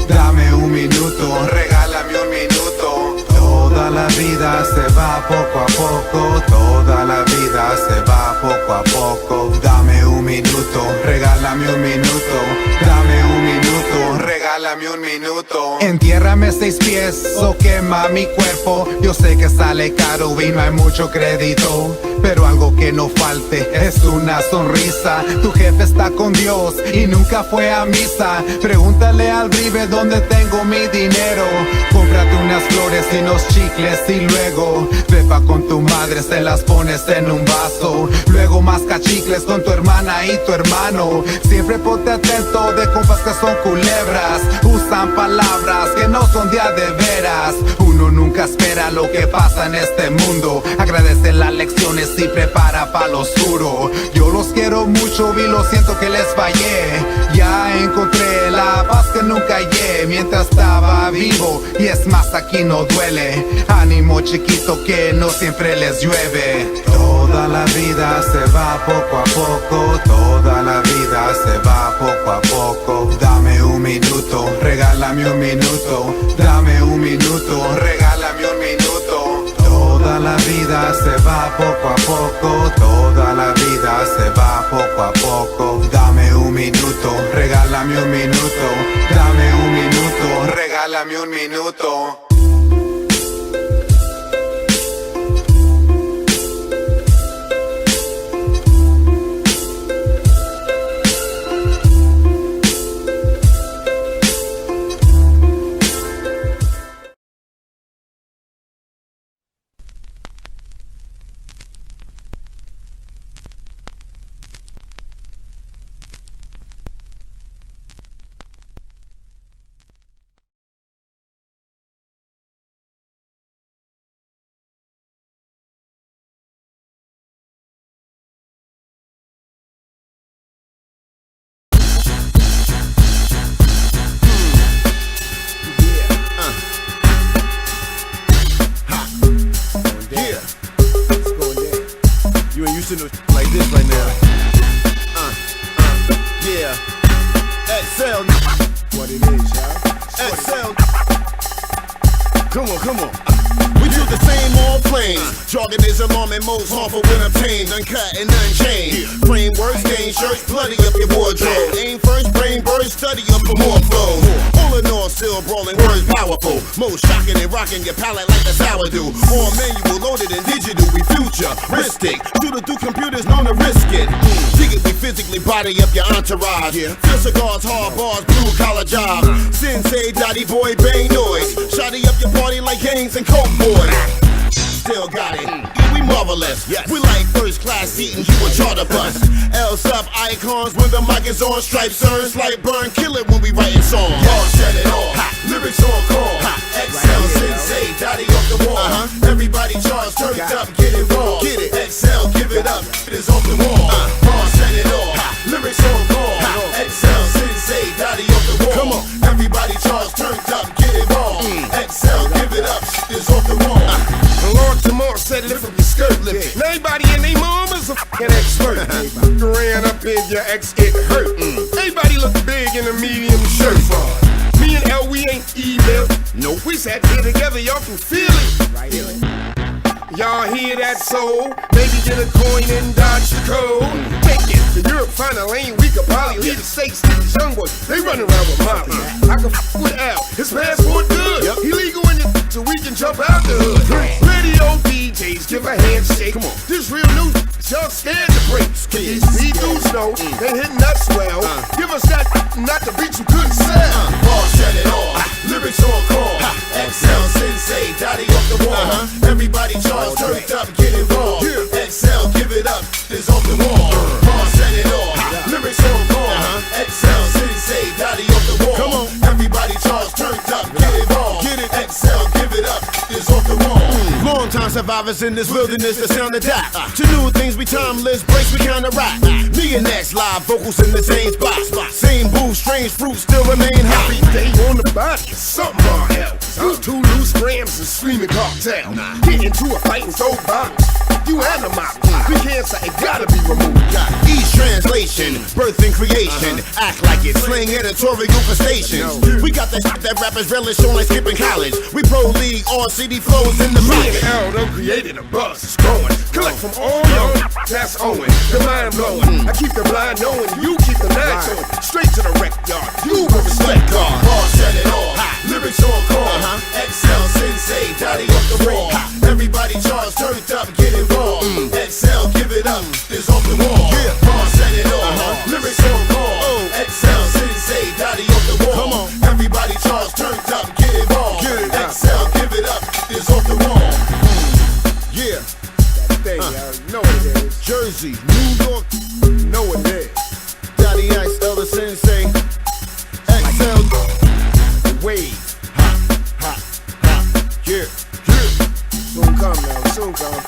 [SPEAKER 21] Dame un minuto, regálame un minuto. Toda la vida se va
[SPEAKER 11] va poco a poco, toda la vida se va poco a poco. Dame un minuto, regálame un minuto, dame un minuto, regálame un minuto. Entiérrame 6 pies o quema mi cuerpo. Yo sé que sale caro y no hay mucho crédito, pero algo que no falte es una sonrisa. Tu jefe está con Dios y nunca fue a misa. Pregúntale al bribe dónde tengo mi dinero. Cómprate unas flores y unos chicles y luego pepa con tu madre, se las pones en un vaso. Luego masca chicles con tu hermana y tu hermano. Siempre ponte atento de compas que son culebras. Usan palabras que no son de a de veras. Uno nunca espera lo que pasa en este mundo. Agradece las lecciones y prepara pa' lo oscuro. Yo los quiero mucho y lo siento que les fallé. Ya encontré la paz que nunca hallé mientras estaba vivo, y es más, aquí no duele. Ánimo chiquito que no siempre les llueve. Toda la vida se va poco a poco, toda la vida se va poco a poco. Dame un minuto, regálame un minuto, dame un minuto, regálame un minuto. Toda la vida se va poco a poco, toda la vida se va poco a poco. Dame un minuto, regálame un minuto, dame un minuto, regálame un minuto.
[SPEAKER 8] Like this right now. Yeah. XL. What it is, y'all? XL. Come on. We do the same old planes. Jargon is alarming, most harmful when obtained. Uncut and unchained. Frameworks, game shirts, bloody up your wardrobe. Aim first, brain burst, study up for more flows. All in all, still brawling, words powerful. Most shocking and rocking your palate like a sourdough. All manual, loaded and digital, we futuristic. Shooter through computers, known to risk it. Dig it, we physically body up your entourage. Fill cigars, hard bars, blue collar jobs. Sensei, daddy boy, bang noise. Shotty up your party like gangs and coke boys. Still got it, we marvelous. Yes. We like first class seating, you a charter bus. L's up icons when the mic is on. Stripes earn, slight burn, kill it when we writing songs. All set it off, lyrics on call. XL Sensei, daddy off the wall. Everybody charge, turned up, get it raw. Get it, XL, give it up, it is off the wall. All set it off, lyrics on call. XL Sensei, daddy off the wall. Come on, everybody charge, turned up, get it raw. XL, give it up, it is off the wall. Lord tomorrow said lift up your skirt lift. Now everybody and they mama's a fucking expert. Ran up in your ex get hurt. Everybody look big in a medium shirt. Me and L, we ain't evil. Nope, we sat here together, y'all can feel it. Right here. Y'all hear that soul? Maybe get a coin and dodge the code. Take it to Europe, find a lane we could probably leave the States to these young boys. They run around with Molly. I can f with Al, his passport good. He legal in your so we can jump out the hood. Radio DJs, give a handshake. Come on, this real news, y'all scared to break. These dudes know they hitting us well. Give us that, not the beat you couldn't sell. Ball shut it off, lyrics on call. XL Sensei, daddy off the wall. Everybody charge, turned up, get it raw. XL, give it up, it's off the wall. Ball set it off, lyrics on call. XL Sensei, daddy off the wall. Come on, everybody charge, turned up, get it raw. Get it, XL, give it up, it's off the wall. Long time survivors in this wilderness, the sound of that. To new things, we timeless, breaks, we kinda rock. Me and X live vocals in the same spot. Same booth, strange fruit still remain hot. Every day on the body, something wrong else. Two loose grams and screaming cartel. Get into a fight and throw bottles. You animal, we can't say it gotta be removed. Each translation, birth and creation. Act like it, slang editorial for stations. We got that rappers relish on like skipping college. We pro league, all city flows in the pocket. Me and L don't
[SPEAKER 12] created a buzz, it's growing. Collect from all knowing, that's Owen, the mind blowing. I keep the blind knowing, you keep the nine showing. Straight to the rec yard, you will respect God. Ball set it off, lyrics on call. Excel, Sensei, daddy off the wall. Everybody charge, turned up, get involved. Excel, give it up, it's off the wall. Ball set it off, lyrics on call. Excel, Sensei, daddy off the wall. Everybody charge, turned up, get involved. Excel, give it up, it's off the wall. Yeah, that thing, you know what it is. Jersey, New York, you know what it is. Daddy Ice, Elder Sensei, Excel, Wave, yeah, soon come now, soon come.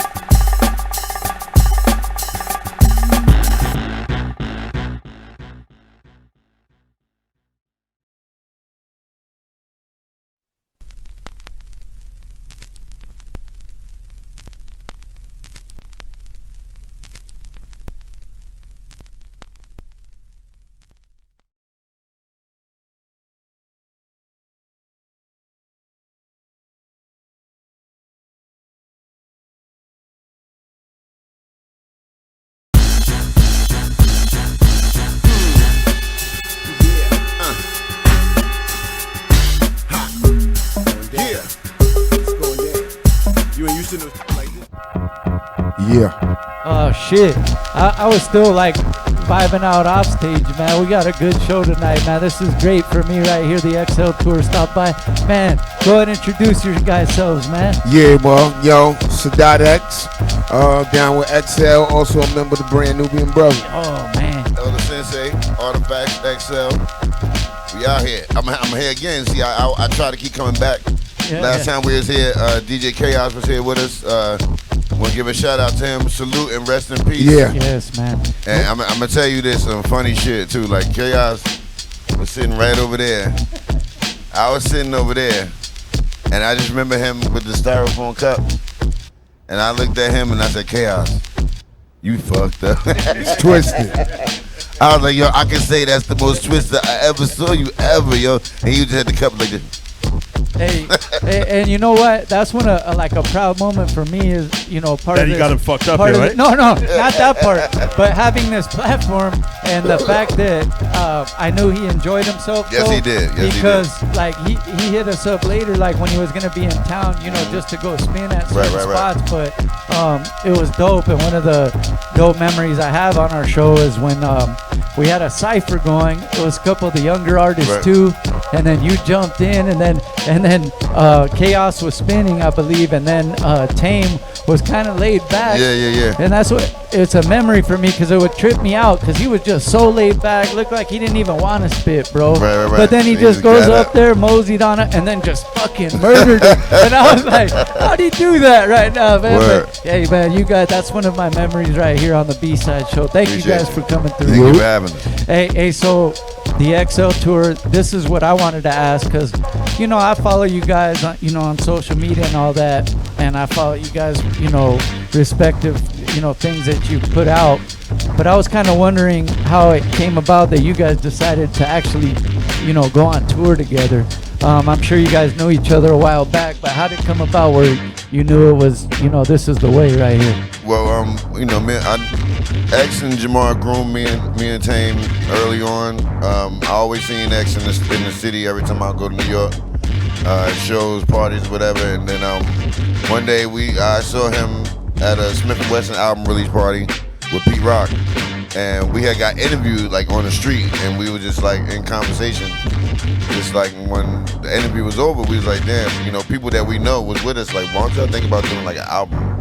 [SPEAKER 2] Yeah. Oh shit. I was still like vibing out off stage, man. We got a good show tonight, man. This is great for me right here. The XL Tour stopped by. Man, go ahead and introduce your guys selves, man.
[SPEAKER 13] Yeah, well, yo, Sadat X, down with XL, also a member of the brand Nubian Brother.
[SPEAKER 2] Oh man.
[SPEAKER 14] Elder Sensei, Artifacts, XL. We out here. I'm here again. See, I try to keep coming back. Last time we was here, DJ Chaos was here with us. Want to give a shout out to him. Salute and rest in peace.
[SPEAKER 13] Yeah.
[SPEAKER 2] Yes, man.
[SPEAKER 14] And I'm gonna tell you this, some funny shit too. Like Chaos was sitting right over there. I was sitting over there, and I just remember him with the styrofoam cup. And I looked at him and I said, Chaos, you fucked up.
[SPEAKER 13] It's twisted.
[SPEAKER 14] I was like, yo, I can say that's the most twisted I ever saw you ever, yo. And you just had the cup like this.
[SPEAKER 2] Hey, and you know what? That's when a proud moment for me is, you know, part
[SPEAKER 3] that
[SPEAKER 2] of
[SPEAKER 3] he
[SPEAKER 2] this,
[SPEAKER 3] got him fucked up
[SPEAKER 2] part
[SPEAKER 3] here,
[SPEAKER 2] of
[SPEAKER 3] right?
[SPEAKER 2] No, not that part. But having this platform and the fact that I knew he enjoyed himself.
[SPEAKER 14] Yes,
[SPEAKER 2] though,
[SPEAKER 14] he did. Yes,
[SPEAKER 2] because
[SPEAKER 14] he did.
[SPEAKER 2] like he hit us up later, like when he was gonna be in town, you know, just to go spin at certain spots. But it was dope, and one of the dope memories I have on our show is when we had a cipher going. It was a couple of the younger artists too, and then you jumped in, and then Chaos was spinning, I believe, and then Tame was kind of laid back.
[SPEAKER 14] Yeah.
[SPEAKER 2] And that's what it's a memory for me, because it would trip me out, because he was just so laid back, looked like he didn't even want to spit, bro.
[SPEAKER 14] Right.
[SPEAKER 2] But then he just goes up there, moseyed on it, and then just fucking murdered it. And I was like, how'd he do that right now, man? But, hey, man, you guys, that's one of my memories right here on the B-Side show. Thank you guys for coming through.
[SPEAKER 14] Thank you for having us.
[SPEAKER 2] Hey, so the XL Tour, this is what I wanted to ask, because, you know, I follow you guys, you know, on social media and all that, and I follow you guys, you know, respective, you know, things that you put out. But I was kind of wondering how it came about that you guys decided to actually, you know, go on tour together. I'm sure you guys know each other a while back, but how did it come about where you knew it was, you know, this is the way right here?
[SPEAKER 14] Well, you know, X and Jamar groomed me and Tame early on. I always seen X in the city every time I go to New York, shows, parties, whatever. And then one day I saw him at a Smith & Wesson album release party with Pete Rock, and we had got interviewed like on the street, and we were just like in conversation. Just like when the interview was over, we was like, damn, you know, people that we know was with us. Like, why don't y'all think about doing like an album?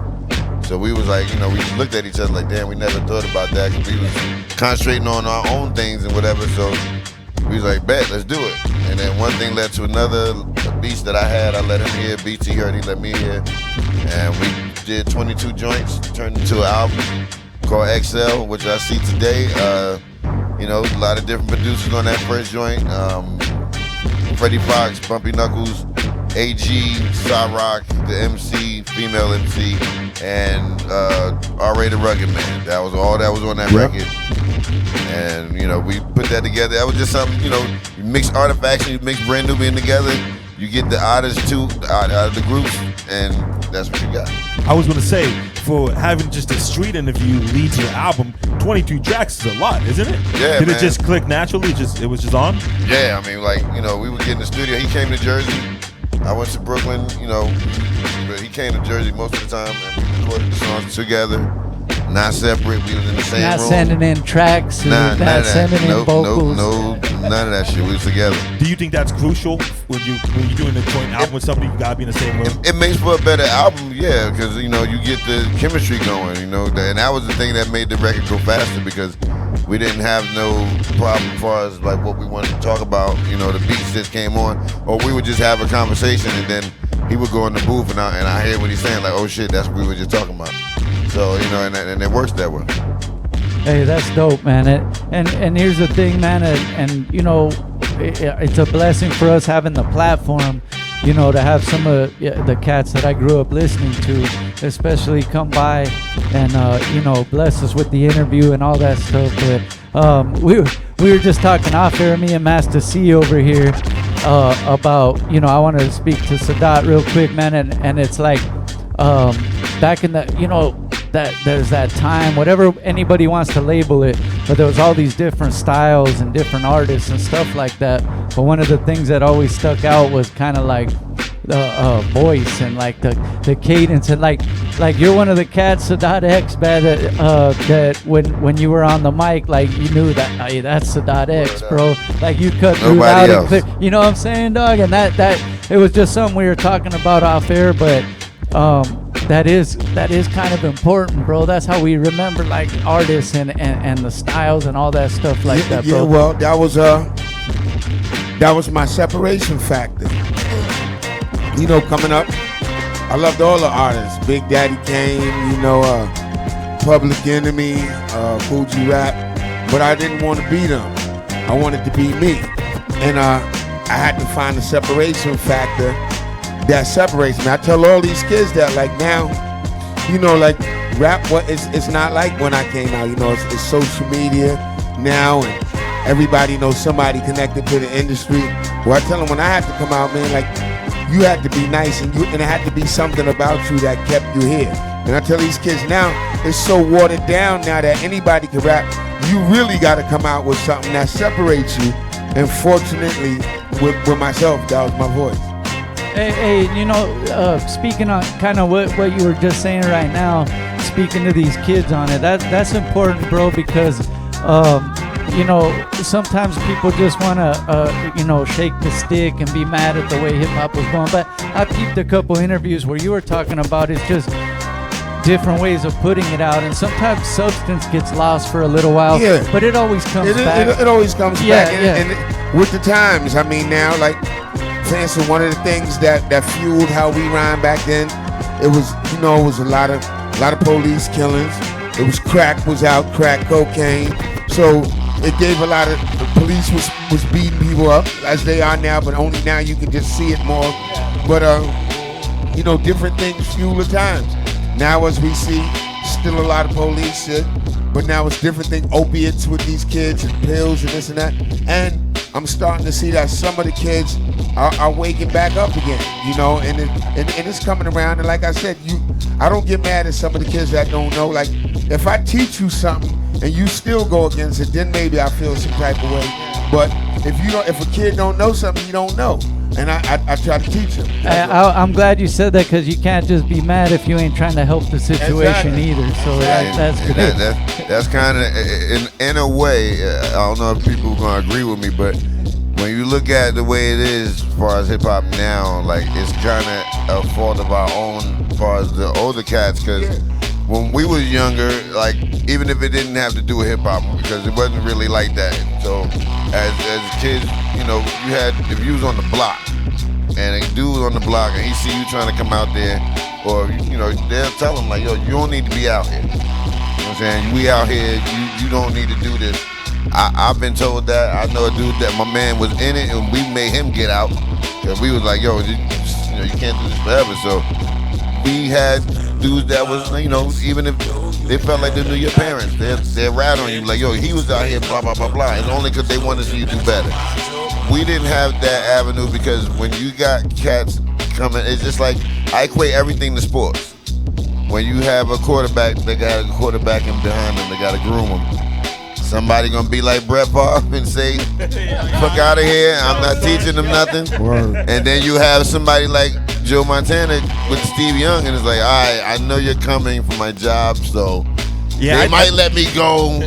[SPEAKER 14] So we was like, you know, we looked at each other like, damn, we never thought about that, because we was concentrating on our own things and whatever. So we was like, bet, let's do it. And then one thing led to another. The beats that I had, I let him hear. Beats he heard, he let me hear. And we did 22 joints, turned into an album called XL, which I see today. You know, a lot of different producers on that first joint. Freddie Fox, Bumpy Knuckles, AG, Cyrock, the MC, female MC, and R-Rated Rugged Man. That was all that was on that record. And, you know, we put that together. That was just something, you know, you mix Artifacts and you mix Brand Nubian together. You get the artists too, out of the groups, and that's what you got.
[SPEAKER 3] I was gonna say, for having just a street interview lead to your album, 22 tracks is a lot, isn't it?
[SPEAKER 14] Yeah,
[SPEAKER 3] Did
[SPEAKER 14] man.
[SPEAKER 3] it just click naturally? It was just on?
[SPEAKER 14] Yeah, I mean, like, you know, we would get in the studio. He came to Jersey. I went to Brooklyn, you know, but he came to Jersey most of the time and we recorded the songs together, not separate. We was in the same
[SPEAKER 2] Not
[SPEAKER 14] room.
[SPEAKER 2] sending in tracks,
[SPEAKER 14] None of
[SPEAKER 2] not
[SPEAKER 14] that.
[SPEAKER 2] sending in vocals.
[SPEAKER 14] None of that shit. We was together.
[SPEAKER 3] Do you think that's crucial when you're doing a joint album with somebody? You gotta be in the same room.
[SPEAKER 14] It makes for a better album, yeah, because, you know, you get the chemistry going, you know, and that was the thing that made the record go faster because we didn't have no problem as far as like what we wanted to talk about, you know, the beats just came on, or we would just have a conversation and then he would go in the booth and I hear what he's saying, like, oh shit, that's what we were just talking about. So, you know, and it works that way.
[SPEAKER 2] Hey, that's dope, man. And here's the thing, man, and you know, it's a blessing for us having the platform, you know, to have some of the cats that I grew up listening to, especially come by and you know, bless us with the interview and all that stuff. But we were just talking off air, me and Master C over here, about, you know, I wanted to speak to Sadat real quick, man, and it's like back in the, you know, that there's that time, whatever anybody wants to label it, but there was all these different styles and different artists and stuff like that. But one of the things that always stuck out was kind of like the voice and like the cadence, and like you're one of the cats, Sadat X, man, that when you were on the mic, like you knew that, hey, that's Sadat X, bro. Like you cut through loud and clear. You know what I'm saying, dog? And that it was just something we were talking about off air, but that is kind of important, bro. That's how we remember like artists and the styles and all that stuff like that, bro.
[SPEAKER 13] Yeah, well, that was my separation factor. You know, coming up, I loved all the artists. Big Daddy Kane, you know, Public Enemy, Fuji Rap, but I didn't want to be them. I wanted to be me, and I had to find a separation factor that separates me. I tell all these kids that, like, now, you know, like rap, it's not like when I came out. You know, it's social media now, and everybody knows somebody connected to the industry. Well, I tell them when I had to come out, man, like, you had to be nice, and it had to be something about you that kept you here. And I tell these kids now, it's so watered down now that anybody can rap. You really got to come out with something that separates you. And fortunately, with myself, that was my voice.
[SPEAKER 2] Hey, you know, speaking on kind of what you were just saying right now, speaking to these kids on it, that's important, bro, because you know, sometimes people just want to, you know, shake the stick and be mad at the way hip hop was going. But I peeped a couple interviews where you were talking about it's just different ways of putting it out, and sometimes substance gets lost for a little while.
[SPEAKER 13] Yeah,
[SPEAKER 2] but it always comes back.
[SPEAKER 13] It always comes back.
[SPEAKER 2] Yeah.
[SPEAKER 13] And with the times, I mean, now, like, so one of the things that fueled how we rhymed back then, it was, you know, it was a lot of police killings. It was crack was out, crack cocaine. So it gave a lot of, the police was beating people up as they are now, but only now you can just see it more. But you know, different things fuel the times. Now, as we see, still a lot of police shit, but now it's different things, opiates with these kids and pills and this and that. And I'm starting to see that some of the kids are waking back up again, you know, and it's coming around. And like I said, I don't get mad at some of the kids that don't know. Like, if I teach you something and you still go against it, then maybe I feel some type of way. But if a kid don't know something, you don't know. And I try to teach him.
[SPEAKER 2] I'm glad you said that, because you can't just be mad if you ain't trying to help the situation either. So that's good.
[SPEAKER 14] That's kind of, in a way, I don't know if people are going to agree with me, but when you look at the way it is as far as hip hop now, like, it's kind of a fault of our own as far as the older cats, because when we was younger, like, even if it didn't have to do with hip hop, because it wasn't really like that. So as kids, you know, if you was on the block and a dude on the block and he see you trying to come out there, or, you know, they'll tell him, like, yo, you don't need to be out here. You know what I'm saying? We out here, you don't need to do this. I've been told that. I know a dude that my man was in it and we made him get out, because we was like, yo, you can't do this forever. So we had dudes that was, you know, even if they felt like they knew your parents, they'd rat on you like, yo, he was out here, blah, blah, blah, blah. It's only because they wanted to see you do better. We didn't have that avenue, because when you got cats coming, it's just like I equate everything to sports. When you have a quarterback, they got a quarterback in behind them, they got to groom them. Somebody gonna be like Brett Favre and say, "Fuck out of here! I'm not teaching them nothing."
[SPEAKER 11] Word.
[SPEAKER 14] And then you have somebody like Joe Montana with Steve Young, and it's like, "All right, I know you're coming for my job, so they might let me go,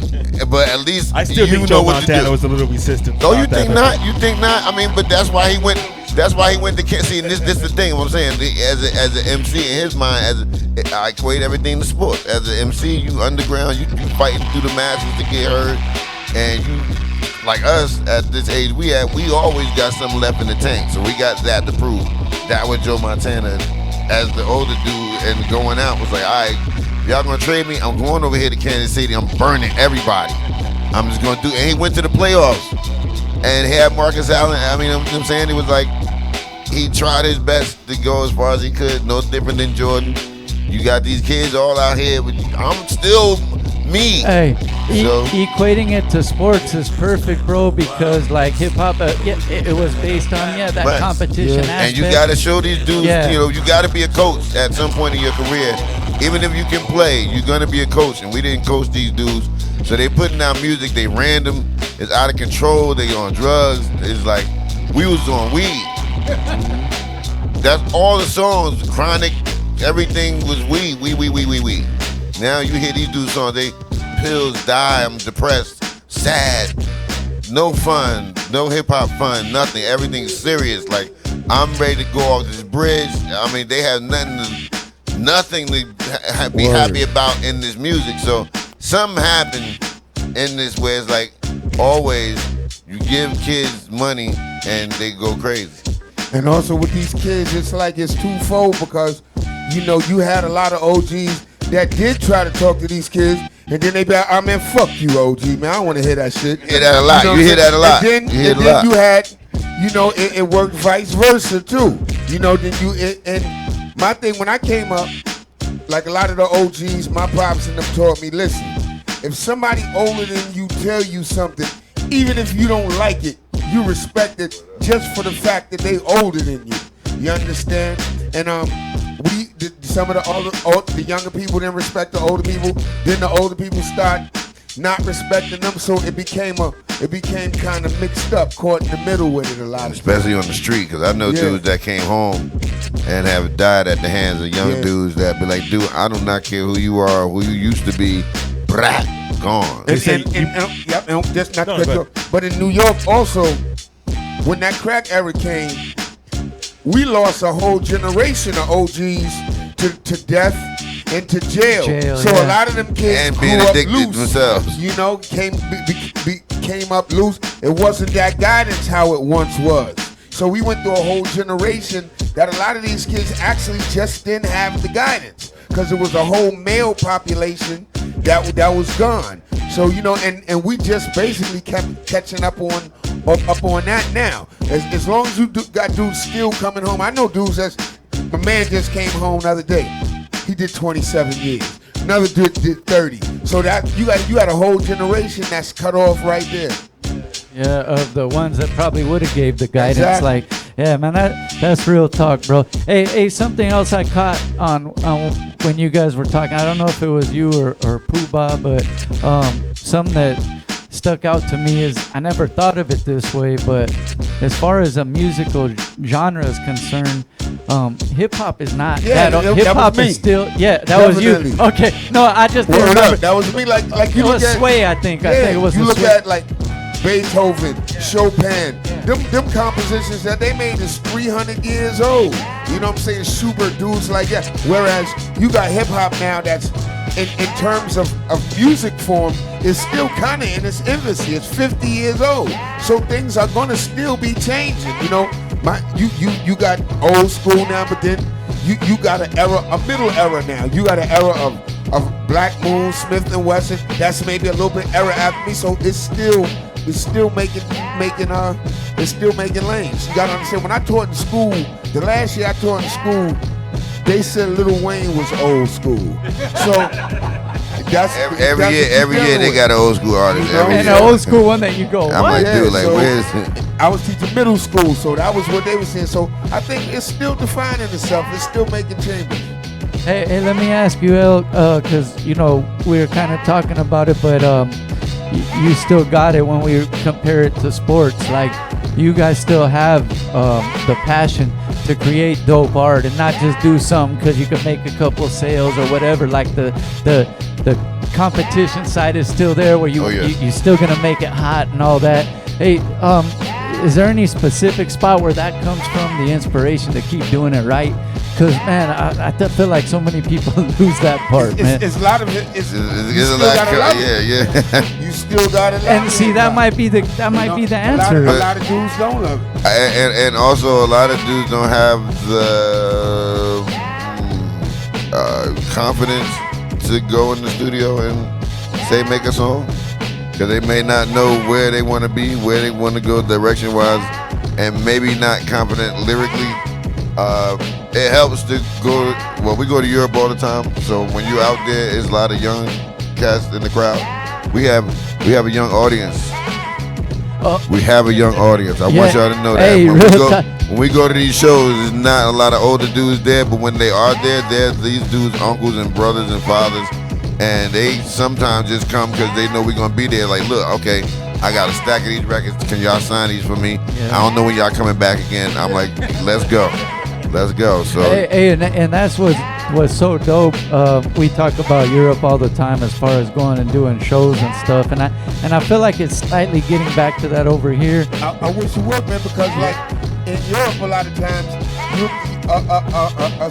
[SPEAKER 14] but at least
[SPEAKER 3] I still
[SPEAKER 14] you
[SPEAKER 3] think
[SPEAKER 14] know
[SPEAKER 3] Joe
[SPEAKER 14] what to
[SPEAKER 3] Montana
[SPEAKER 14] do."
[SPEAKER 3] was a little resistant.
[SPEAKER 14] Oh, you
[SPEAKER 3] about
[SPEAKER 14] think
[SPEAKER 3] that.
[SPEAKER 14] not? You think not? I mean, but that's why he went. That's why he went to see. And this the thing. What I'm saying, as an MC in his mind, I equate everything to sports. As an MC, you underground, you fighting through the matches to get heard, and you like us at this age we always got something left in the tank. So we got that to prove. That was Joe Montana, as the older dude, and going out was like, all right, y'all gonna trade me? I'm going over here to Kansas City. I'm burning everybody. I'm just gonna do. And he went to the playoffs. And he had Marcus Allen. I mean, I'm saying he was like, he tried his best to go as far as he could. No different than Jordan. You got these kids all out here, but I'm still me.
[SPEAKER 2] Hey,
[SPEAKER 14] So-
[SPEAKER 2] equating it to sports is perfect, bro, because like hip hop, it was based on that
[SPEAKER 14] Right.
[SPEAKER 2] competition aspect.
[SPEAKER 14] And you got to show these dudes,
[SPEAKER 2] Yeah.
[SPEAKER 14] you know, you got to be a coach at some point in your career. Even if you can play, you're going to be a coach. And we didn't coach these dudes. So they putting out music, they random, it's out of control, they on drugs. It's like, we was on weed. That's all the songs, Chronic, everything was weed. Now you hear these dudes songs, they pills, die, I'm depressed, sad, no fun, no hip hop fun, nothing. Everything's serious. Like, I'm ready to go off this bridge. I mean, they have nothing to be happy about in this music. So something happened in this where it's like, always, you give kids money and they go crazy.
[SPEAKER 13] And also with these kids, it's like it's twofold because, you know, you had a lot of OGs that did try to talk to these kids, and then they be like, "I mean, fuck you, OG, man. I don't want to hear that shit."
[SPEAKER 14] Hear that a lot.
[SPEAKER 13] know
[SPEAKER 14] You hear
[SPEAKER 13] what I'm
[SPEAKER 14] that a lot.
[SPEAKER 13] saying? And
[SPEAKER 14] You hear
[SPEAKER 13] then,
[SPEAKER 14] it a lot.
[SPEAKER 13] you had, you know, it worked vice versa too. You know, then and my thing when I came up, like a lot of the OGs, my pops and them taught me, listen, if somebody older than you tell you something, even if you don't like it, you respect it just for the fact that they older than you. You understand? And some of the younger people didn't respect the older people. Then the older people start not respecting them, so it became kind of mixed up, caught in the middle with it a lot of
[SPEAKER 14] Especially on the street, because I know dudes that came home and have died at the hands of young dudes that be like, dude, I do not care who you are, who you used to be, brat, gone.
[SPEAKER 13] But in New York also, when that crack era came, we lost a whole generation of OGs to death and to jail. So a lot of them kids
[SPEAKER 14] and being
[SPEAKER 13] grew up
[SPEAKER 14] addicted
[SPEAKER 13] loose.
[SPEAKER 14] themselves.
[SPEAKER 13] You know, came up loose. It wasn't that guidance how it once was. So we went through a whole generation that a lot of these kids actually just didn't have the guidance because it was a whole male population that was gone. So, you know, and we just basically kept catching up on that now. As long as you got dudes still coming home. I know dudes my man just came home the other day. He did 27 years. Another dude did 30. So that you got a whole generation that's cut off right there.
[SPEAKER 2] Yeah, of the ones that probably would have gave the guidance.
[SPEAKER 13] Exactly.
[SPEAKER 2] Like, yeah, man, that's real talk, bro. Hey, something else I caught on when you guys were talking. I don't know if it was you or Pooh-Bah, but something that stuck out to me is I never thought of it this way, but as far as a musical genre is concerned, hip hop is not that. Hip hop is still. Yeah, that was you. Okay, no, I just didn't remember.
[SPEAKER 13] That was me. Like you
[SPEAKER 2] it
[SPEAKER 13] look
[SPEAKER 2] was
[SPEAKER 13] at
[SPEAKER 2] Sway. I think it was.
[SPEAKER 13] You
[SPEAKER 2] the
[SPEAKER 13] look
[SPEAKER 2] Sway.
[SPEAKER 13] at like Beethoven, Chopin, them compositions that they made is 300 years old. You know what I'm saying? Schubert, dudes like that. Whereas you got hip hop now that's in terms of music form is still kind of in its infancy. It's 50 years old. So things are gonna still be changing. You know, you got old school now, but then you got a middle era now. You got an era of Black Moon, Smith and Wesson. That's maybe a little bit era after me. So it's still making lanes. You gotta understand, when I taught in school, the last year I taught in school, they said Lil Wayne was old school. So that's
[SPEAKER 14] every year they got an old school artist.
[SPEAKER 2] You know?
[SPEAKER 14] Every
[SPEAKER 2] and
[SPEAKER 14] year.
[SPEAKER 2] an old school one that you go,
[SPEAKER 14] I'm
[SPEAKER 2] what?
[SPEAKER 14] like, dude, like, where's it?
[SPEAKER 13] I was teaching middle school, so that was what they were saying. So I think it's still defining itself. It's still making changes.
[SPEAKER 2] Hey, let me ask you, El, because we were kind of talking about it, but you still got it when we compare it to sports. Like, you guys still have the passion to create dope art and not just do something because you can make a couple sales or whatever. Like the competition side is still there, where you're still gonna make it hot and all that. Hey, is there any specific spot where that comes from, the inspiration to keep doing it right? Because, man, I feel like so many people lose that part, man.
[SPEAKER 13] It's a lot of it.
[SPEAKER 14] It's a lot. Yeah.
[SPEAKER 13] You still gotta love it.
[SPEAKER 2] And see, that might be the answer.
[SPEAKER 13] A lot of dudes don't love it.
[SPEAKER 14] And also, a lot of dudes don't have the confidence to go in the studio and say, make a song. Because they may not know where they want to be, where they want to go direction-wise, and maybe not confident lyrically. It helps to go. Well, we go to Europe all the time, so when you're out there, there's a lot of young cats in the crowd. We have a young audience. We have a young audience. I want y'all to know that.
[SPEAKER 2] Hey,
[SPEAKER 14] when we go to these shows, there's not a lot of older dudes there, but when they are there, they're these dudes, uncles and brothers and fathers, and they sometimes just come because they know we're gonna be there. Like, look, okay, I got a stack of these records. Can y'all sign these for me?
[SPEAKER 2] Yeah.
[SPEAKER 14] I don't know when y'all coming back again. I'm like, let's go. Let's go. So
[SPEAKER 2] hey, and that's what's so dope. We talk about Europe all the time as far as going and doing shows and stuff, and I feel like it's slightly getting back to that over here.
[SPEAKER 13] I wish it would, man, because like in Europe, a lot of times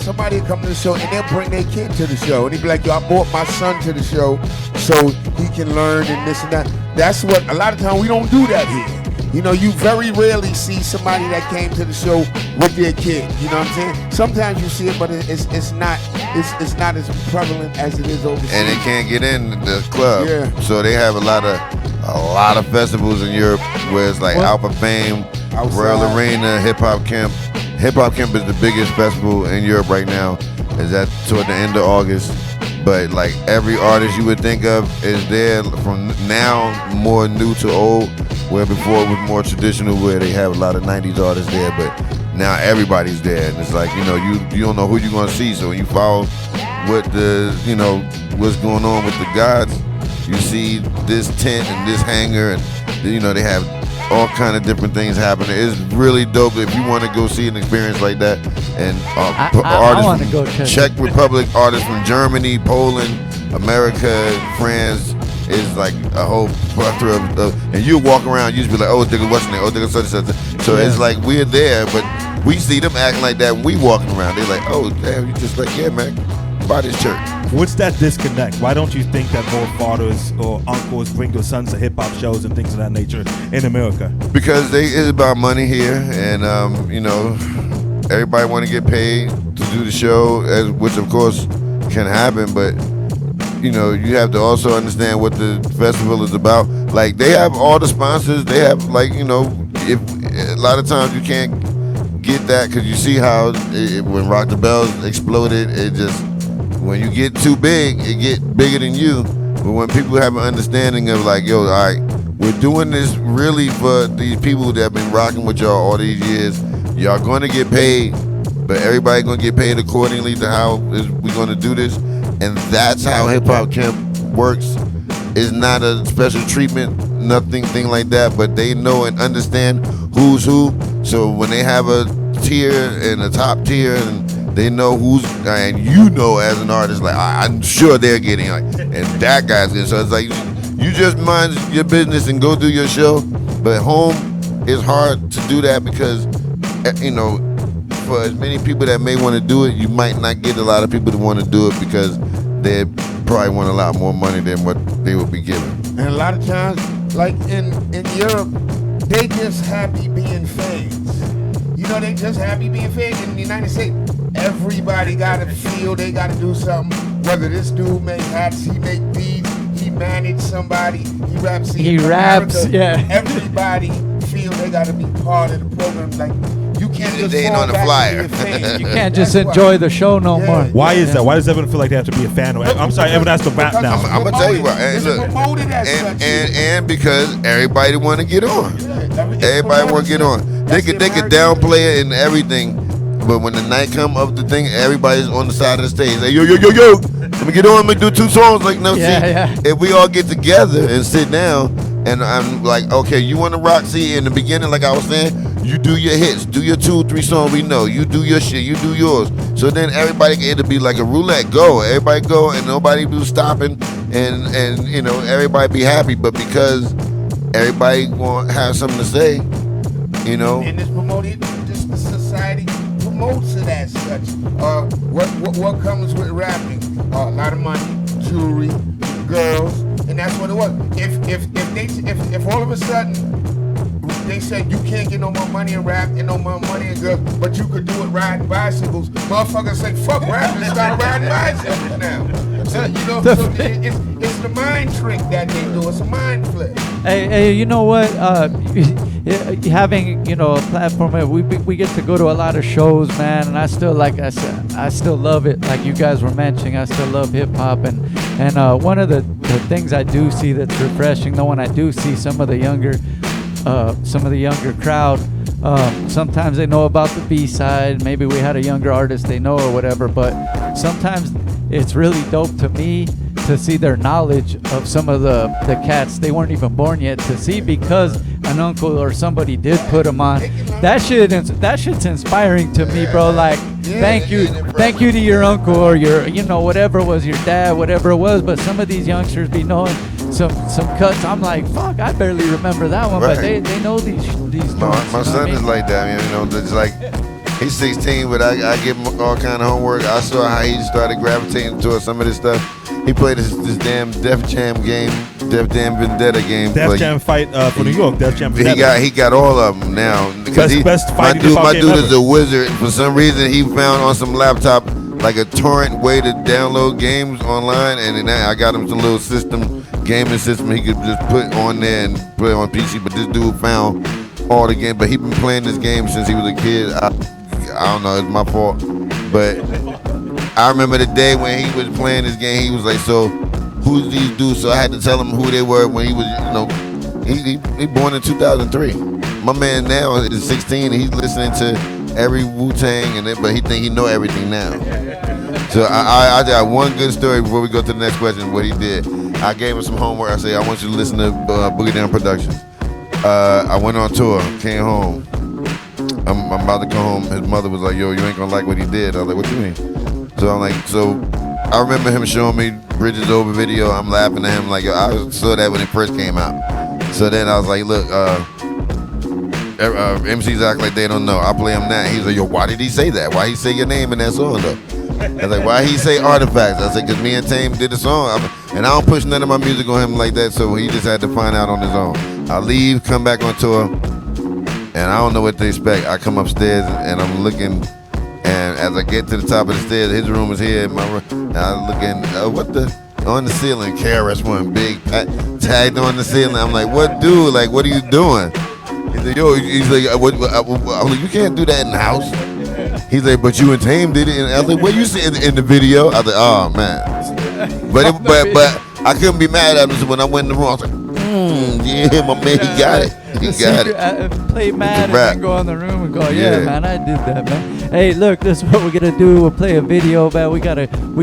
[SPEAKER 13] somebody will come to the show and they'll bring their kid to the show, and he'll be like, yo, I brought my son to the show so he can learn and this and that. That's what a lot of times we don't do that here. You know, you very rarely see somebody that came to the show with their kid. You know what I'm saying? Sometimes you see it, but it's not as prevalent as it is overseas.
[SPEAKER 14] And they can't get in the club.
[SPEAKER 13] Yeah.
[SPEAKER 14] So they have a lot of festivals in Europe where it's like Alpha Fame, Royal Arena, Hip Hop Camp. Hip Hop Camp is the biggest festival in Europe right now. Is that toward the end of August? But like every artist you would think of is there from now, more new to old, where before it was more traditional where they have a lot of 90s artists there, but now everybody's there, and it's like, you know, you don't know who you're gonna see, so when you follow what what's going on with the gods, you see this tent and this hangar, and they have all kind of different things happening. It's really dope if you want to go see an experience like that. And artists from Czech Republic, artists from Germany, Poland, America, France. Is like a whole plethora of and you walk around, you just be like, oh, nigga, what's the name? Oh, nigga, such and such. So it's like we're there, but we see them acting like that when we walking around. They're like, oh, damn, you just like, yeah, man, buy this shirt.
[SPEAKER 3] What's that disconnect? Why don't you think that more fathers or uncles bring their sons to hip hop shows and things of that nature in America? Because
[SPEAKER 14] it's about money here, and everybody want to get paid to do the show, which of course can happen, but you have to also understand what the festival is about. Like, they have all the sponsors. They have, like, if a lot of times you can't get that because you see how when Rock the Bells exploded, it just, when you get too big, it get bigger than you. But when people have an understanding of like, yo, all right, we're doing this really for these people that have been rocking with y'all all these years. Y'all going to get paid, but everybody going to get paid accordingly to how we're going to do this. And that's how Hip Hop Camp works. It's not a special treatment, thing like that, but they know and understand who's who. So when they have a tier and a top tier, and they know who's, and as an artist, like, I'm sure they're getting, like, and that guy's getting. So it's like, you just mind your business and go do your show. But at home, it's hard to do that because, for as many people that may want to do it, you might not get a lot of people to want to do it because they probably want a lot more money than what they would be given.
[SPEAKER 13] And a lot of times, like in Europe, they just happy being fans. They just happy being fans. In the United States, everybody got to feel they got to do something. Whether this dude make hats, he make beats, he manage somebody, he raps.
[SPEAKER 2] He raps, yeah.
[SPEAKER 13] Everybody feel they got to be part of the program. Like, you
[SPEAKER 11] can't just
[SPEAKER 14] They ain't
[SPEAKER 11] fall
[SPEAKER 14] on the
[SPEAKER 11] back
[SPEAKER 14] flyer.
[SPEAKER 11] into your fame.
[SPEAKER 2] You can't just enjoy the show no more.
[SPEAKER 3] Why is that? Why does everyone feel like they have to be a fan of it? I'm sorry, everyone has to rap now.
[SPEAKER 14] I'm gonna tell you why. And look, and because everybody want to get on. Everybody want to get on. They could downplay it and everything, but when the night come of the thing, everybody's on the side of the stage. Like yo, let me get on. Let me do 2 songs. Like no, if we all get together and sit down, and I'm like, okay, you want to rock? See, in the beginning, like I was saying, you do your hits, do your 2, 3 songs. We know you do your shit, you do yours. So then everybody, it'll be like a roulette. Go, everybody go, and nobody do stopping, and you know everybody be happy. But because everybody want to have something to say, you know.
[SPEAKER 13] And this promoted, just the society promotes it as such. What comes with rapping? A lot of money, jewelry, girls, and that's what it was. If all of a sudden they said you can't get no more money in rap and no more money in girls, but you could do it riding bicycles, motherfuckers say fuck rap and start riding bicycles now. So, you know, so it's the mind trick that they do. It's a mind flip.
[SPEAKER 2] Hey, you know what? Having, you know, a platform, we get to go to a lot of shows, man, and I still, like I said, I still love it. Like you guys were mentioning, I still love hip hop, and one of the things I do see that's refreshing, though, when I do see some of the younger crowd, sometimes they know about the B-side. Maybe we had a younger artist they know or whatever, but sometimes it's really dope to me to see their knowledge of some of the cats they weren't even born yet to see, because an uncle or somebody did put them on. That shit's inspiring to me, bro. Like, thank you to your uncle or your, you know, whatever was your dad, whatever it was. But some of these youngsters be knowing some cuts. I'm like, fuck, I barely remember that one, but they know these.
[SPEAKER 14] My son is like that, you know. It's like he's 16, but I give him all kind of homework. I saw how he started gravitating towards some of this stuff. He played this damn Def Jam game, Def Jam Vendetta game.
[SPEAKER 3] Def Jam fight for New York. Def Jam Vendetta.
[SPEAKER 14] He got all of them now.
[SPEAKER 3] Best
[SPEAKER 14] my dude is a wizard. For some reason, he found on some laptop like a torrent way to download games online, and then I got him some little gaming system he could just put on there and put it on PC. But this dude found all the games. But he been playing this game since he was a kid. I don't know. It's my fault, but I remember the day when he was playing this game. He was like, "So, who's these dudes?" So I had to tell him who they were when he was, you know, he born in 2003. My man now is 16 and he's listening to every Wu-Tang but he think he know everything now. So I got one good story before we go to the next question. What he did, I gave him some homework. I said, I want you to listen to Boogie Down Productions. I went on tour, came home. I'm about to go home. His mother was like, "Yo, you ain't gonna like what he did." I was like, "What you mean?" So I'm like, I remember him showing me Bridges Over video. I'm laughing at him like, yo, I saw that when it first came out. So then I was like, look, MCs act like they don't know. I play him now. He's like, yo, why did he say that? Why he say your name in that song though? I was like, why he say Artifacts? I said, because me and Tame did the song. And I don't push none of my music on him like that, so he just had to find out on his own. I leave, come back on tour, and I don't know what to expect. I come upstairs and I'm looking. And as I get to the top of the stairs, his room is here in my room. And I'm looking, on the ceiling, KRS-One, big tagged on the ceiling. I'm like, what dude? Like, what are you doing? He's like, yo, I'm like, you can't do that in the house. He's like, but you and Tame did it. And I was like, what you see in the video? I was like, oh man. But I couldn't be mad at him. So when I went in the room, I was like, yeah, my man, he got it. He got it.
[SPEAKER 2] Play mad and then go in the room and go, yeah, man, I did that, man. Hey, look, this is what we're gonna do. We'll play a video, man. We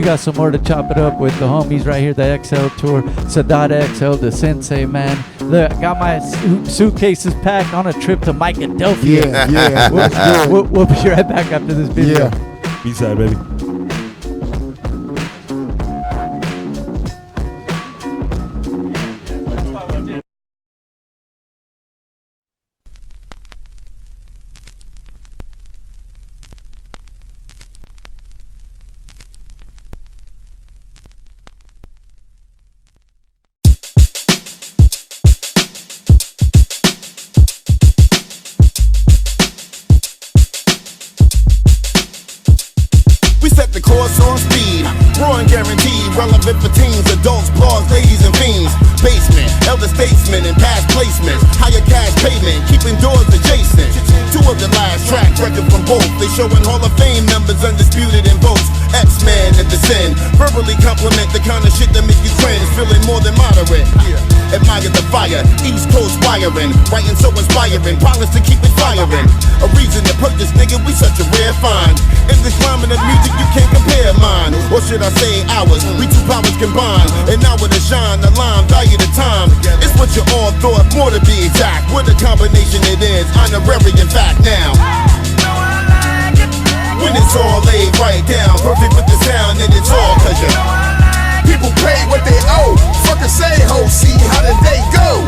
[SPEAKER 2] got some more to chop it up with the homies right here, the XL tour, Sadat XL, the Sensei, man. Look, I got my suitcases packed on a trip to Philadelphia.
[SPEAKER 11] Yeah.
[SPEAKER 2] We'll be right back after this video.
[SPEAKER 3] Yeah. B-side, baby.
[SPEAKER 8] Relevant for teens, adults, blogs, ladies, and fiends. Basement, elder statesmen and past placements. Higher cash payment, keeping doors adjacent to was the last track record from both. They showing Hall of Fame members undisputed in votes. X-Man at the sin, verbally compliment the kind of shit that make you cringe. Feeling more than moderate. Admire the fire, East Coast wiring, writing so inspiring, pilots to keep it firing. A reason to purchase, nigga, we such a rare find. In this climate of music, you can't compare mine. Or should I say ours? We two powers combined. And now with a shine, the line, value the time. It's what you all thought, more to be exact. What a combination it is, honorary in fact now. When it's all laid right down, perfect with the sound, and it's all cause you
[SPEAKER 12] people pay what they owe. Fucking say ho, see how the day go.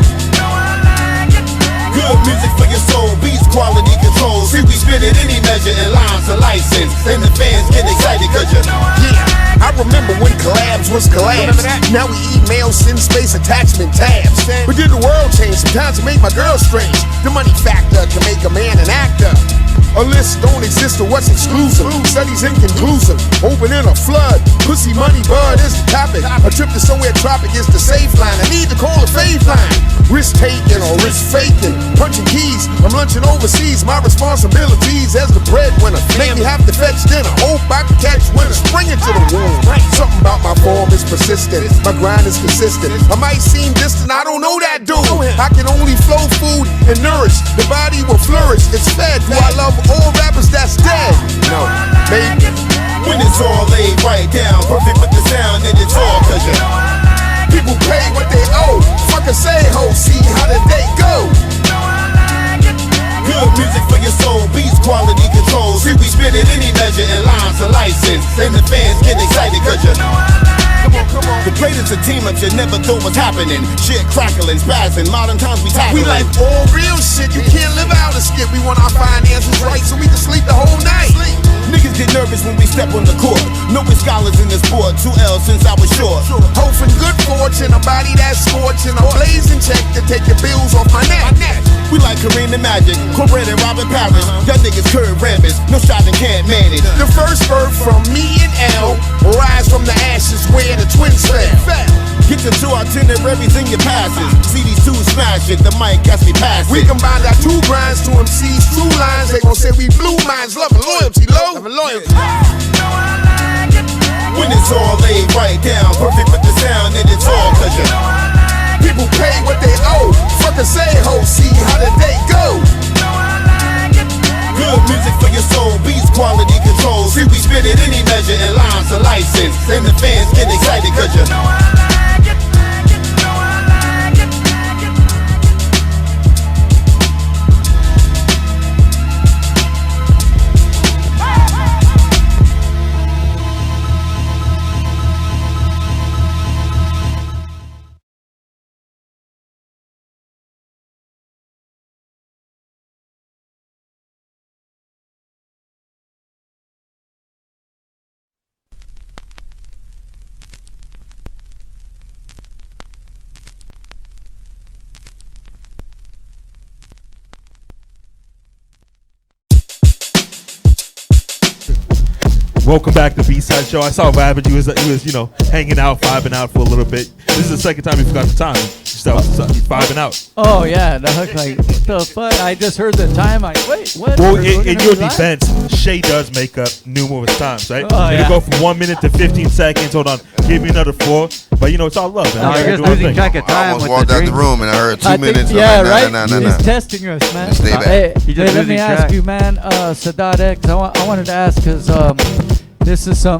[SPEAKER 8] Good music for your soul, beats quality control. See we spit it any measure in lines of license. And the fans get excited cause you
[SPEAKER 12] yeah, I remember when collabs was collabs. Now we email, send space, attachment tabs. But did the world change? Sometimes it make my girl strange. The money factor can make a man an actor. A list don't exist or what's exclusive. Studies inconclusive. Open in a flood. Pussy money bud is the topic. A trip to somewhere tropic is the safe line. I need to call a fave line. Risk taking or risk faking. Punching keys. I'm lunching overseas. My responsibilities as the breadwinner. Make me have to fetch dinner. Hope I can catch winter. Spring into the womb. Something about my form is persistent. My grind is consistent. I might seem distant. I don't know that dude. I can only flow food and nourish. The body will flourish. It's fed. Do I love all rappers that's dead? No, maybe.
[SPEAKER 8] When it's all laid right down, perfect with the sound, and it's all cause you
[SPEAKER 12] people pay what they owe. Fucking say ho, see how the day go.
[SPEAKER 8] Good music for your soul, beats quality control. See we spit it any measure in lines of license. And the fans get excited cause you come on. The greatest of team-ups you never thought was happening. Shit crackling, spazzing, modern times we tackling.
[SPEAKER 12] We like all real shit, you can't live out a skit. We want our finances right so we can sleep the whole night.
[SPEAKER 8] Niggas get nervous when we step on the court. No scholars in the sport, 2 L's since I was short.
[SPEAKER 12] Hope and good fortune, a body that's scorching, a blazing check to take your bills off my neck.
[SPEAKER 8] We like Kareem and Magic, Cornbread and Robin Parrish. Y'all niggas curve rabbits, no shot and can't manage.
[SPEAKER 12] The first birth from me and L, rise from the ashes where the twins fell.
[SPEAKER 8] Get your 2 itineraries in your passes. See these 2 smash it, the mic got me passing.
[SPEAKER 12] We combined our 2 grinds to MC's true lines. They gon' say we blue minds, love and loyalty, low. Loyalty.
[SPEAKER 8] When it's all laid right down, perfect with the sound, and it's all cause you
[SPEAKER 12] people pay what they owe. Fucking say ho, see how the day go.
[SPEAKER 8] Good music for your soul, beats quality control. See we spit it any measure in lines of license. And the fans get excited cause you
[SPEAKER 3] Welcome back to B-Side Show. I saw Ravage. He was, you know, hanging out, vibing out for a little bit. This is the second time he forgot the time. So vibing out.
[SPEAKER 2] Oh yeah, like what the fuck? I just heard the time. Wait, what?
[SPEAKER 3] Well, in your defense, Shaye does make up numerous times, right?
[SPEAKER 2] Oh,
[SPEAKER 3] It'll go from 1 minute to 15 seconds. Hold on, give me another 4. But you know, it's all love. Man.
[SPEAKER 14] I losing track of time. I almost walked out the room and I heard 2 minutes.
[SPEAKER 2] Yeah,
[SPEAKER 14] like,
[SPEAKER 2] right.
[SPEAKER 14] Nah.
[SPEAKER 2] He's testing us, man.
[SPEAKER 14] Stay back.
[SPEAKER 2] Hey, let me ask you, man. Sadat X. I wanted to ask because this is some,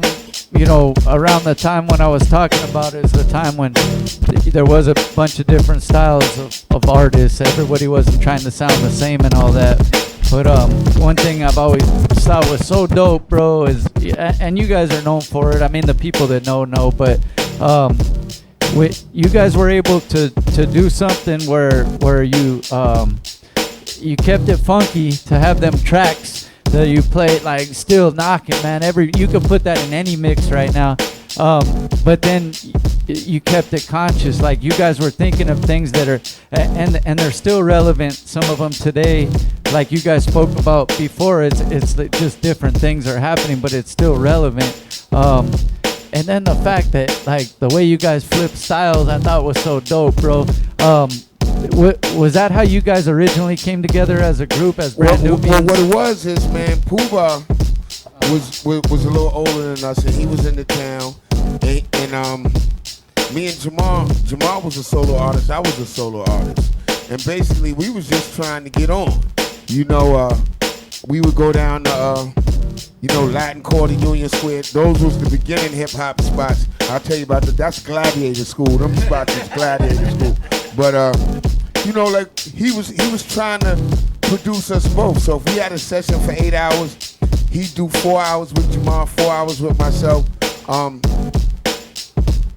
[SPEAKER 2] you know, around the time when I was talking about is the time when there was a bunch of different styles of artists. Everybody wasn't trying to sound the same and all that. But one thing I've always thought was so dope, bro, is, and you guys are known for it. I mean, the people that know, but you guys were able to do something where you kept it funky to have them tracks that you play like still knocking, man. You can put that in any mix right now, but then you kept it conscious. Like you guys were thinking of things that are and they're still relevant. Some of them today, like you guys spoke about before. It's just different things are happening, but it's still relevant. And then the fact that like the way you guys flip styles, I thought was so dope, bro. Was that how you guys originally came together as a group, as brand new?
[SPEAKER 13] Well, what it was is, man, Pooh was a little older than us, and he was in the town, and me and Jamal was a solo artist. I was a solo artist, and basically we was just trying to get on. You know, we would go down to Latin Quarter, Union Square. Those was the beginning hip hop spots. I'll tell you about that. That's Gladiator School. Them spots is Gladiator School. But like he was trying to produce us both. So if we had a session for 8 hours, he'd do 4 hours with Jamal, 4 hours with myself.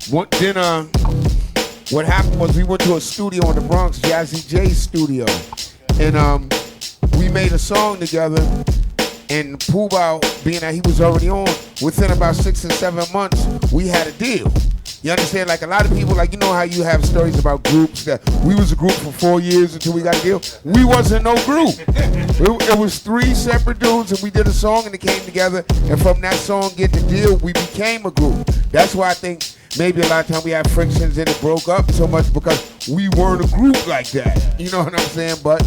[SPEAKER 13] What happened was we went to a studio in the Bronx, Jazzy J's studio, and we made a song together. And Pooh Bah, being that he was already on, within about 6 or 7 months, we had a deal. You understand? Like a lot of people, like, you know how you have stories about groups that we was a group for 4 years until we got a deal? We wasn't no group. It was 3 separate dudes, and we did a song and it came together. And from that song, getting the deal, we became a group. That's why I think maybe a lot of times we had frictions and it broke up so much because we weren't a group like that. You know what I'm saying? But,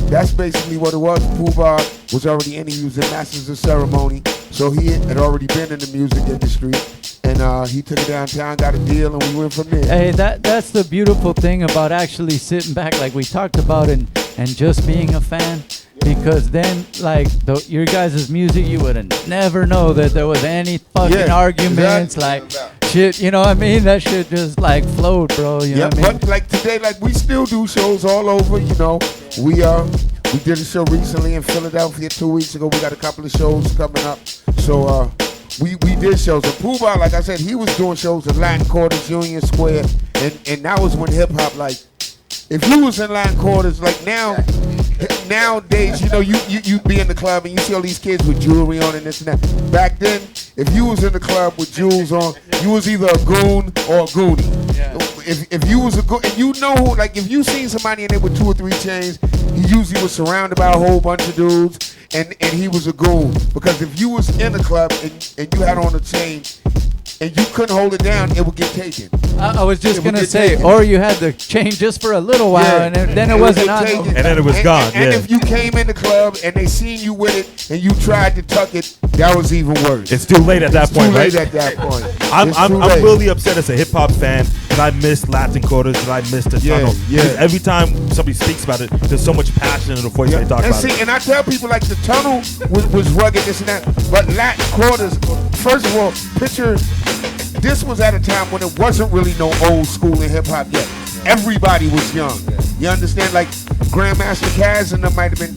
[SPEAKER 13] that's basically what it was. Pooh Bah was already in. He was in Masters of Ceremony, so he had already been in the music industry. And he took it downtown, got a deal, and we went from there.
[SPEAKER 2] Hey, that's the beautiful thing about actually sitting back, like we talked about, and just being a fan. Because then, like, your guys' music, you would never know that there was any fucking arguments, like, shit, you know what I mean? That shit just, like, flowed, bro, you know what I mean?
[SPEAKER 13] But, like, today, like, we still do shows all over, you know. We did a show recently in Philadelphia 2 weeks ago. We got a couple of shows coming up. So, we did shows. And Pooh Bah, like I said, he was doing shows in Latin Quarters, Union Square, and that was when hip-hop, like, if you was in Latin Quarters, like, nowadays, you be in the club and you see all these kids with jewelry on and this and that. Back then, if you was in the club with jewels on, you was either a goon or a goonie. Yeah. If you was a goon, and you know who, like if you seen somebody in there with 2 or 3 chains, he usually was surrounded by a whole bunch of dudes, and he was a goon. Because if you was in the club and you had on a chain, and you couldn't hold it down, it would get taken.
[SPEAKER 2] I was just going to say, or you had the chain just for a little while, and then it wasn't on.
[SPEAKER 3] And then it was gone,
[SPEAKER 13] and if you came in the club and they seen you with it, and you tried to tuck it, that was even worse.
[SPEAKER 3] It's too late at that point, right?
[SPEAKER 13] It's too late at that point.
[SPEAKER 3] I'm really upset as a hip-hop fan that I missed Latin Quarters, that I missed the tunnel. Because every time somebody speaks about it, there's so much passion in the voice they talk about it.
[SPEAKER 13] And I tell people, like, the tunnel was rugged, this and that, but Latin Quarters, first of all, picture, this was at a time when it wasn't really no old school in hip hop yet. Everybody was young. You understand? Like Grandmaster Caz and them might have been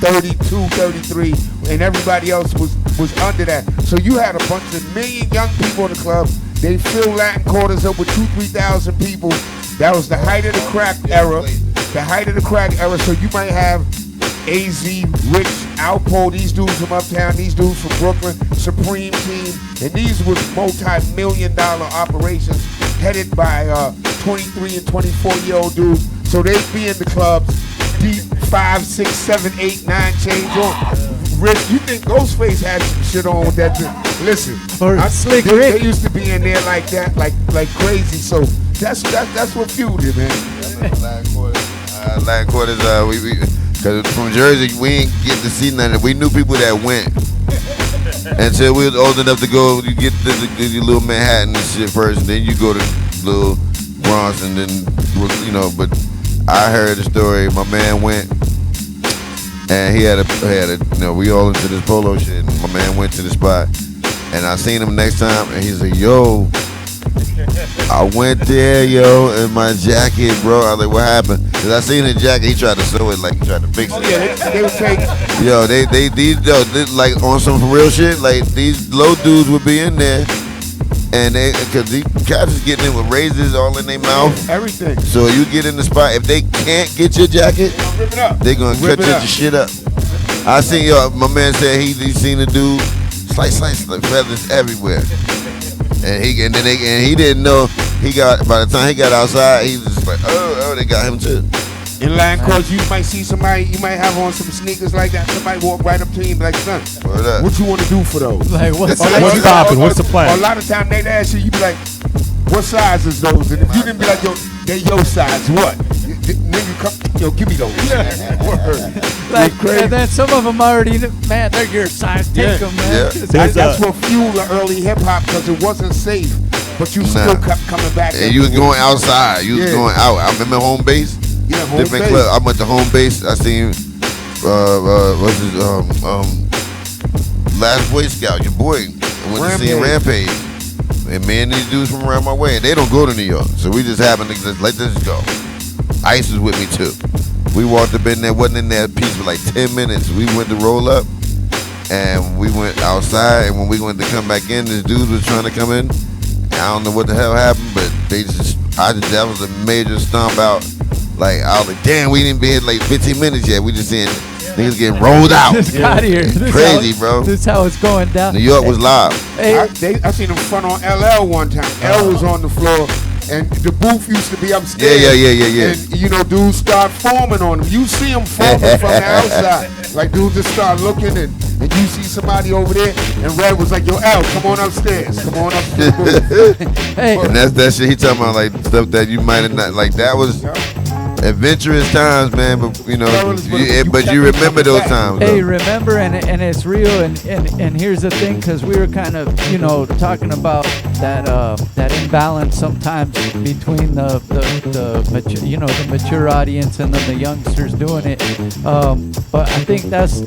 [SPEAKER 13] 32, 33, and everybody else was under that. So you had a bunch of million young people in the club. They filled Latin Quarters up with 2,000-3,000 people. That was the height of the crack era. The height of the crack era. So you might have AZ, Rich, Alpo, these dudes from Uptown, these dudes from Brooklyn, Supreme Team, and these was multi-million-dollar operations headed by 23 and 24-year-old dudes. So they'd be in the clubs deep 5, 6, 7, 8, 9 chains on. Rich, you think Ghostface had some shit on with that? Listen,
[SPEAKER 2] Slick
[SPEAKER 13] they
[SPEAKER 2] Rick
[SPEAKER 13] used to be in there like that, like crazy. So that's what fueled it, man.
[SPEAKER 14] Latin Quarters, because from Jersey, we ain't get to see nothing. We knew people that went. Until we was old enough to go, you get to the little Manhattan and shit first, and then you go to little Bronx, and then, but I heard the story. My man went, and he had a we all into this polo shit, and my man went to the spot, and I seen him next time, and he's like, yo, I went there, in my jacket, bro. I was like, what happened? Because I seen the jacket, he tried to sew it, like he tried to fix it.
[SPEAKER 13] They would take.
[SPEAKER 14] They like on some real shit, like these low dudes would be in there, and because these cats is getting in with razors all in their mouth.
[SPEAKER 13] Everything.
[SPEAKER 14] So you get in the spot, if they can't get your jacket, they gonna cut your shit up. I seen, my man said he seen the dude, slice, like feathers everywhere. And he didn't know by the time he got outside, he was just like, oh, they got him too.
[SPEAKER 13] In Latin Quarters, you might see somebody, you might have on some sneakers like that. Somebody walk right up to you and be like, son, what you want to do for those?
[SPEAKER 2] Like, what's
[SPEAKER 3] poppin'? What's the plan?
[SPEAKER 13] A lot of time they'd ask you, you be like, what size is those? And if you didn't be like, yo, they your size, what? Nigga, come, yo, give me those.
[SPEAKER 2] Like, and then some of them already, man, they're your size. Take them, man.
[SPEAKER 13] That's what fueled the early hip hop because it wasn't safe, but you still kept coming back.
[SPEAKER 14] And you was going outside. You was going out. I remember home base.
[SPEAKER 13] Yeah, home
[SPEAKER 14] different
[SPEAKER 13] base.
[SPEAKER 14] club. I went to home base. I seen what's his last Boy Scout, your boy. I went to see Rampage. And me and these dudes from around my way, they don't go to New York. So we just happened to just let this go. Ice was with me too. We walked up in there, wasn't in that piece for like 10 minutes. We went to roll up and we went outside, and when we went to come back in, this dude was trying to come in. I don't know what the hell happened, but that was a major stomp out. Like, I was like, damn, we didn't be here like 15 minutes yet. We just seeing niggas getting rolled out.
[SPEAKER 2] Just got here.
[SPEAKER 14] Crazy, bro.
[SPEAKER 2] This is how it's going down.
[SPEAKER 14] New York was live.
[SPEAKER 2] Hey.
[SPEAKER 13] I seen them front on LL one time. L was on the floor, and the booth used to be upstairs.
[SPEAKER 14] Yeah.
[SPEAKER 13] And, you know, dudes start forming on them. You see them forming from the outside. Like, dudes just start looking, and you see somebody over there, and Red was like, yo, L, come on upstairs. Come on upstairs.
[SPEAKER 2] Hey.
[SPEAKER 14] And that's that shit he talking about, like stuff that you might have not, like that was adventurous times, man. But you know, but you remember those times.
[SPEAKER 2] Hey, remember, and it's real. And here's the thing, because we were kind of, you know, talking about that imbalance sometimes between the mature, you know, the mature audience and then the youngsters doing it. But I think that's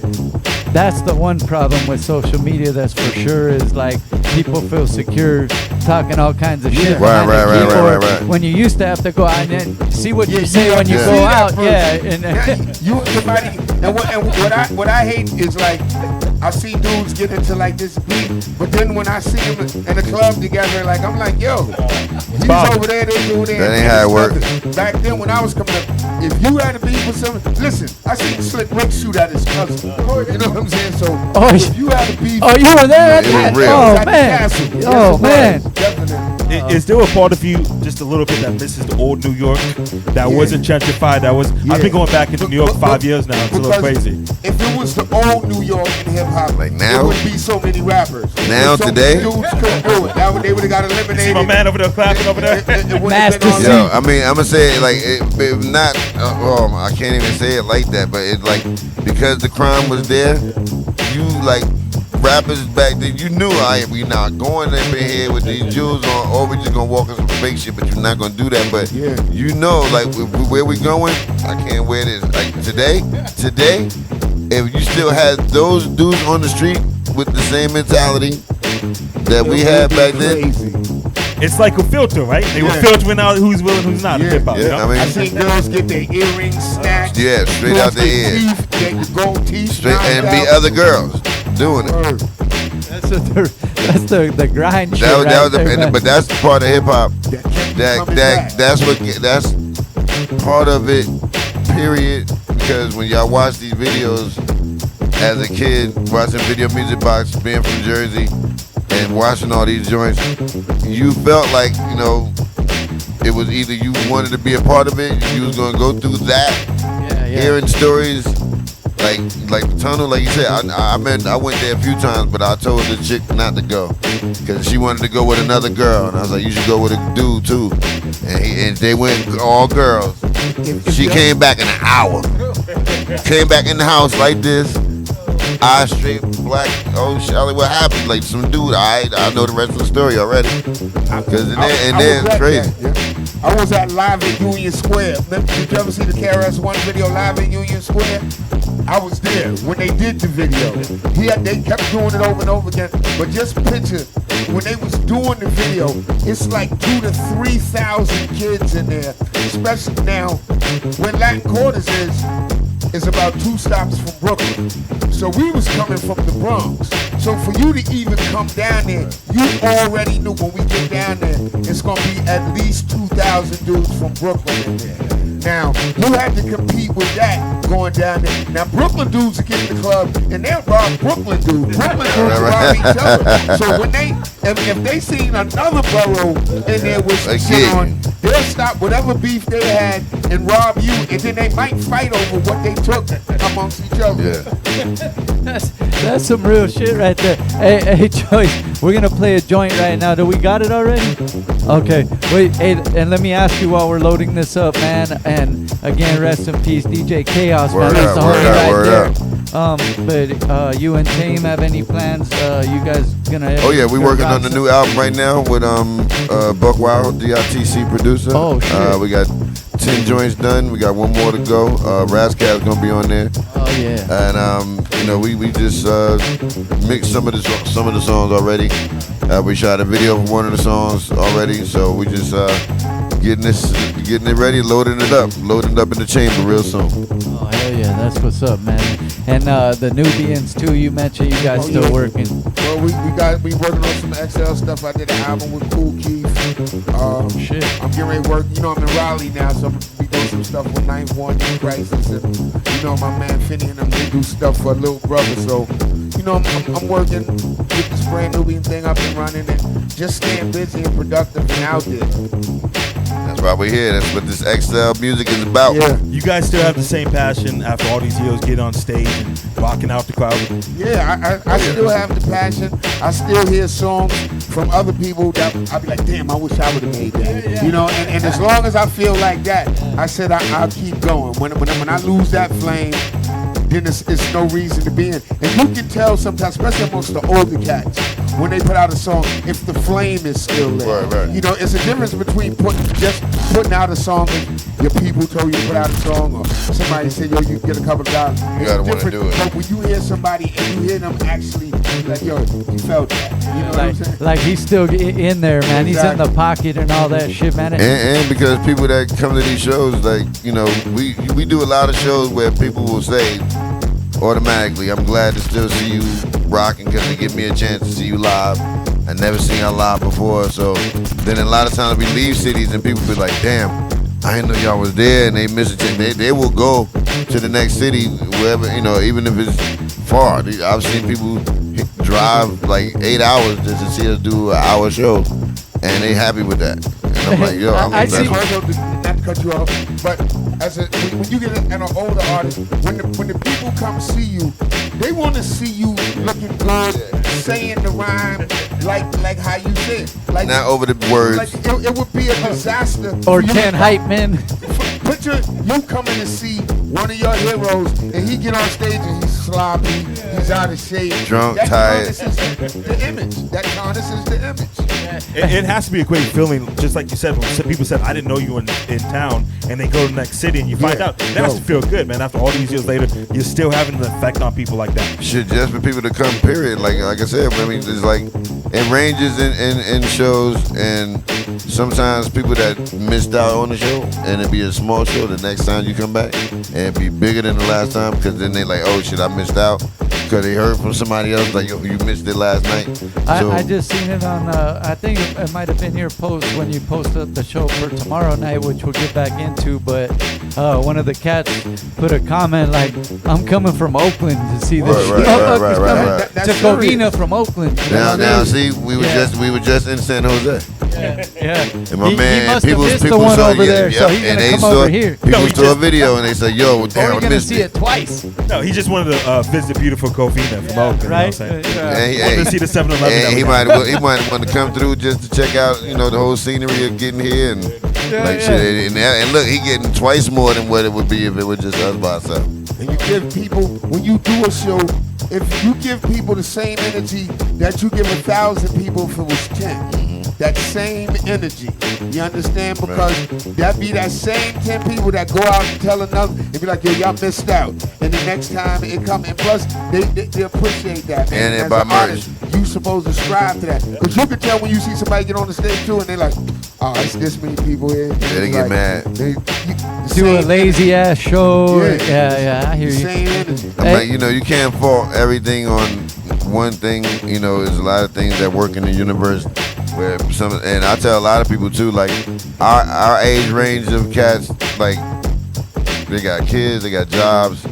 [SPEAKER 2] the one problem with social media. That's for sure, is like people feel secure talking all kinds of shit.
[SPEAKER 14] Right.
[SPEAKER 2] When you used to have to go out and then see what you say when you go out. And
[SPEAKER 13] what I hate is, like, I see dudes get into like this beat, but then when I see them in the club together, like, I'm like, yo, he's over there, they doing that.
[SPEAKER 14] That ain't how it works.
[SPEAKER 13] Back then when I was coming up, if you had a beef with someone, listen, I seen Slick Rick shoot at his cousin. You know what I'm saying? So if you had a beef,
[SPEAKER 2] you were there.
[SPEAKER 14] It was real.
[SPEAKER 2] Oh man. Oh man.
[SPEAKER 3] Is there a part of you, just a little bit, that misses the old New York, that wasn't gentrified? That was. I've been going back into New York 5 years now. It's a little crazy.
[SPEAKER 13] If it was the old New York in hip hop,
[SPEAKER 14] like now,
[SPEAKER 13] there wouldn't be so many rappers.
[SPEAKER 14] Now
[SPEAKER 13] Dudes
[SPEAKER 14] today,
[SPEAKER 13] couldn't do it. They would have got eliminated.
[SPEAKER 3] See my man over there clapping over there.
[SPEAKER 14] Yo, I mean, I'm gonna say it like, if not. I can't even say it like that, but it's like, because the crime was there, you like. Rappers back then, you knew we not going up in here with these jewels on, or we just gonna walk on some fake shit, but you're not gonna do that. But you know, like, where we going, I can't wear this. Like today, if you still had those dudes on the street with the same mentality that we had back then,
[SPEAKER 3] it's like a filter, right? They were filtering out who's willing, who's not in hip hop.
[SPEAKER 14] Yeah, I mean,
[SPEAKER 13] I seen girls get their earrings snatched.
[SPEAKER 14] Yeah, straight out their ears.
[SPEAKER 13] Gold teeth.
[SPEAKER 14] Straight, and be other girls doing it.
[SPEAKER 2] That's the grind.
[SPEAKER 14] But that's part of hip hop. That's part of it. Period. Because when y'all watch these videos as a kid, watching Video Music Box, being from Jersey, and watching all these joints, you felt like, you know, it was either you wanted to be a part of it, you was gonna go through that, hearing stories. Like the tunnel, like you said, I went there a few times, but I told the chick not to go because she wanted to go with another girl, and I was like, you should go with a dude too. And they went all girls. She came back in an hour. Came back in the house like this, eyes straight black. Oh, Shelly, what happened? Like some dude. I know the rest of the story already. Cause then it's crazy.
[SPEAKER 13] I was at Live at Union Square. Did you ever see the KRS-One video, Live at Union Square? I was there when they did the video. They kept doing it over and over again. But just picture, when they was doing the video, it's like 2,000 to 3,000 kids in there. Especially now, when Latin Quarters is about 2 stops from Brooklyn. So we was coming from the Bronx. So for you to even come down there, you already knew when we get down there, it's gonna be at least 2,000 dudes from Brooklyn in there. Now, you had to compete with that going down there. Now, Brooklyn dudes will get in the club and they'll rob Brooklyn dudes. Brooklyn dudes rob each other. So when if they seen another borough in there with some shit on, they'll stop whatever beef they had and rob you, and then they might fight over what they took amongst each other.
[SPEAKER 14] Yeah.
[SPEAKER 2] That's some real shit right there. Hey, Joyce, we're gonna play a joint right now. Do we got it already? Okay. Wait, hey, and let me ask you while we're loading this up, man. And again, rest in peace, DJ Chaos, man. That's the homie right there. But you and Tame have any plans? You guys gonna?
[SPEAKER 14] Oh yeah, we working on the new album right now with Buck Wild, DITC producer.
[SPEAKER 2] Oh shit.
[SPEAKER 14] We got 10 joints done. We got one more to go. Razzcat's gonna be on there.
[SPEAKER 2] Oh yeah.
[SPEAKER 14] And we just mixed some of the songs already. We shot a video for one of the songs already, so we just getting it ready, loading it up in the chamber real soon.
[SPEAKER 2] Oh hell yeah, that's what's up, man. And the Nubians too. You mentioned you guys still working.
[SPEAKER 13] Well, we working on some XL stuff. I did an album with Cool Keith.
[SPEAKER 2] Shit.
[SPEAKER 13] I'm getting ready to work. I'm in Raleigh now, so I'm gonna be doing some stuff with 9th One Crisis, and my man Finney and them, they do stuff for Little Brother. So, I'm working, get this brand Nubian thing up and running, and just staying busy and productive and out there.
[SPEAKER 14] That's why we're here. That's what this XL music is about.
[SPEAKER 13] Yeah.
[SPEAKER 3] You guys still have the same passion after all these years, get on stage and rocking out the crowd?
[SPEAKER 13] Yeah, I still have the passion. I still hear songs from other people that I'll be like, damn, I wish I would have made that. And as long as I feel like that, I said I'll keep going. When I lose that flame, then it's no reason to be in. And you can tell sometimes, especially amongst the older cats, when they put out a song, if the flame is still there.
[SPEAKER 14] Right.
[SPEAKER 13] It's a difference between putting out a song and your people told you to put out a song, or somebody said, yo, you get a couple of dollars.
[SPEAKER 14] You gotta want to do it.
[SPEAKER 13] But when you hear somebody and you hear them actually, like, yo, you felt that. You know what I'm saying?
[SPEAKER 2] Like he's still in there, man.
[SPEAKER 13] Exactly.
[SPEAKER 2] He's in the pocket and all that shit, man.
[SPEAKER 14] And because people that come to these shows, like, we do a lot of shows where people will say automatically, I'm glad to still see you rocking because they give me a chance to see you live. I never seen y'all live before, so then a lot of times we leave cities and people be like, damn, I didn't know y'all was there, and they miss it. They will go to the next city, wherever, even if it's far. I've seen people drive like 8 hours just to see us do an hour show, and they happy with that. And I'm like, yo,
[SPEAKER 13] not to cut you off, but when you get an older artist, when the people come see you, they want to see you looking good, saying the rhyme like how you say it. Like,
[SPEAKER 14] not over the words.
[SPEAKER 13] Like it would be a disaster.
[SPEAKER 2] Or 10 hype men.
[SPEAKER 13] Picture you coming to see one of your heroes, and he get on stage and he's sloppy, he's out of shape,
[SPEAKER 14] drunk,
[SPEAKER 13] tired.
[SPEAKER 14] The
[SPEAKER 13] image. That tarnishes the image.
[SPEAKER 3] It has to be a great feeling, just like you said, when some people said, I didn't know you were in town, and they go to the next city and you find out. That has to feel good, man. After all these years later, you're still having an effect on people like that.
[SPEAKER 14] Shit, just for people to come, period. Like I said, I mean, it's like, it ranges in shows, and sometimes people that missed out on the show, and it'd be a small show the next time you come back, and it'd be bigger than the last time, because then they like, oh shit, I missed out. Because they heard from somebody else, like, yo, you missed it last night.
[SPEAKER 2] I just seen it on, I think it might have been your post when you posted the show for tomorrow night, which we'll get back into, but one of the cats put a comment like, I'm coming from Oakland to see this.
[SPEAKER 14] Right.
[SPEAKER 2] To Covina from Oakland.
[SPEAKER 14] Now, see, we were just in San Jose.
[SPEAKER 2] Yeah.
[SPEAKER 14] And my man,
[SPEAKER 2] he must
[SPEAKER 14] people
[SPEAKER 2] have missed the one
[SPEAKER 14] saw,
[SPEAKER 2] over there, so he's gonna come over here.
[SPEAKER 14] People saw a video and they said, yo, damn,
[SPEAKER 2] I missed
[SPEAKER 14] it.
[SPEAKER 2] it twice.
[SPEAKER 3] No, he just wanted to visit beautiful Covina from Oakland.
[SPEAKER 2] Right?
[SPEAKER 3] You know what I'm saying? Wanted to see the 7-Eleven.
[SPEAKER 14] And he might want to come through just to check out, the whole scenery of getting here and shit. And look, he getting twice more than what it would be if it was just us by ourselves.
[SPEAKER 13] And you give people, when you do a show, if you give people the same energy that you give 1,000 people if it was 10, that same energy, you understand? Because that be that same 10 people that go out and tell another, and be like, yo, y'all missed out. And the next time it come, and plus, they appreciate that, man.
[SPEAKER 14] And
[SPEAKER 13] as
[SPEAKER 14] by
[SPEAKER 13] an artist, you supposed to strive to that. Because you can tell when you see somebody get on the stage too, and they're like, oh, it's this many people here.
[SPEAKER 14] Yeah, they get mad.
[SPEAKER 2] Do a lazy ass show. Yeah, I hear you.
[SPEAKER 13] Same energy.
[SPEAKER 14] Like, you can't fault everything on one thing. There's a lot of things that work in the universe where and I tell a lot of people too, like our age range of cats, like they got kids, they got jobs.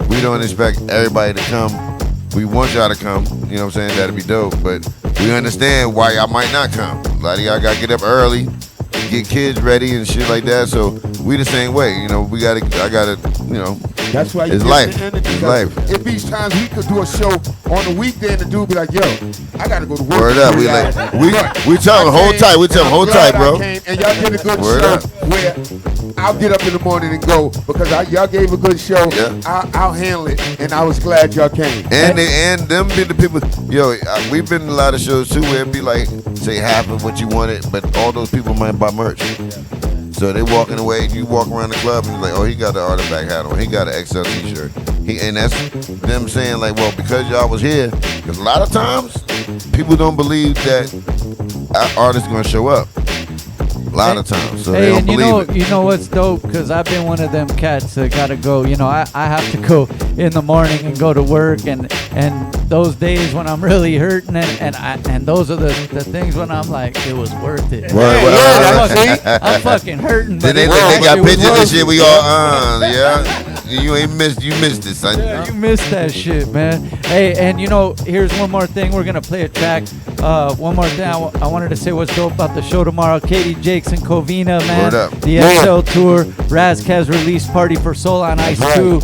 [SPEAKER 14] We don't expect everybody to come. We want y'all to come, you know what I'm saying? That'd be dope, but we understand why y'all might not come. A lot of y'all gotta get up early, get kids ready and shit like that. So we the same way, you know. I gotta, you know.
[SPEAKER 13] That's why
[SPEAKER 14] it's life. It's life.
[SPEAKER 13] It be times we could do a show on the weekday and the dude be like, yo, I gotta go to work.
[SPEAKER 14] Word up. We tell them hold tight. We tell them hold tight, bro.
[SPEAKER 13] And y'all did a good
[SPEAKER 14] Word
[SPEAKER 13] show
[SPEAKER 14] up.
[SPEAKER 13] where I'll get up in the morning and go because y'all gave a good show.
[SPEAKER 14] Yeah.
[SPEAKER 13] I'll handle it, and I was glad y'all came.
[SPEAKER 14] And them be the people. Yo, we've been in a lot of shows too where it be like, say half of what you wanted, but all those people might buy merch. So they walking away, you walk around the club and you're like, oh, he got the artifact hat on, he got an XL t-shirt. And that's them saying like, well, because y'all was here, because a lot of times people don't believe that our artist gonna show up. A lot of times, so they don't believe it.
[SPEAKER 2] You know what's dope? Because I've been one of them cats that gotta go. You know, I have to go in the morning and go to work, and those days when I'm really hurting, and those are the things when I'm like, it was worth it. I'm fucking hurting.
[SPEAKER 14] Then they got pictures and shit. We all, yeah. You missed it, son.
[SPEAKER 2] Yeah, you missed that shit, man. Hey, and you know, here's one more thing. We're gonna play a track. One more thing. I wanted to say what's dope about the show tomorrow. Katie, Jakes, and Covina, man.
[SPEAKER 14] Word up.
[SPEAKER 2] The XL tour, Razkaz release party for Soul on Ice 2.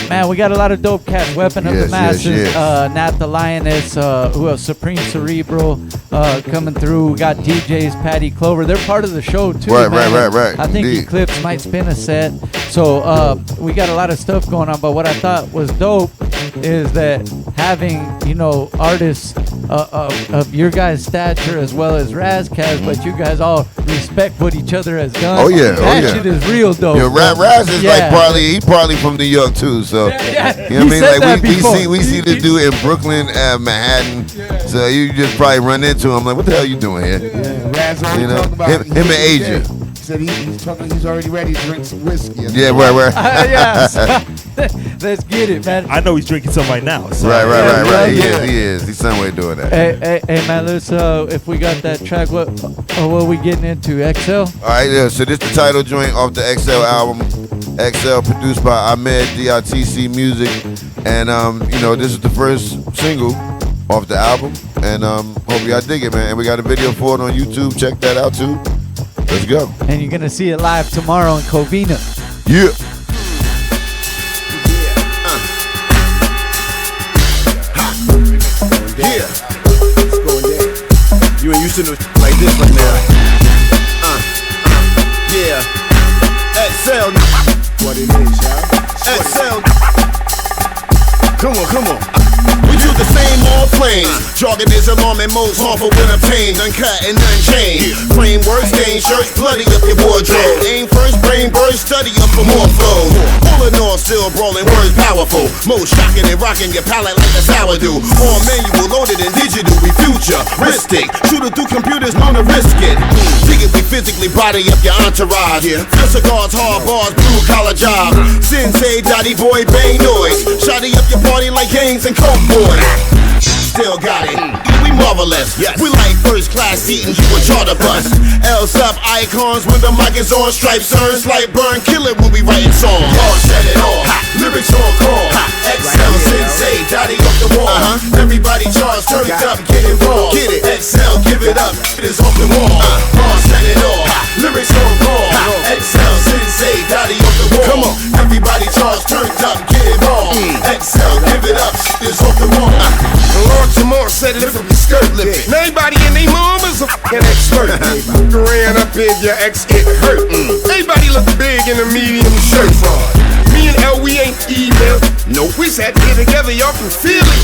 [SPEAKER 2] Man, we got a lot of dope cats. Weapon of the Masses, Nat the Lioness, who else? Supreme Cerebral coming through. We got DJs, Patty Clover. They're part of the show too.
[SPEAKER 14] Right.
[SPEAKER 2] I think
[SPEAKER 14] Indeed.
[SPEAKER 2] Eclipse might spin a set. So we got a lot of stuff going on. But what I thought was dope is that having, you know, artists of your guys' stature as well as Razkaz, but you guys all respect what each other has done.
[SPEAKER 14] Oh yeah,
[SPEAKER 2] that shit is real dope.
[SPEAKER 14] Yeah, Raz is like partly from New York too. So you know what I mean? Like we see this dude in Brooklyn, Manhattan. So you just probably run into him like, what the hell you doing here?
[SPEAKER 13] Yeah, Raz
[SPEAKER 14] You know, him and Asia.
[SPEAKER 13] He said he's already ready to drink some whiskey.
[SPEAKER 14] Yeah, right.
[SPEAKER 2] Let's get it, man.
[SPEAKER 3] I know he's drinking some right now. So.
[SPEAKER 14] Right. He is. He's somewhere doing that.
[SPEAKER 2] Hey, man. Let's if we got that track, what are we getting into? XL.
[SPEAKER 14] All right, yeah. So this the title joint off the XL album. XL produced by Ahmed DRTC Music, and you know, this is the first single off the album, and hope y'all dig it, man. And we got a video for it on YouTube. Check that out too. Let's go.
[SPEAKER 2] And you're gonna see it live tomorrow in Covina.
[SPEAKER 14] Yeah.
[SPEAKER 12] Yeah. It's going down. You ain't used to no like this right now. Yeah. XL. What it is, y'all. XL. Come on.
[SPEAKER 8] We do the same old flame. Jargon is alarming, most harmful when obtained. Uncut and unchained. Framework, stain shirts, bloody up your wardrobe. Aim first, brain burst, study up for more flow. All in all, still brawling, words powerful. Most shocking and rocking your palate like a sourdough. All manual, loaded and digital, we futuristic. Shooting through computers, known to risk it. Dig it, we physically body up your entourage. Fill cigars, hard bars, blue collar job. Sensei, daddy boy, bang noise. Shotty up your party like gangs and coke boys. Still got it, we marvelous. We like first class seating, you a charter bus. L's up icons when the mic is on. Stripes earn, slight burn, kill it when we writing songs. All set it all, lyrics on call. XL Sensei, daddy off the wall. Everybody charge, turn it up, get involved. Get it, XL, give it up, it is off the wall. All set it all, lyrics on call. XL Sensei, daddy off the wall. Come on, everybody charge, turn it up, get involved. XL, give it up, it is off the wall.
[SPEAKER 12] Lord Jamar said lift up your skirt lift. Now everybody and they mama's a f***ing expert. Ran up in your ex get hurt. Everybody look big in a medium shirt. Me and L, we ain't even. Nope, we sat here together, y'all can feel it.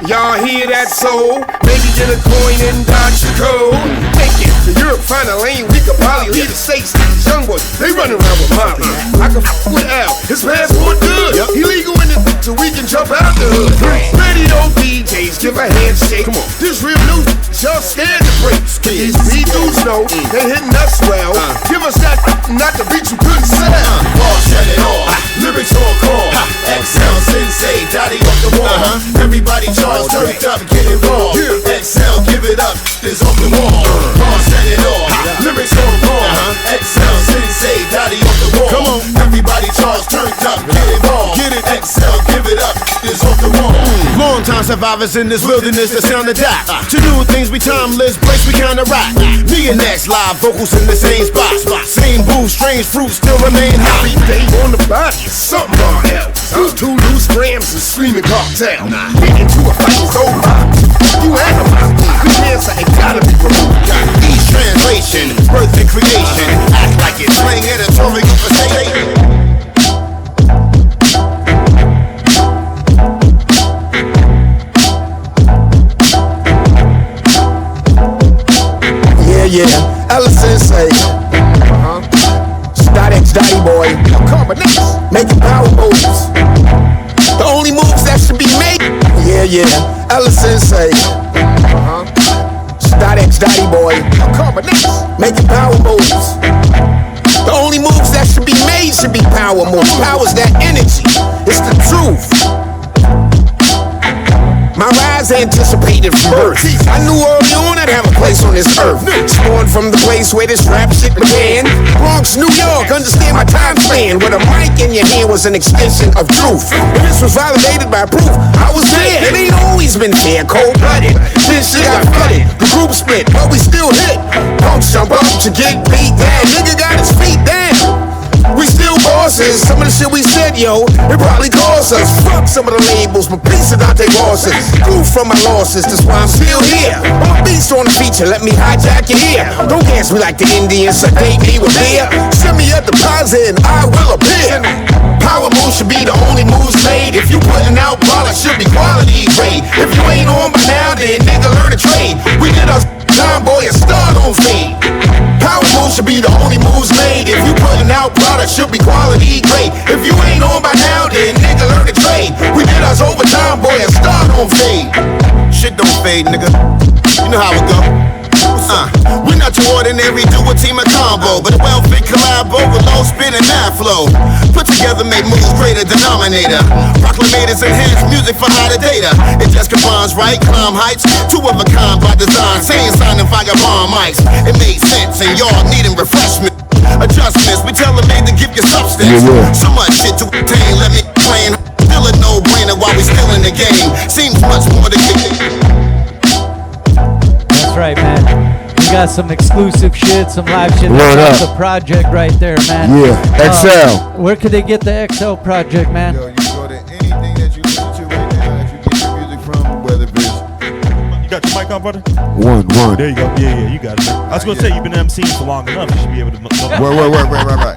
[SPEAKER 12] Y'all hear that soul? Maybe get a coin and dodge the code. Take it to Europe, find a lane, we could probably lead the States. These young boys, they running around with Molly. I can f with Al, his passport good. He legal in it, so we can jump out the hood. Radio DJs, give a handshake. Come on, this real news, y'all scared to break. These B-dudes know they hitting us well. Give us that, not the beat you couldn't sell.
[SPEAKER 8] All set it all, lyrics on call. XL Sensei, daddy off the wall. Everybody charge, turn it up, get involved. XL, give it up, this off the wall. All set it all, lyrics on call. XL Sensei, daddy off the wall. Come on, everybody charge, turn it up, get involved. Get it, XL, give it up, this off the wall. Long time survivors in this wilderness that sound adapt to new things. We timeless, breaks we kinda rock. Me and X live vocals in the same spot. Same booth, strange fruit still remain hot.
[SPEAKER 12] Every day on the body is something on hell. I'm 2 loose grams and screaming cocktail. Get into a fight is over. You animal, the cancer ain't gotta be removed.
[SPEAKER 8] Each translation, birth and creation. Act like it's slang editorial for state.
[SPEAKER 12] Yeah, Ella Sensei. Sadat Daddy boy. Making power moves. The only moves that should be made. Yeah, Ella Sensei. Sadat Daddy boy. Making power moves. The only moves that should be made should be power moves. Power's that energy. It's the truth. My rise anticipated from birth. I knew early on I'd have a place on this earth. Spawned from the place where this rap shit began. Bronx, New York, understand my time span. Where the mic in your hand was an extension of truth. And this was validated by proof. I was there. It ain't always been fair, cold-blooded. This shit got flooded. The group split, but we still hit. Punks jump up to get beat down. Nigga got his feet down. We still bosses. Some of the shit we said, yo, it probably cost us. Fuck some of the labels, but peace of Dante bosses. Grew from my losses, that's why I'm still here. I'm a beast on the feature, let me hijack your ear. Don't gas me like the Indians, sedate me with beer. Send me a deposit and I will appear. Power moves should be the only moves made. If you putting out products, should be quality grade. If you ain't on by now, then nigga learn to trade. We did our time, boy, and start on fade. Power moves should be the only moves made. If you putting out products, should be quality great. If you ain't on by now, then nigga learn to trade. We did us overtime, boy, and start on fade.
[SPEAKER 8] Shit don't fade, nigga. You know how it go. We're not your ordinary duo team of combo, but a well-fit collabo with low spin and mad flow. Put together, make moves greater denominator. Proclamators enhance music for higher data. It just combines right, climb heights, 2 of a kind by design. Saying signing vagabond mics. It made sense, and y'all needing refreshment. Adjustments, we tell them made to give you substance. So much shit to obtain, let me explain. Still a no-brainer while we still in the game. Seems much more to get.
[SPEAKER 2] That's right, man. We got some exclusive shit, some live shit. That's the project right there, man.
[SPEAKER 13] Yeah, XL.
[SPEAKER 2] Where could they get the XL project, man?
[SPEAKER 14] Yo, you go to anything that you listen to right now that you get your music from, whether it's...
[SPEAKER 3] You got your mic on, brother?
[SPEAKER 13] One.
[SPEAKER 3] There you go. Yeah, you got it. I was gonna say you've been MCing for long enough. You should be able to.
[SPEAKER 14] Right.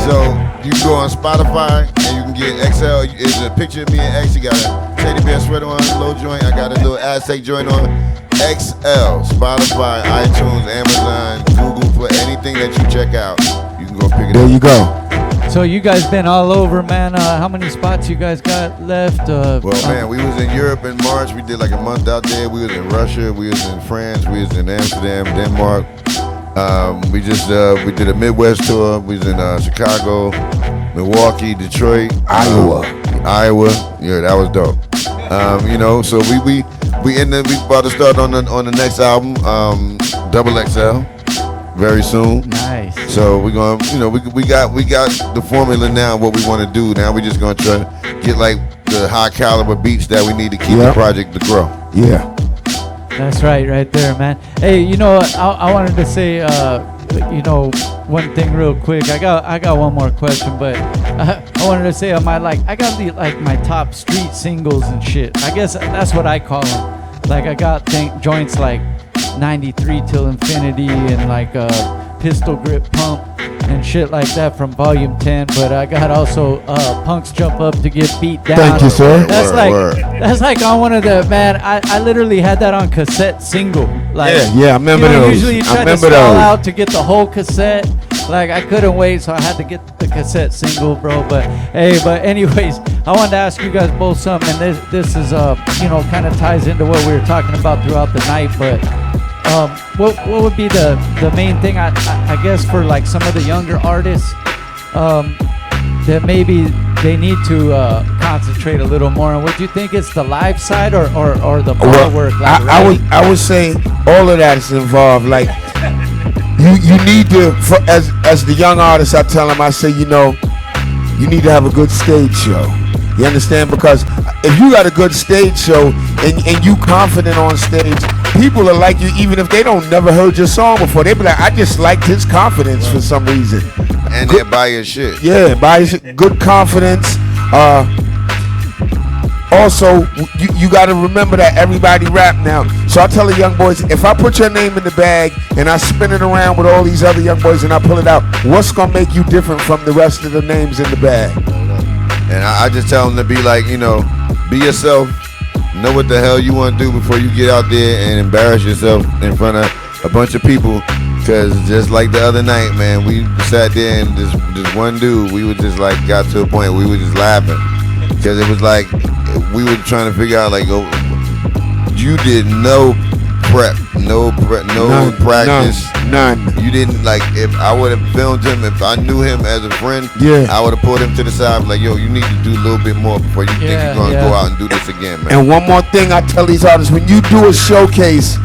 [SPEAKER 14] So you go on Spotify and you can get XL. It's a picture of me and X. You got a teddy bear sweater on, low joint. I got a little Aztec joint on. XL, Spotify, iTunes, Amazon, Google Play, anything that you check out, you can go pick it up.
[SPEAKER 13] There you go.
[SPEAKER 2] So you guys been all over, man. How many spots you guys got left?
[SPEAKER 14] Well, man, we was in Europe in March. We did like a month out there. We was in Russia. We was in France. We was in Amsterdam, Denmark. We did a Midwest tour. We was in Chicago, Milwaukee, Detroit,
[SPEAKER 13] Iowa.
[SPEAKER 14] Yeah, that was dope. So we about to start on the next album, Double XL, very soon.
[SPEAKER 2] Nice.
[SPEAKER 14] So we're gonna, we got the formula now. What we want to do now, we just gonna try to get like the high caliber beats that we need to keep the project to grow.
[SPEAKER 13] Yeah.
[SPEAKER 2] That's right there, man. Hey, I wanted to say, one thing real quick. I got one more question, but I wanted to say I got my top street singles and shit. I guess that's what I call them. Like I got joints like 93 Till Infinity and like Pistol Grip Pump and shit like that from Volume 10. But I got also Punks Jump Up to Get Beat Down.
[SPEAKER 13] Thank you, sir.
[SPEAKER 2] That's like on one of the, man, I literally had that on cassette single. Like,
[SPEAKER 13] yeah, I remember those.
[SPEAKER 2] Usually you try to stall out to get the whole cassette. Like I couldn't wait, so I had to get the cassette single, bro. But anyways, I wanted to ask you guys both something, and this is kind of ties into what we were talking about throughout the night. But what would be the main thing I guess for like some of the younger artists that maybe they need to concentrate a little more on? Would you think it's the live side or the bar work? Like
[SPEAKER 13] I would say all of that is involved. Like you need to, as the young artist, I tell them, I say, you need to have a good stage show. You understand? Because if you got a good stage show and you confident on stage, people are like you even if they don't never heard your song before. They be like, I just liked his confidence for some reason.
[SPEAKER 14] And they buy your shit.
[SPEAKER 13] Yeah, buy your shit. Good confidence. Also, you got to remember that everybody rap now. So I tell the young boys, if I put your name in the bag and I spin it around with all these other young boys and I pull it out, what's going to make you different from the rest of the names in the bag?
[SPEAKER 14] And I just tell them to be like, you know, be yourself. Know what the hell you want to do before you get out there and embarrass yourself in front of a bunch of people. Because just like the other night, man, we sat there and this one dude, we were just like, got to a point where we were just laughing. Because it was like, we were trying to figure out, like, oh, you did no prep, no practice.
[SPEAKER 13] None.
[SPEAKER 14] You didn't, like, if I would have filmed him, if I knew him as a friend, I would have pulled him to the side, like, yo, you need to do a little bit more before you think you're going to go out and do this again, man.
[SPEAKER 13] And one more thing I tell these artists, when you do a showcase,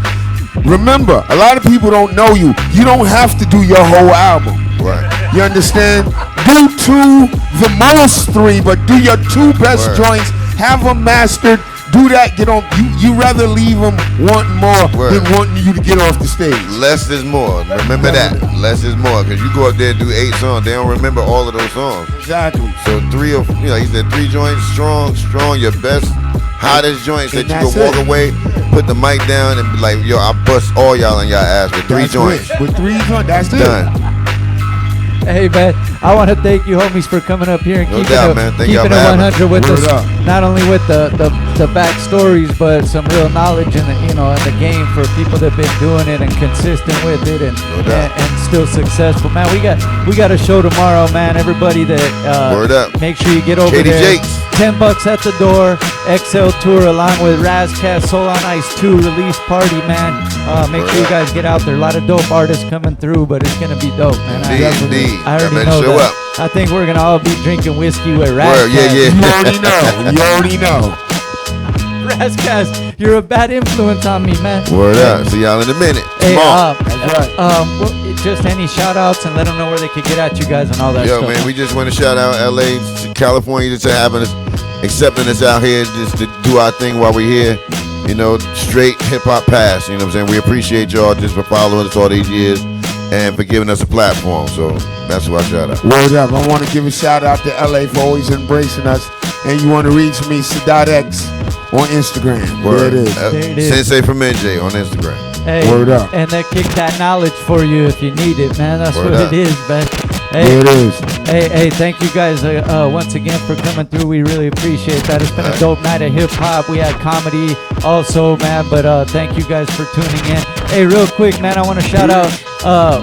[SPEAKER 13] remember, a lot of people don't know you. You don't have to do your whole album.
[SPEAKER 14] Right.
[SPEAKER 13] You understand? Do 2, the most 3, but do your 2 best joints. Have them mastered. Do that. Get on. You rather leave them wanting more than wanting you to get off the stage.
[SPEAKER 14] Less is more. Remember that. Less is more. Because you go up there and do 8 songs, they don't remember all of those songs.
[SPEAKER 13] Exactly.
[SPEAKER 14] So 3 of, you know, he said 3 joints, strong, your best, hottest joints that you can walk away, put the mic down and be like, yo, I bust all y'all on y'all ass with 3 joints.
[SPEAKER 13] With 3 joints, that's
[SPEAKER 14] done.
[SPEAKER 2] Hey man, I want to thank you homies for coming up here and
[SPEAKER 14] No
[SPEAKER 2] keeping
[SPEAKER 14] doubt,
[SPEAKER 2] it,
[SPEAKER 14] man. Thank
[SPEAKER 2] keeping
[SPEAKER 14] y'all
[SPEAKER 2] it
[SPEAKER 14] for
[SPEAKER 2] 100 with
[SPEAKER 14] having us.
[SPEAKER 2] us.
[SPEAKER 14] Word up.
[SPEAKER 2] Not only with the backstories, but some real knowledge in the in the game for people that've been doing it and consistent with it and still successful. Man, we got a show tomorrow, man. Everybody that
[SPEAKER 14] Word up.
[SPEAKER 2] make sure you get over
[SPEAKER 14] Katie
[SPEAKER 2] there.
[SPEAKER 14] Jakes.
[SPEAKER 2] $10 at the door. XL Tour along with Razcast, Soul on Ice 2 release party, man. Make sure you guys get out there. A lot of dope artists coming through, but it's gonna be dope, man.
[SPEAKER 14] Indeed.
[SPEAKER 2] I already
[SPEAKER 14] Y'all
[SPEAKER 2] know
[SPEAKER 14] better show
[SPEAKER 2] that.
[SPEAKER 14] up.
[SPEAKER 2] I think we're gonna all be drinking whiskey with Razcast.
[SPEAKER 14] Word, yeah.
[SPEAKER 13] You already know. You already know.
[SPEAKER 2] Razcast, you're a bad influence on me, man.
[SPEAKER 14] Word up. See y'all in a minute.
[SPEAKER 2] Hey,
[SPEAKER 14] Come on.
[SPEAKER 2] just any shout outs and let them know where they could get at you guys and all that
[SPEAKER 14] Yo,
[SPEAKER 2] stuff.
[SPEAKER 14] man, we just want to shout out LA, California, just for having us, accepting us out here just to do our thing while we're here. You know, straight hip hop pass. You know what I'm saying? We appreciate y'all just for following us all these years and for giving us a platform. So that's who I shout out.
[SPEAKER 13] Word up. I want to give a shout out to LA for always embracing us. And you want to reach me, Sadat X on Instagram.
[SPEAKER 14] Word.
[SPEAKER 13] There it is.
[SPEAKER 2] There it is.
[SPEAKER 14] Sensei from NJ on Instagram.
[SPEAKER 2] Hey,
[SPEAKER 13] Word up.
[SPEAKER 2] And they kick that knowledge for you if you need it, man. That's
[SPEAKER 14] Word
[SPEAKER 2] what
[SPEAKER 14] up.
[SPEAKER 2] it is, man. Hey,
[SPEAKER 13] There it is.
[SPEAKER 2] Hey, thank you guys once again for coming through. We really appreciate that. It's been a dope night of hip hop. We had comedy also, man. But thank you guys for tuning in. Hey, real quick, man, I want to shout out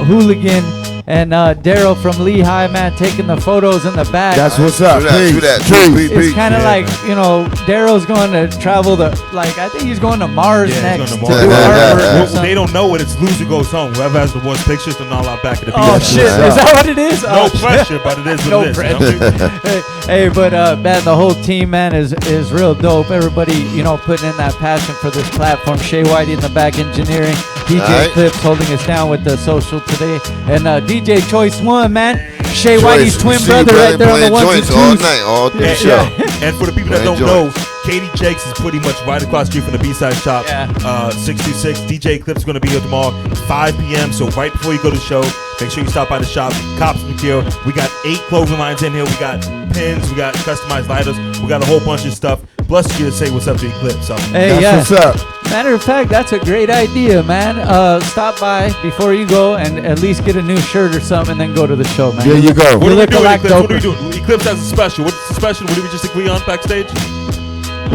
[SPEAKER 2] Hooligan and Daryl from Lihai, man, taking the photos in the back.
[SPEAKER 13] That's what's up.
[SPEAKER 14] Do that.
[SPEAKER 2] It's kind of like, you know, Daryl's going to travel I think he's going to Mars next to do artwork or something.
[SPEAKER 3] They don't know it. It's loser goes home. Whoever has the worst pictures, they're not allowed back at the
[SPEAKER 2] Oh,
[SPEAKER 3] beach.
[SPEAKER 2] shit. Is that what it is?
[SPEAKER 3] No pressure, but it is what
[SPEAKER 2] No
[SPEAKER 3] it is.
[SPEAKER 2] pressure.
[SPEAKER 3] You know?
[SPEAKER 2] Hey, but man, the whole team, man, is real dope. Everybody, you know, putting in that passion for this platform. Shaye, Whitey in the back engineering. DJ Eclipse holding us down with the social today. And DJ Choice One, man. Shaye Whitey's twin brother right there on the ones and twos.
[SPEAKER 14] all night, all through the show.
[SPEAKER 3] And for the people that don't know, Katie Jakes is pretty much right across the street from the B-Side Shop. 626. DJ Eclipse is going to be here tomorrow, 5 p.m. So right before you go to the show, make sure you stop by the shop. Cops material. We got 8 clothing lines in here. We got pins. We got customized lighters. We got a whole bunch of stuff. Bless you to say what's up to Eclipse. So
[SPEAKER 2] Hey,
[SPEAKER 13] That's what's up.
[SPEAKER 2] Matter of fact, that's a great idea, man. Stop by before you go and at least get a new shirt or something and then go to the show, man.
[SPEAKER 13] There you go.
[SPEAKER 3] What are we
[SPEAKER 2] look
[SPEAKER 3] doing,
[SPEAKER 2] like
[SPEAKER 3] Eclipse? What are we
[SPEAKER 2] dope.
[SPEAKER 3] doing? Eclipse has a special. What's the special? What did we just agree on backstage?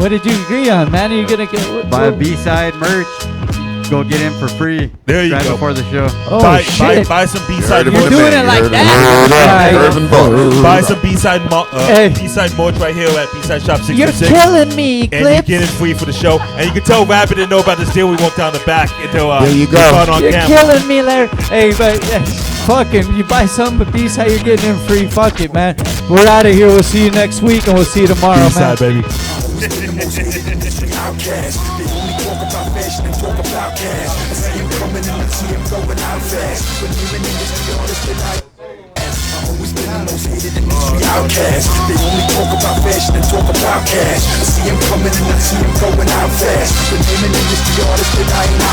[SPEAKER 2] What did you agree on, man? Are you going to get...
[SPEAKER 15] Buy a B-side merch. Go get in for free.
[SPEAKER 3] There you
[SPEAKER 15] right
[SPEAKER 3] go.
[SPEAKER 15] before the show.
[SPEAKER 2] Oh, shit.
[SPEAKER 3] Buy some B-side.
[SPEAKER 2] You're doing it like that?
[SPEAKER 3] Buy some B-side B-side merch right here at B-Side Shop 66.
[SPEAKER 2] You're killing me,
[SPEAKER 3] And you
[SPEAKER 2] Eclipse.
[SPEAKER 3] get it free for the show. And you can tell Rabbit didn't know about this deal we walked down the back until
[SPEAKER 13] There you go.
[SPEAKER 3] we caught on
[SPEAKER 2] You're
[SPEAKER 3] camera.
[SPEAKER 2] killing me, Larry. Hey, but fuck him. You buy something but B-side, you're getting in free. Fuck it, man. We're out of here. We'll see you next week and we'll see you tomorrow, man.
[SPEAKER 3] B-side, baby.
[SPEAKER 21] Outcast. They only talk about fashion and talk about cash. I see him coming and I see him going out fast. When you're an industry artist, then I always been most hated industry outcasts. They only talk about fashion and talk about cash. I see him coming and I see him going out fast. The name of industry artist that I ain't